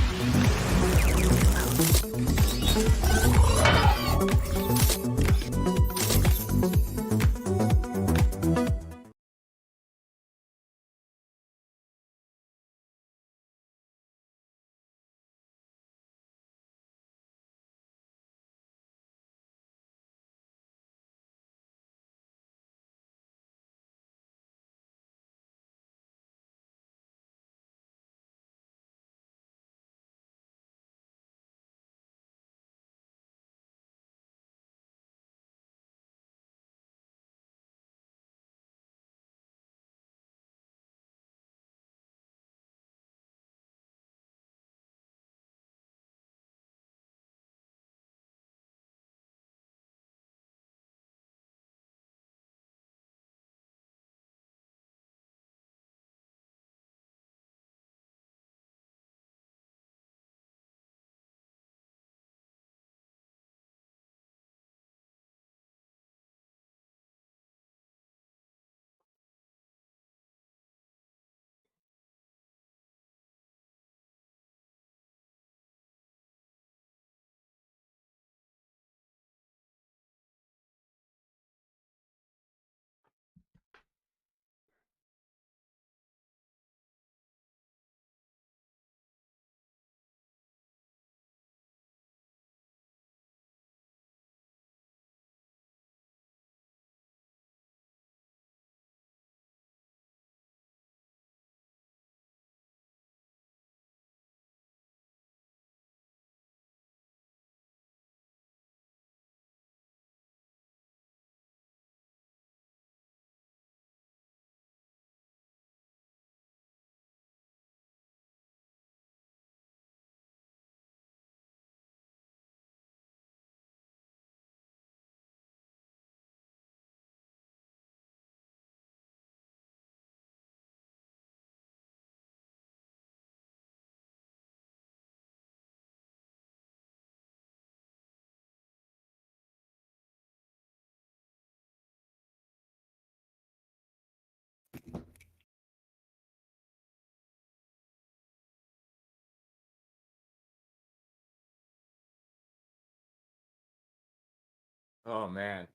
Oh man,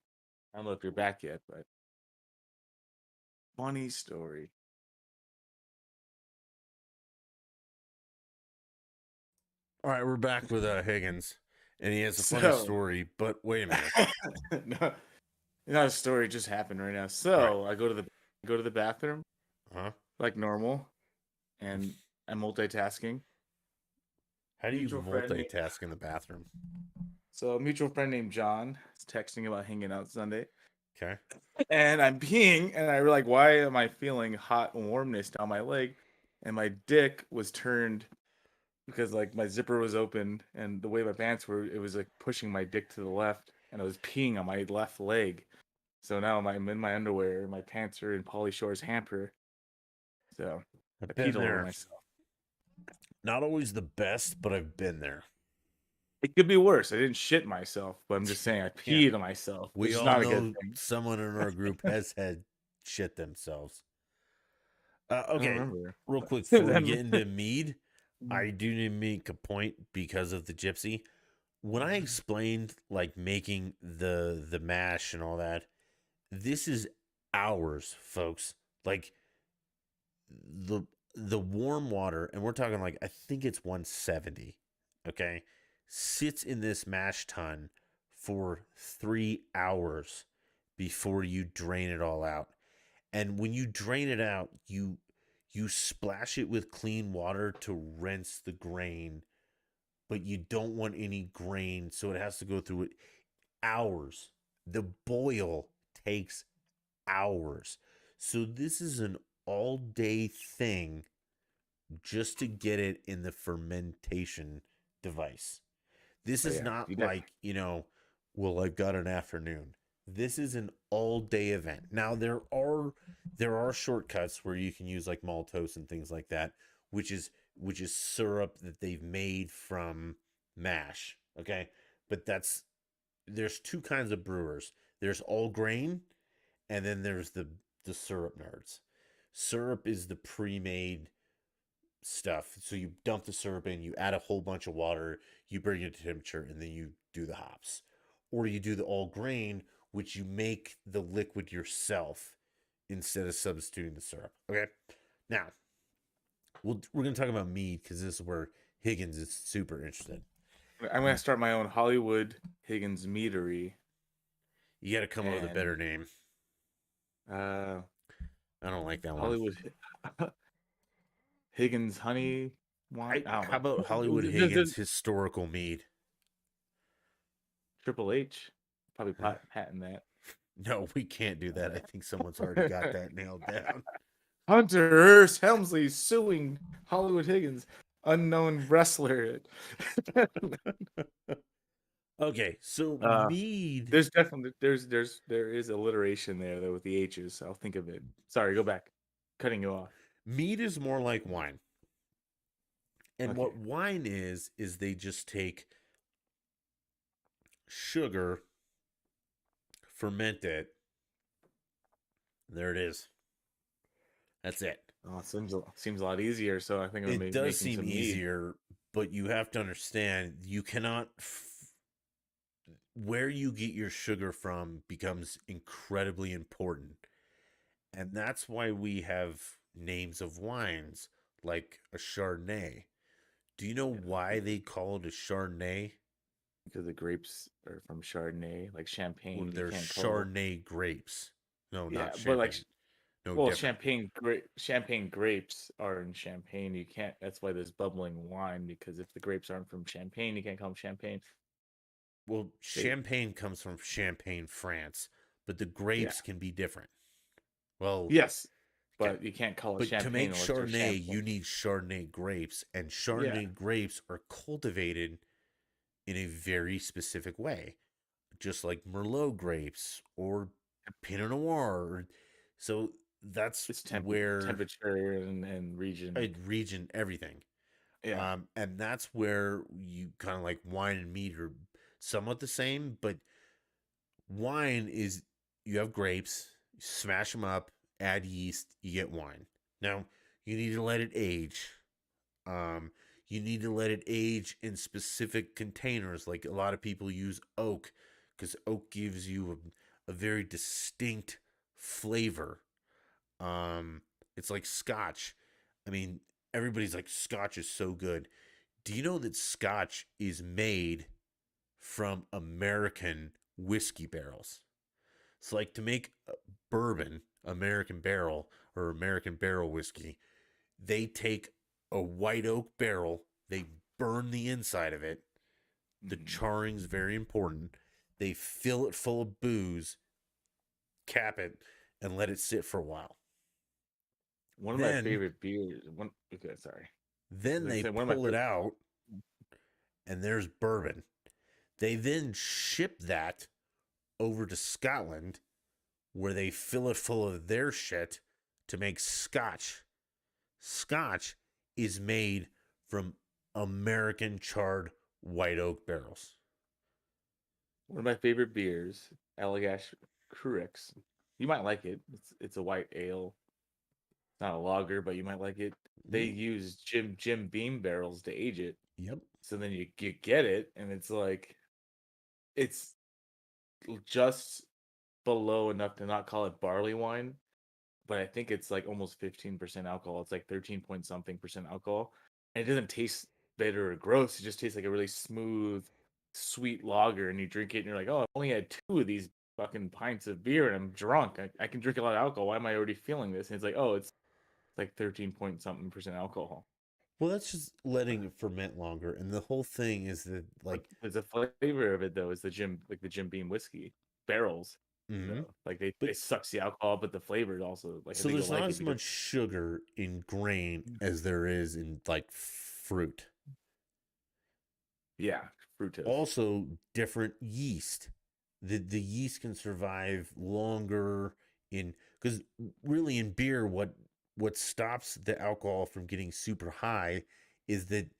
I don't know if you're back yet, but funny story. All right, we're back with Higgins, and he has a funny So, story. But wait a minute. no, not a story. It just happened right now. All right. So I go to the bathroom Huh? like normal, and I'm multitasking. How do you Mutual friend named multitask in the bathroom? so a mutual friend named John is texting about hanging out Sunday, Okay. and I'm peeing, and I like, why am I feeling hot warmness down my leg? and my dick was turned because like my zipper was open, and the way my pants were, it was like pushing my dick to the left, and I was peeing on my left leg. So now I'm in my underwear. My pants are in Pauly Shore's hamper. So I I've peed been all over there. myself. Not always the best, but I've been there. It could be worse. I didn't shit myself, but I'm just saying I Yeah. peed on myself, which We is all not a good know thing. someone in our group has had shit themselves. I don't Okay, remember. real quick before we get Then- into mead, I do need to make a point because of the gypsy. When I explained like making the mash and all that, this is hours, folks. Like the the warm water, and we're talking like I think it's 170. Okay, sits in this mash tun for 3 hours before you drain it all out. And when you drain it out, you splash it with clean water to rinse the grain, but you don't want any grain, so it has to go through it hours. The boil takes hours. So this is an all day thing just to get it in the fermentation device. This but is yeah, not you definitely. like, well, I've got an afternoon. This is an all day event. Now there are shortcuts where you can use like maltose and things like that, which is syrup that they've made from mash. Okay. But there's two kinds of brewers. There's all grain, and then there's the syrup nerds. Syrup is the pre-made stuff. So you dump the syrup in, you add a whole bunch of water, you bring it to temperature, and then you do the hops. Or you do the all grain, which you make the liquid yourself instead of substituting the syrup. Okay. Now, we're going to talk about mead because this is where Higgins is super interested. I'm gonna start my own Hollywood Higgins meadery, You got to come up with a and better name. uh, I don't like that one. Hollywood Higgins honey wine. I don't How about know. Hollywood Higgins historical mead? Triple H probably patent that. No, we can't do that. I think someone's already got that nailed down. Hunter Hearst Helmsley suing Hollywood Higgins, unknown wrestler. Okay, so uh, mead there's definitely there is alliteration there though with the H's. I'll think of it. Sorry, go back. Cutting you off. mead is more like wine. And Okay. what wine is they just take sugar, ferment it. There it is. That's it. Oh, it seems a lot easier. So I think I'm gonna It be does making seem some mead. easier, but you have to understand you cannot where you get your sugar from becomes incredibly important. And that's why we have names of wines like a Chardonnay. Do you know why they call it a Chardonnay? Because the grapes are from Chardonnay, like Well, champagne. You they're can't call. Chardonnay grapes. No, Yeah, not but like, champagne. No, well, different. champagne grapes are in champagne. You can't. That's why there's bubbling wine because if the grapes aren't from Champagne, you can't call them champagne. Well, They, champagne comes from Champagne, France, but the yeah, grapes can be different. Well, yes, okay. but you can't call it But to champagne make unless they're Chardonnay, champagne. you need Chardonnay grapes, and Yeah, Chardonnay grapes are cultivated in a very specific way, just like Merlot grapes or Pinot Noir. So that's it's where temperature and region. region everything. Yeah. And that's where you kind of like wine and meat are somewhat the same, but wine is you have grapes, you smash them up, add yeast, you get wine. Now, you need to let it age. Um, you need to let it age in specific containers. Like a lot of people use oak because oak gives you a very distinct flavor. Um, it's like scotch. I mean, everybody's like, scotch is so good. Do you know that scotch is made from American whiskey barrels? It's like to make bourbon, American barrel or American barrel whiskey, they take a white oak barrel, they burn the inside of it. The Mhm. charring's very important. They fill it full of booze, cap it, and let it sit for a while. One of my Then favorite beers. One. Okay, sorry. I was then gonna they say one of my pull it favorite. out and there's bourbon. They then ship that over to Scotland where they fill it full of their shit to make scotch. Scotch is made from American charred white oak barrels. One of my favorite beers, Allagash Cruix. You might like it. It's a white ale. It's not a lager, but you might like it. They Mm, use Jim Beam barrels to age it. yep. So then you get it, and it's like it's just below enough to not call it barley wine, but I think it's like almost 15% alcohol. It's like 13 point something percent alcohol. And it doesn't taste bitter or gross. It just tastes like a really smooth, sweet lager. And you drink it and you're like, oh, I've only had two of these fucking pints of beer and I'm drunk. I can drink a lot of alcohol. Why am I already feeling this? And it's like, oh, it's like 13 point something percent alcohol. Well, that's just letting it ferment longer. And the whole thing is that, But like, there's a flavor of it though, is the Jim Beam whiskey barrels. mm-hmm. Though. Like But they sucks the alcohol, but the flavor is also like I so think you'll there's not like it as because much sugar in grain as there is in, like, fruit. yeah, fructose. Also, different yeast. The yeast can survive longer in, because really in beer, what stops the alcohol from getting super high is that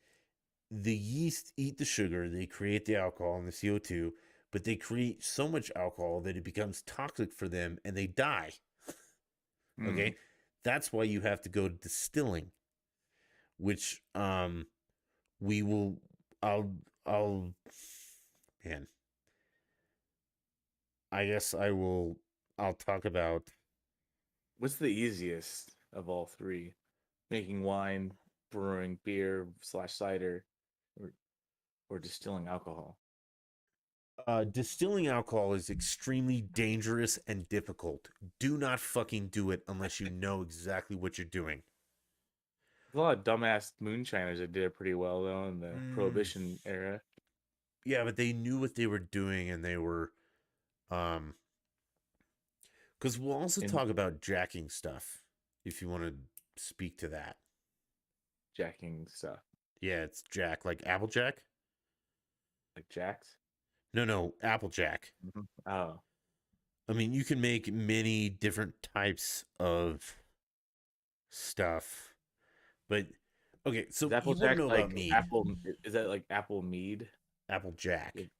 the yeast eat the sugar, they create the alcohol and the CO2, but they create so much alcohol that it becomes toxic for them and they die. Mm. Okay? That's why you have to go to distilling, which we will I'll man, I guess I'll talk about What's the easiest of all three? Making wine, brewing beer slash cider, or distilling alcohol. distilling alcohol is extremely dangerous and difficult. Do not fucking do it unless you know exactly what you're doing. There's a lot of dumbass moonshiners that did it pretty well though in the Mm, Prohibition era. yeah, but they knew what they were doing and they were um because we'll also In talk about jacking stuff if you want to speak to that. jacking stuff Yeah, it's jack like Applejack. like jacks. No, Applejack. Oh, I mean, you can make many different types of stuff, but okay. is So you want to Applejack know about like mead, apple? Is that like apple mead? Applejack. Like,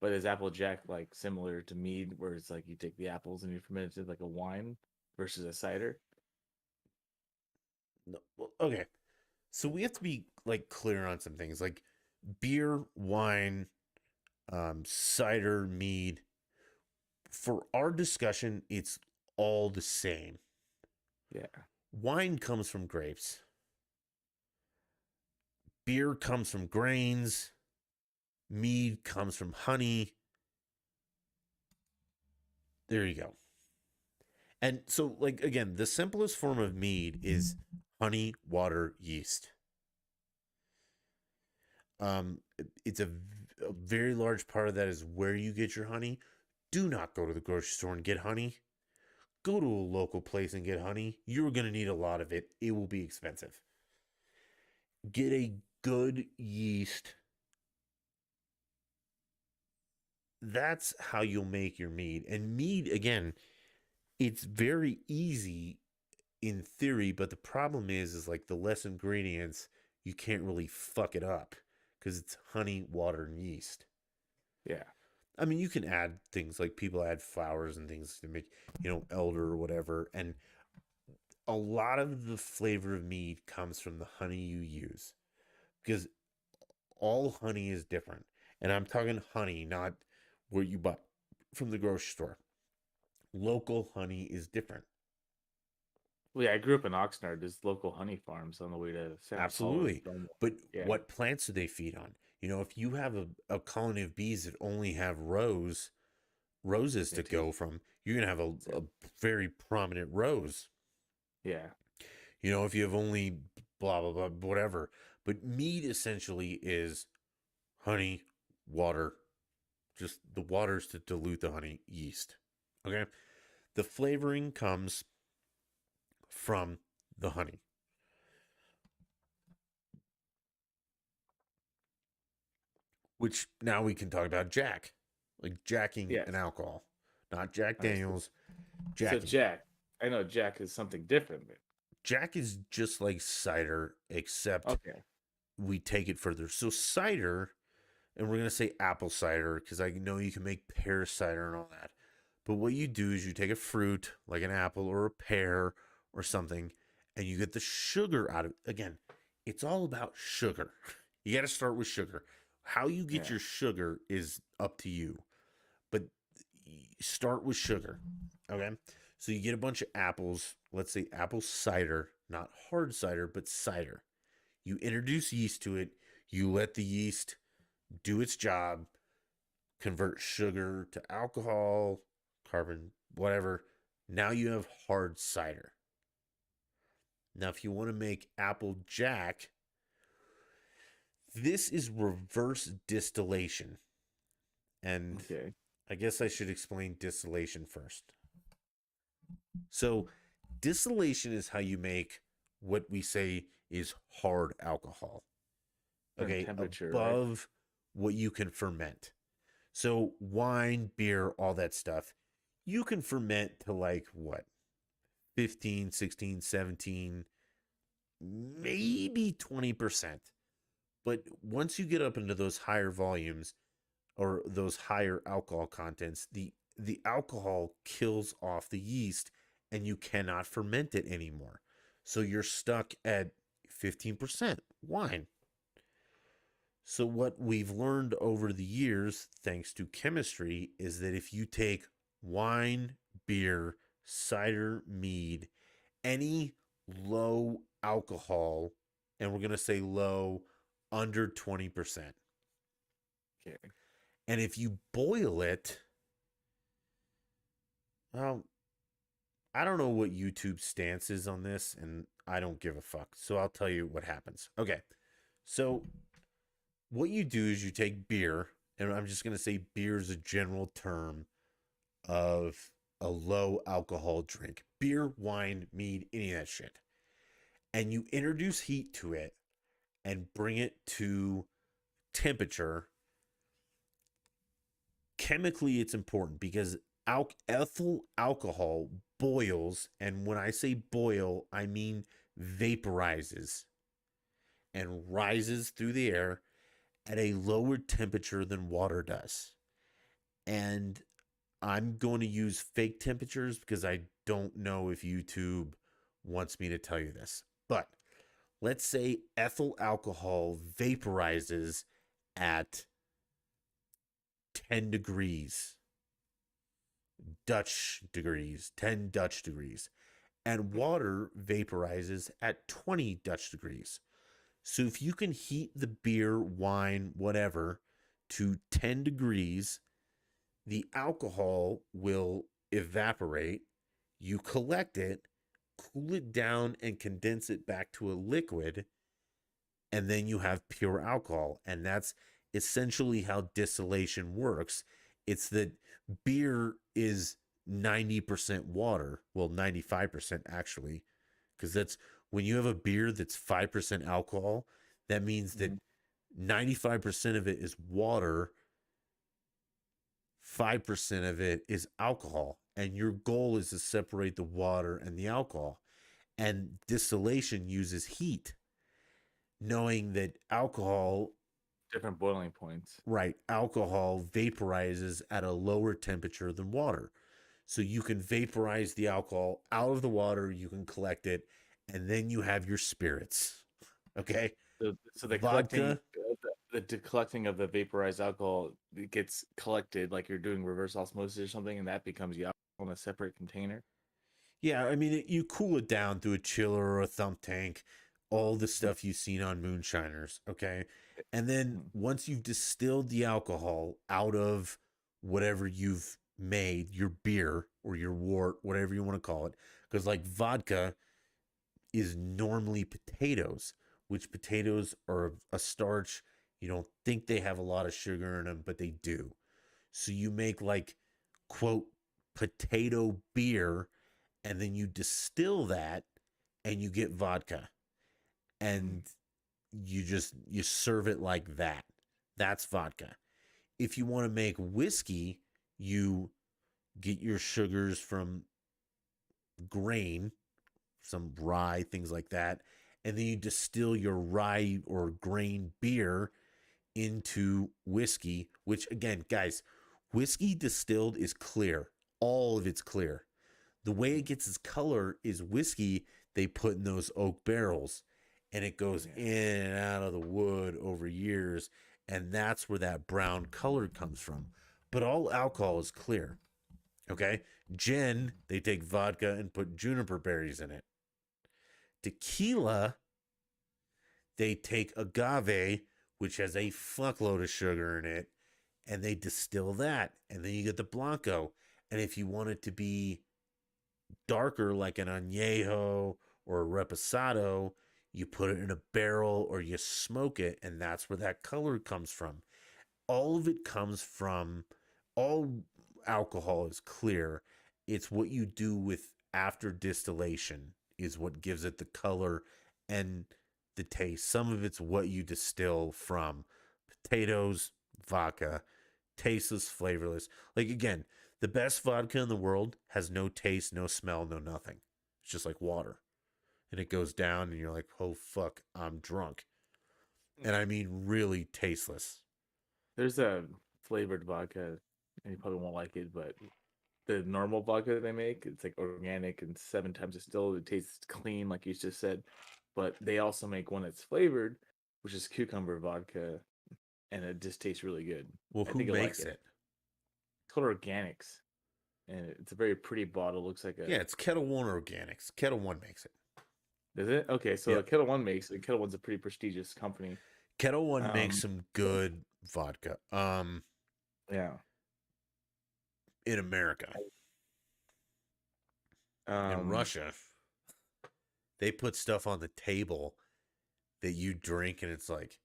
but is Applejack like similar to mead, where it's like you take the apples and you ferment it like a wine versus a cider? No, well, okay, so we have to be like clear on some things, like beer, wine, cider, mead. For our discussion, it's all the same. Yeah. Wine comes from grapes. Beer comes from grains. Mead comes from honey. There you go. And so, like, again, the simplest form of mead is honey, water, yeast. It's a very large part of that is where you get your honey. Do not go to the grocery store and get honey. Go to a local place and get honey. You're going to need a lot of it. It will be expensive. Get a good yeast. That's how you'll make your mead. And mead, again, it's very easy in theory, but the problem is like the less ingredients, you can't really fuck it up because it's honey, water, and yeast. Yeah. I mean, you can add things like people add flowers and things to make, elder or whatever. And a lot of the flavor of mead comes from the honey you use because all honey is different. And I'm talking honey, not what you buy from the grocery store. Local honey is different. Well, yeah, I grew up in Oxnard. There's local honey farms on the way to St. Paul or Absolutely. Belmont. But Yeah. what plants do they feed on? If you have a colony of bees that only have roses They to taste go from, you're going to have good. a very prominent rose. Yeah. If you have only blah, blah, blah, whatever. But mead essentially is honey, water, just the waters to dilute the honey, yeast. Okay. The flavoring comes from the honey. Which now we can talk about Jack, like jacking an Yes. alcohol, not Jack All right. So, Daniels, so jacking. Jack, I know Jack is something different. Jack is just like cider, except Okay. we take it further. So cider, and we're gonna say apple cider because I know you can make pear cider and all that. But what you do is you take a fruit like an apple or a pear or something, and you get the sugar out of it. Again, it's all about sugar. You got to start with sugar. How you get Yeah. your sugar is up to you, but start with sugar. Okay. So you get a bunch of apples, let's say apple cider, not hard cider, but cider. You introduce yeast to it. You let the yeast do its job, convert sugar to alcohol, carbon, whatever. Now you have hard cider. Now, if you want to make apple jack, this is reverse distillation. And Okay. I guess I should explain distillation first. So, distillation is how you make what we say is hard alcohol. Certain Okay, temperature, right? above what you can ferment. So, wine, beer, all that stuff, you can ferment to like what? 15, 16, 17, maybe 20%. But once you get up into those higher volumes or those higher alcohol contents, the alcohol kills off the yeast and you cannot ferment it anymore. So you're stuck at 15% wine. So what we've learned over the years thanks to chemistry is that if you take wine, beer, cider, mead, any low alcohol, and we're going to say low under 20%. Okay. And if you boil it, well, I don't know what YouTube's stance is on this, and I don't give a fuck. So I'll tell you what happens. Okay. So what you do is you take beer, and I'm just going to say beer is a general term of a low alcohol drink beer, wine, mead, any of that shit. And you introduce heat to it and bring it to temperature. Chemically, it's important because ethyl alcohol boils. And when I say boil, I mean vaporizes and rises through the air at a lower temperature than water does. And I'm going to use fake temperatures because I don't know if YouTube wants me to tell you this. But let's say ethyl alcohol vaporizes at 10 degrees, Dutch degrees, 10 Dutch degrees, and water vaporizes at 20 Dutch degrees. So if you can heat the beer, wine, whatever to 10 degrees, the alcohol will evaporate. You collect it, cool it down, and condense it back to a liquid. And then you have pure alcohol. And that's essentially how distillation works. It's that beer is 90% water. Well, 95% actually, because that's when you have a beer that's 5% alcohol, that means that Mhm. 95% of it is water, 5% of it is alcohol. And your goal is to separate the water and the alcohol. And distillation uses heat, knowing that alcohol, Different boiling points. right, alcohol vaporizes at a lower temperature than water. So you can vaporize the alcohol out of the water, you can collect it, and then you have your spirits. Okay. So the Vodka. collecting of the vaporized alcohol, it gets collected like you're doing reverse osmosis or something, and that becomes the alcohol in a separate container. Yeah. I mean, you cool it down through a chiller or a thump tank, all the Mhm. stuff you've seen on moonshiners. Okay. And then Mhm. once you've distilled the alcohol out of whatever you've made, your beer or your wort, whatever you want to call it, because like vodka is normally potatoes, which potatoes are a starch. You don't think they have a lot of sugar in them, but they do. So you make like, quote, potato beer, and then you distill that and you get vodka, Mm. and you serve it like that. That's vodka. If you want to make whiskey, you get your sugars from grain, some rye, things like that, and then you distill your rye or grain beer into whiskey, which again, guys, whiskey distilled is clear. All of it's clear. The way it gets its color is whiskey they put in those oak barrels, and it goes Yeah. in and out of the wood over years, and that's where that brown color comes from. But all alcohol is clear. Okay? Gin, they take vodka and put juniper berries in it. Tequila, they take agave, which has a fuckload of sugar in it, and they distill that. And then you get the Blanco. And if you want it to be darker, like an Añejo or a Reposado, you put it in a barrel or you smoke it, and that's where that color comes from. All of it comes from, all alcohol is clear. It's what you do with after distillation is what gives it the color and the taste. Some of it's what you distill from potatoes, vodka, tasteless, flavorless. Like again, the best vodka in the world has no taste, no smell, no nothing. It's just like water. And it goes down and you're like, "Oh fuck, I'm drunk." And I mean really tasteless. There's a flavored vodka, and you probably won't like it, but the normal vodka that they make, it's like organic and 7 times distilled. It tastes clean, like you just said. But they also make one that's flavored, which is cucumber vodka, and it just tastes really good. Well, I who think you'll like makes it. it? It's called Organics, and it's a very pretty bottle. Looks like a. Yeah, it's Kettle One Organics. Kettle One makes it. Is it? Okay, so Yep. Kettle One makes it. Kettle One's a pretty prestigious company. Kettle One makes Um, some good vodka. yeah. In America. In Um, Russia, they put stuff on the table that you drink and it's like,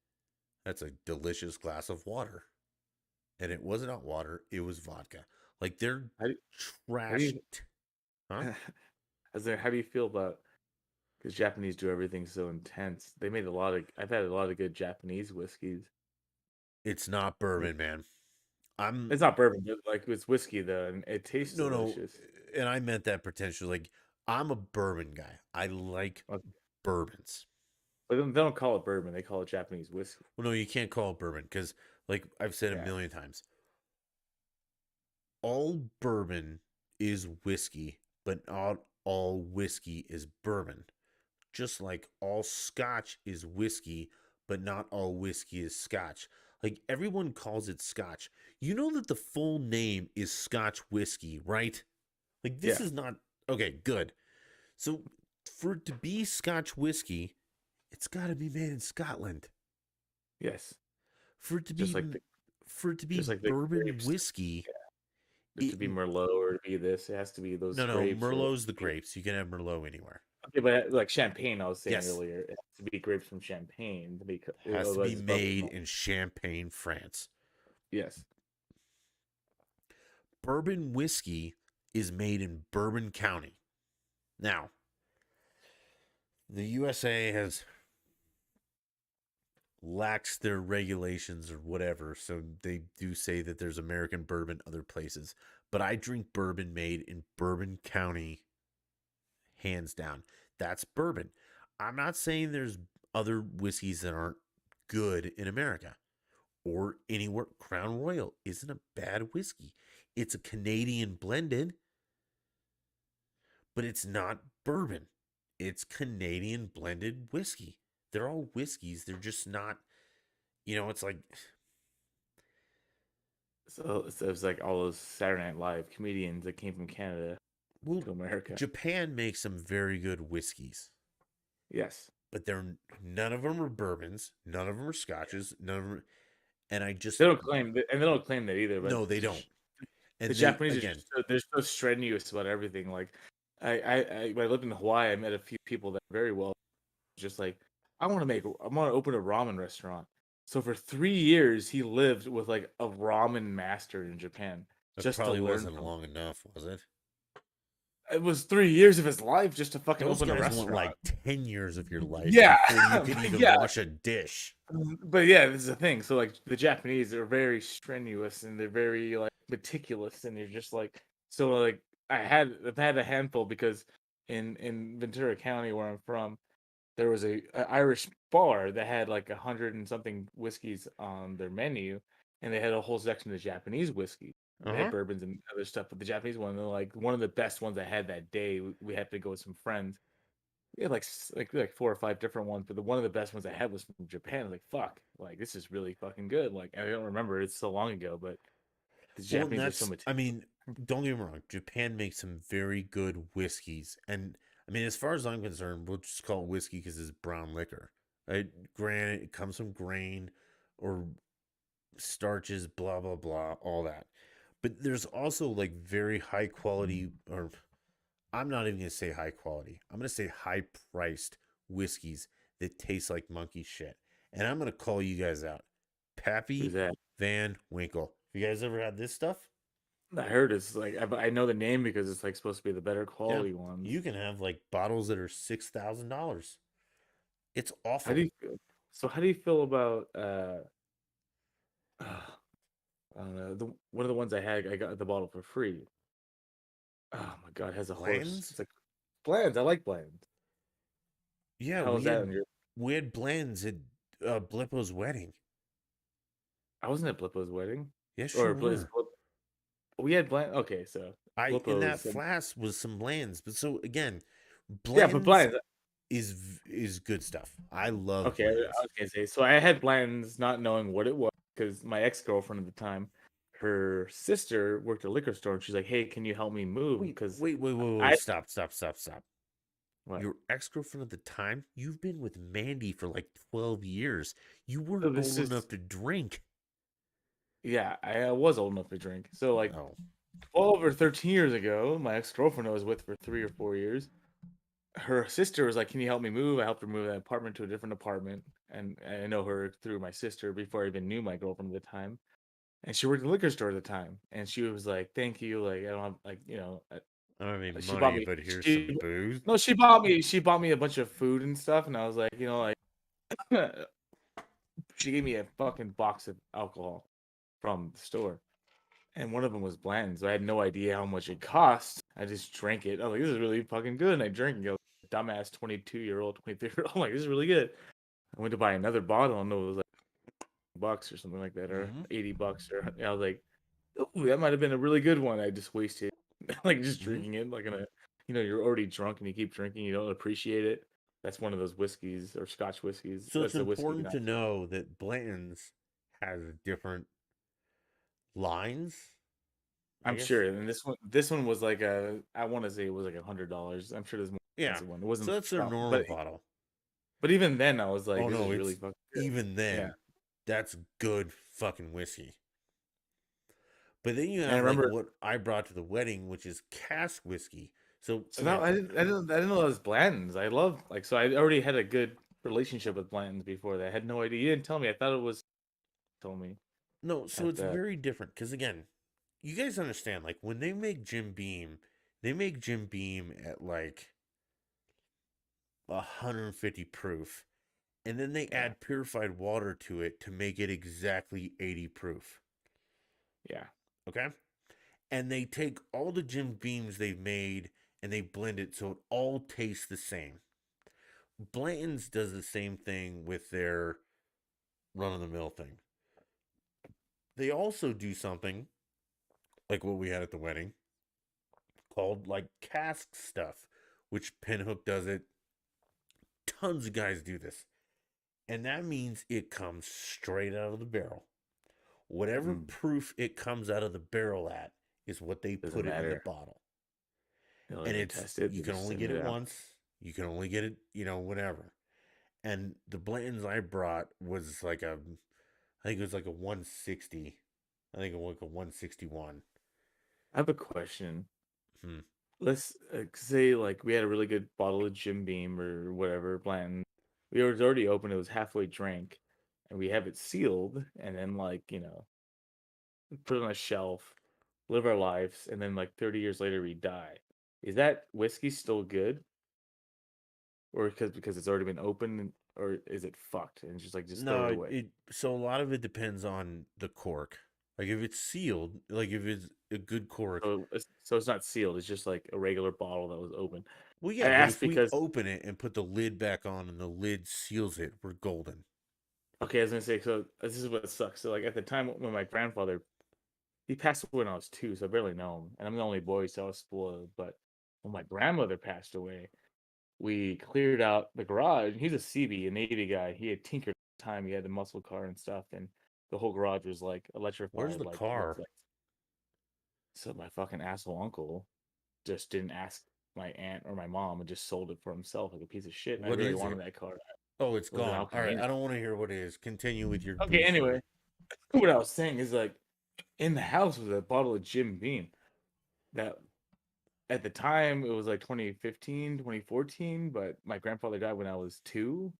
that's a delicious glass of water. And it wasn't hot water, it was vodka. Like they're how do, how do trashed. you, Huh? how do you feel about because Japanese do everything so intense. They made a lot of. I've had a lot of good Japanese whiskeys. It's not bourbon, man. I'm It's not bourbon, but like it's whiskey though, and it tastes no, delicious. and I meant that potentially. Like I'm a bourbon guy. I like But bourbons. they don't call it bourbon; they call it Japanese whiskey. Well, no, you can't call it bourbon because, like I've said a Yeah, million times, all bourbon is whiskey, but not all whiskey is bourbon. Just like all scotch is whiskey, but not all whiskey is scotch. Like everyone calls it scotch. You know that the full name is Scotch whiskey, right? Like this yeah, is not okay, good. So for it to be Scotch whiskey, it's got to be made in Scotland. yes. For it to Just be like the the bourbon grapes. whiskey, Yeah. it To be Merlot or to be this, it has to be those no, grapes or Merlot's the grapes. You can have Merlot anywhere. okay, but like champagne, I was saying Yes, earlier, it has to be grapes from Champagne to be has to be otherwise it's probably made not. in Champagne, France. Yes. Bourbon whiskey is made in Bourbon County. Now, the USA has laxed their regulations or whatever, so they do say that there's American bourbon other places. But I drink bourbon made in Bourbon County, hands down. That's bourbon. I'm not saying there's other whiskeys that aren't good in America or anywhere. Crown Royal isn't a bad whiskey. It's a Canadian blended, but it's not bourbon. It's Canadian blended whiskey. They're all whiskeys. They're just not, it's like, So it's like all those Saturday Night Live comedians that came from Canada well, to America. Japan makes some very good whiskeys, Yes. but they're none of them are bourbons, none of them are scotches, none of them, and I just, They don't claim and they don't claim that either. But no, they don't. the And they, Japanese are again, just they're so strenuous about everything. Like when I lived in Hawaii, I met a few people that are very well. Just like I want to open a ramen restaurant. So for 3 years, he lived with like a ramen master in Japan that just to probably learn wasn't from. long enough, was it? it was 3 years of his life just to fucking Those open a guys want restaurant. like 10 years of your life Yeah, before you can even yeah. wash a dish. But yeah, this is the thing. So like the Japanese are very strenuous and they're very like meticulous, and you're just like so like I've had a handful because in Ventura County where I'm from, there was a Irish bar that had like 100 and something whiskeys on their menu, and they had a whole section of Japanese whiskey. They had Uh-huh. bourbons and other stuff, but the Japanese one, they're like one of the best ones I had that day. We had to go with some friends. We had like 4 or 5 different ones, but the one of the best ones I had was from Japan. I was like, fuck, like this is really fucking good. Like I don't remember, it's so long ago, but the Well, and Japanese are so that's, I meticulous. mean, don't get me wrong, Japan makes some very good whiskeys. And I mean, as far as I'm concerned, we'll just call it whiskey because it's brown liquor. Right? Granted, it comes from grain or starches, blah, blah, blah, all that. But there's also like very high quality, or I'm not even going to say high quality, I'm going to say high priced whiskeys that taste like monkey shit. And I'm going to call you guys out. Who's Pappy that? Van Winkle. You guys ever had this stuff? I heard it's like I know the name because it's like supposed to be the better Yeah. quality ones. You can have like bottles that are $6,000. It's How do awful. you feel? So how do you feel about uh I don't know, one of the ones I got the bottle for free. Oh my god, it has a horse. Blends? It's like Bland. I like Bland. Yeah, How was that on your? we had blends at Blippo's wedding. I wasn't at Blippo's wedding, Yes, you or is were. Blip? We had Bland. Okay, so I in that Blippo's. flask was some blends. But so again, Yeah, but blends Bland. is good stuff. I love Okay, I blends. was gonna say. So I had Bland's, not knowing what it was, because my ex girlfriend at the time, her sister worked at a liquor store, and she's like, "Hey, can you help me move?" Wait, Because wait, wait, wait, wait. I Stop, stop, stop, stop. what? Your ex girlfriend at the time, you've been with Mandy for like 12 years. You weren't So this old enough is to drink. yeah. I was old enough to drink. So like Oh. 12 or 13 years ago, my ex girlfriend I was with for 3 or 4 years. Her sister was like, "Can you help me move?" I helped her move that apartment to a different apartment, and I know her through my sister before I even knew my girlfriend at the time. And she worked in the liquor store at the time, and she was like, "Thank you, like I don't have like I don't have any she bought money, me but here's some she booze. no she bought me a bunch of food and stuff, and I was like she gave me a fucking box of alcohol from the store, and one of them was Bland, so I had no idea how much it cost. I just drank it. I was like, "This is really fucking good," and I drank it. Dumbass 22-year-old, 23-year-old. I'm like, "This is really good." I went to buy another bottle, and it was like bucks or something like that, or Mm-hmm. $80, or I was like, "Ooh, that might have been a really good one." I just wasted, like just Mm-hmm. drinking it, like in a, you're already drunk and you keep drinking, you don't appreciate it. That's one of those whiskeys or Scotch whiskeys. So it's That's a whiskey, important not. to know that Blanton's has different lines, I I'm guess. sure. And this one was like I want to say it was like $100. I'm sure there's more Yeah. expensive one. It wasn't, So that's their normal bottle. but even then I was like, Oh this no, is really it's fucking good. even Yeah, then, that's good fucking whiskey. But then you and I have like remember. what I brought to the wedding, which is cask whiskey. So So now again, I didn't know that was Blanton's. I love like so I already had a good relationship with Blanton's before that. I had no idea. You didn't tell me. I thought it was told me no, so at it's the very different because again, you guys understand like when they make Jim Beam, they make Jim Beam at like 150 proof, and then they yeah, add purified water to it to make it exactly 80 proof. yeah. Okay? And they take all the Jim Beams they've made and they blend it so it all tastes the same. Blanton's does the same thing with their run of the mill thing. They also do something like what we had at the wedding called like cask stuff, which Pinhook does it. Tons of guys do this. And that means it comes straight out of the barrel. Whatever Mm, proof it comes out of the barrel at is what they doesn't put it in the matter. bottle. They don't And even it's test it. you They can just only send get it it out. once. You can only get it, whatever. And the Blantons I brought was like I think it was like a 160. I think it was like a 161. I have a question. Hmm. Let's say like we had a really good bottle of Jim Beam or whatever Blanton. We was already open. It was halfway drank, and we have it sealed, and then like put it on a shelf, live our lives, and then like 30 years later we die. Is that whiskey still good, or because it's already been opened, or is it fucked and just throw it No, away? it so a lot of it depends on the cork. Like if it's sealed, like if it's a good cork. So it's not sealed. It's just like a regular bottle that was open. Well, I yeah, but asked if we because open it and put the lid back on and the lid seals it, we're golden. okay, I was gonna say so. This is what sucks. So like at the time when my grandfather he passed away when I was 2, so I barely know him, and I'm the only boy, so I was spoiled. But when my grandmother passed away, we cleared out the garage. He's a CB, a Navy guy. He had tinkered all the time. He had the muscle car and stuff, and the whole garage was like Where's electrified, the like car? reflex. So my fucking asshole uncle just didn't ask my aunt or my mom and just sold it for himself like a piece of shit. And I What really is wanted it? that car. Oh, it's It was an gone. Al All right, Camino. I don't want to hear what it is. Continue with your Okay, brief anyway, story. what I was saying is like in the house was a bottle of Jim Beam that at the time it was like 2015, 2014, but my grandfather died when I was 2.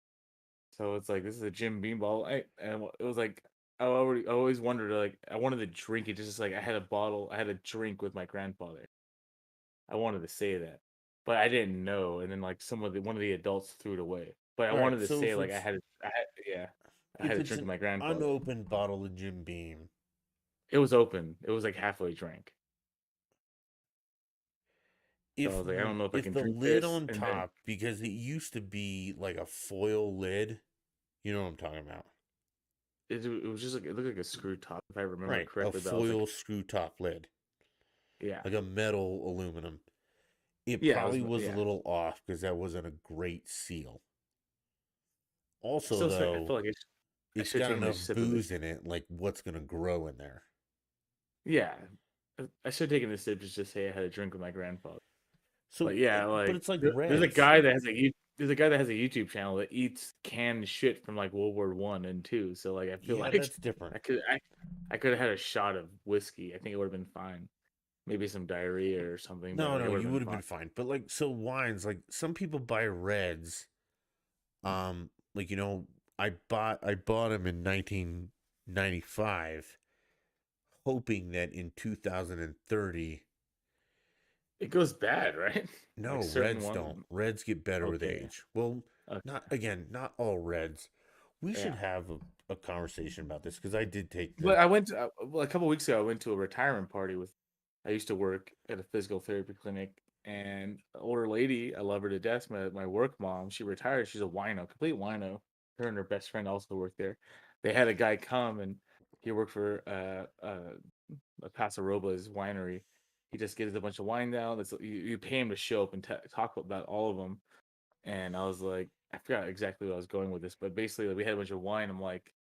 So it's like this is a Jim Beam bottle. And it was like I always wondered like I wanted to drink it just like I had a bottle, I had a drink with my grandfather. I wanted to say that, but I didn't know. And then like one of the adults threw it away. But I All right, wanted to so say like yeah, I had if a it's drink with an my grandfather. unopened bottle of Jim Beam, It was open. It was like halfway drank. So I if was like, I don't know if I if can the drink lid this. on And then top, because it used to be like a foil lid, you know what I'm talking about, it was just like it looked like a screw top if I remember right? A correctly. But I was like, foil screw top lid, yeah, like a metal aluminum. It yeah, it was probably was a yeah. little off because that wasn't a great seal. Also, I though, feel like I it's should have got taken a enough sip of this. booze in it, like what's gonna grow in there. Yeah, I should have taken a sip just to say I had a drink with my grandfather. But So, yeah, but like it's like there's a Reds. guy that has there's a guy that has a YouTube channel that eats canned shit from like World War I and II. So like I feel Yeah, like that's different. I could have had a shot of whiskey. I think it would have been fine. Maybe some diarrhea or something, but No, like it no, would have you been would have fine. been fine. But like, so wines, like some people buy Reds. Like I bought them in 1995, hoping that in 2030. It goes bad, right? Like No, certain Reds ones. don't. Reds get better with Okay. age. Well, Okay. not all Reds. We should Yeah. have a conversation about this because I did take the. But I went well, a couple weeks ago. I went to a retirement party with. I used to work at a physical therapy clinic, and an older lady. I love her to death. My work mom. She retired. She's a wino, complete wino. Her and her best friend also worked there. They had a guy come and he worked for Paso Robles winery. He just gives a bunch of wine down. You pay him to show up and talk about all of them. And I was like, I forgot exactly what I was going with this, but basically like, we had a bunch of wine. I'm like,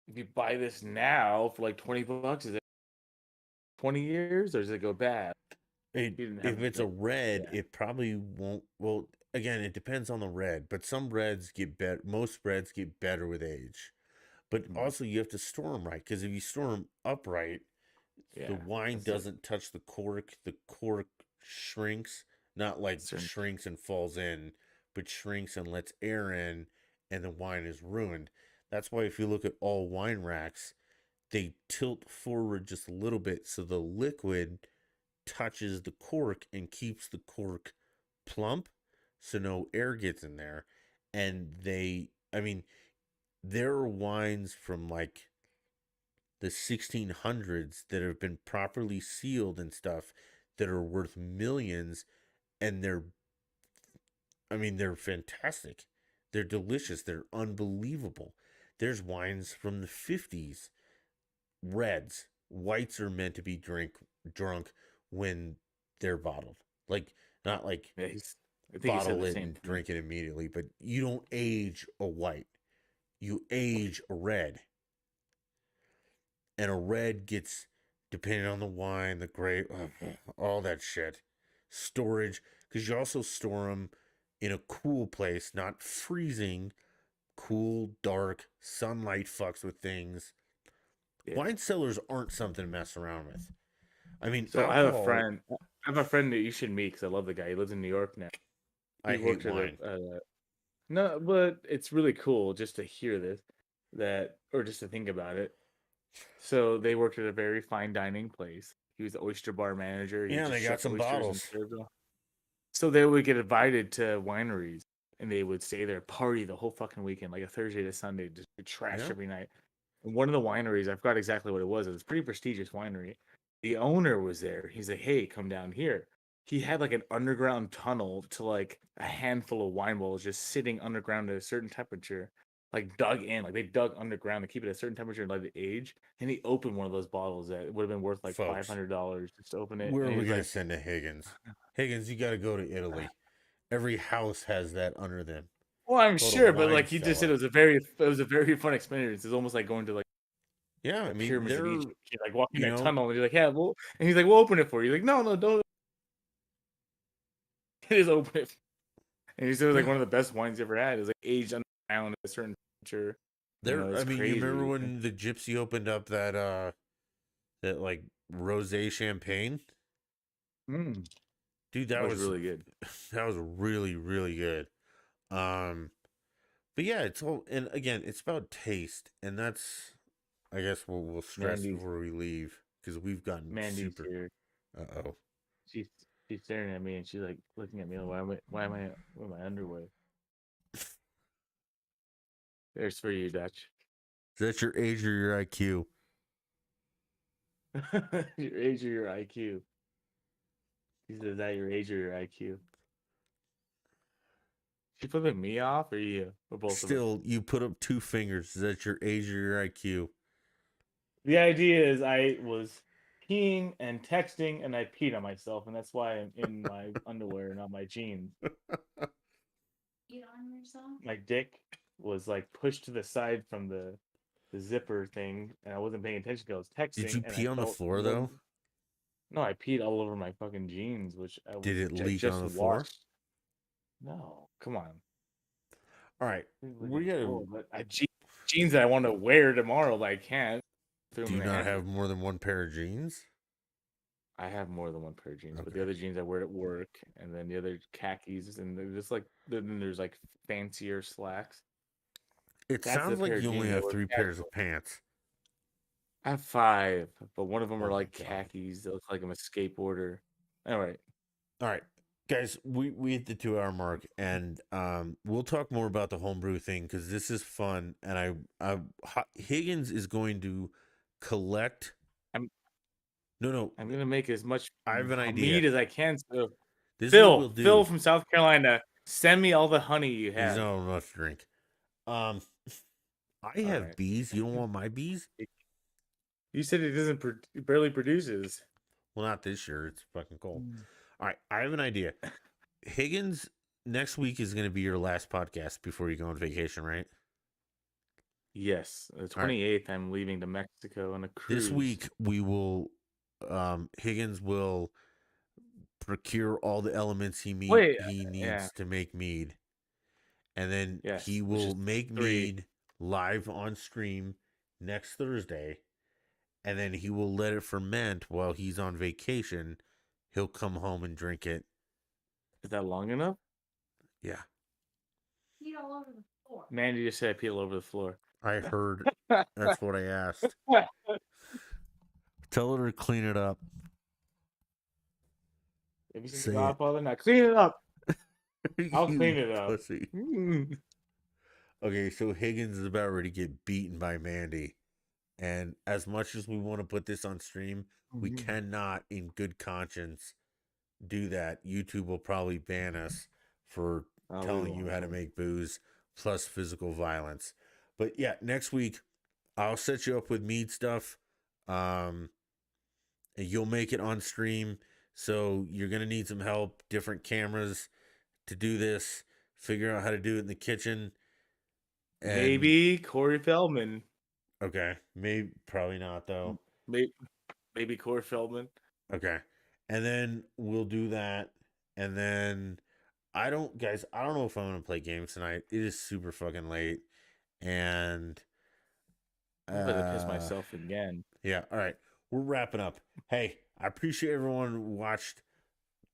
if you buy this now for like $20, is it 20 years or does it go bad? He didn't have If it's a like, red, yeah. it probably won't. Well, again, it depends on the red, but some reds get better. Most reds get better with age. But Mhm. also, you have to store them right because if you store them upright, the Yeah. wine That's like doesn't touch the cork. The cork shrinks, not like certain. shrinks and falls in, but shrinks and lets air in, and the wine is ruined. That's why if you look at all wine racks, they tilt forward just a little bit so the liquid touches the cork and keeps the cork plump so no air gets in there. And I mean, there are wines from like the 1600s that have been properly sealed and stuff that are worth millions, and they're fantastic. They're delicious. They're unbelievable. There's wines from the 50s, reds. Whites are meant to be drunk when they're bottled. Like, not like Yeah, I think he said bottle the it same and thing. drink it immediately, but you don't age a white. You age a red. And a red gets, depending on the wine, the grape, all that shit. Storage, because you also store them in a cool place, not freezing, cool, dark, sunlight fucks with things. Yeah. Wine cellars aren't something to mess around with. I mean, So alcohol, I have a friend that you should meet because I love the guy. He lives in New York now. I He hate worked at wine. no, but it's really cool just to hear this or just to think about it. So they worked at a very fine dining place. He was the oyster bar manager. He Yeah, they just got shucked some oysters and bottles. served them. So they would get invited to wineries, and they would stay there, party the whole fucking weekend, like a Thursday to Sunday, just trash Yeah. every night. And one of the wineries, I forgot exactly what it was. It was a pretty prestigious winery. The owner was there. He's like, "Hey, come down here." He had like an underground tunnel to like a handful of wine bottles just sitting underground at a certain temperature, like dug in, like they dug underground to keep it at a certain temperature and let it age. And he opened one of those bottles that would have been worth like Folks, $500 just to open it. where And are he we was gonna like, send to Higgins? Higgins, you got to go to Italy. Every house has that under them. "Well, I'm Go to sure," but wine like he just said, cellar. it was a very fun experience. It's almost like going to like Yeah, I the mean pyramids of they're Egypt. You're like walking you that know tunnel, and you're like, "Yeah, well," and he's like, "We'll open it for you." You're like, "No, no, don't." Just open it. And he said it was like yeah one of the best wines he ever had. It was like aged underground at a certain temperature. You know, they're. I it's mean, you remember crazy. when the Gypsy opened up that like rosé champagne? Mm, Dude, that was really good. that was really really good. Um, but yeah, it's all and again, it's about taste, and that's I guess we'll stress Mandy's before we leave because we've gotten Mandy's super. here. Oh, She's she's staring at me and she's like looking at me. Like, why am I with my underwear? There's for you, Dutch. is that your age or your IQ? Your age or your IQ? He said, "Is that your age or your IQ?" She flipping me off or you or both of us? Still, you put up two fingers. Is that your age or your IQ? The idea is I was peeing and texting and I peed on myself, and that's why I'm in my underwear, not my jeans. My dick was like pushed to the side from the zipper thing, and I wasn't paying attention because I was Did texting, you and I pee on the felt floor it though? wasn't. No, I peed all over my fucking jeans, Did it which I leak on just the floor? washed. No, come on. All right, we gotta. Oh, but jeans that I want to wear tomorrow, but I can't. Threw Do them you in the not hamper. have more than one pair of jeans? I have more than one pair of jeans, but the Okay. other jeans I wear at work, and then the other khakis, and they're just like then there's like fancier slacks. It That's the sounds pair like of you only jeans I have wear three pairs casual. of pants. I have five, but one of them Oh are my like god. khakis. They look like I'm a skateboarder. All right, All right, guys, we hit the 2 hour mark, and we'll talk more about the homebrew thing because this is fun, and Higgins is going to collect. I'm No, no, I'm gonna make as much I have an idea. meat as I can. So This is what we'll Phil do. from South Carolina, send me all the honey you He's have. not enough to drink. Um, I All have right. bees. You don't want my bees? You said it doesn't it barely produces. Well, not this year. It's fucking cold. All right, I have an idea. Higgins, next week is going to be your last podcast before you go on vacation, right? Yes, the All right. 28th, I'm leaving to Mexico on a This cruise. week we will Higgins will procure all the elements Wait, he yeah, needs to make mead, and then he yes, which will is make 3. mead live on stream next Thursday, and then he will let it ferment while he's on vacation. He'll come home and drink it. Is that long enough? Yeah, Mandy just said I peel over the floor. I heard. That's what I asked. Tell her to clean it up. Have you seen The Say it. Godfather? Now clean it up. I'll You clean it up. pussy. Okay, so Higgins is about ready to get beaten by Mandy. And as much as we want to put this on stream, we cannot, in good conscience, do that. YouTube will probably ban us for Oh, we telling you how to won't. make booze plus physical violence. But yeah, next week I'll set you up with mead stuff. And you'll make it on stream. So you're gonna need some help, different cameras to do this. Figure out how to do it in the kitchen. And Maybe Corey Feldman. okay, maybe probably not though. Maybe, maybe Corey Feldman. Okay. And then we'll do that. And then I don't know if I'm gonna play games tonight. It is super fucking late. And I'm about to piss uh myself again. yeah, all right. We're wrapping up. Hey, I appreciate everyone who watched.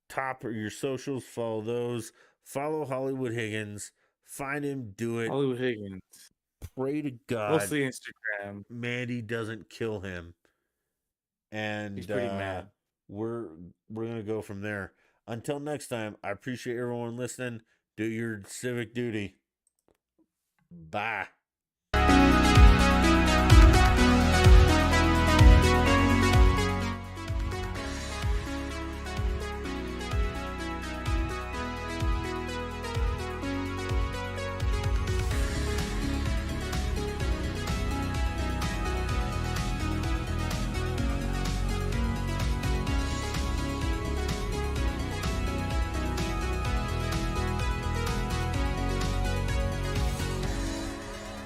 Top of your socials, follow those. Follow Hollywood Higgins. Find him, do it. Hollywood Higgins. Pray to God Mostly Instagram. Mandy doesn't kill him. He's And pretty mad. we're we're gonna go from there. Until next time, I appreciate everyone listening. Do your civic duty. Bye.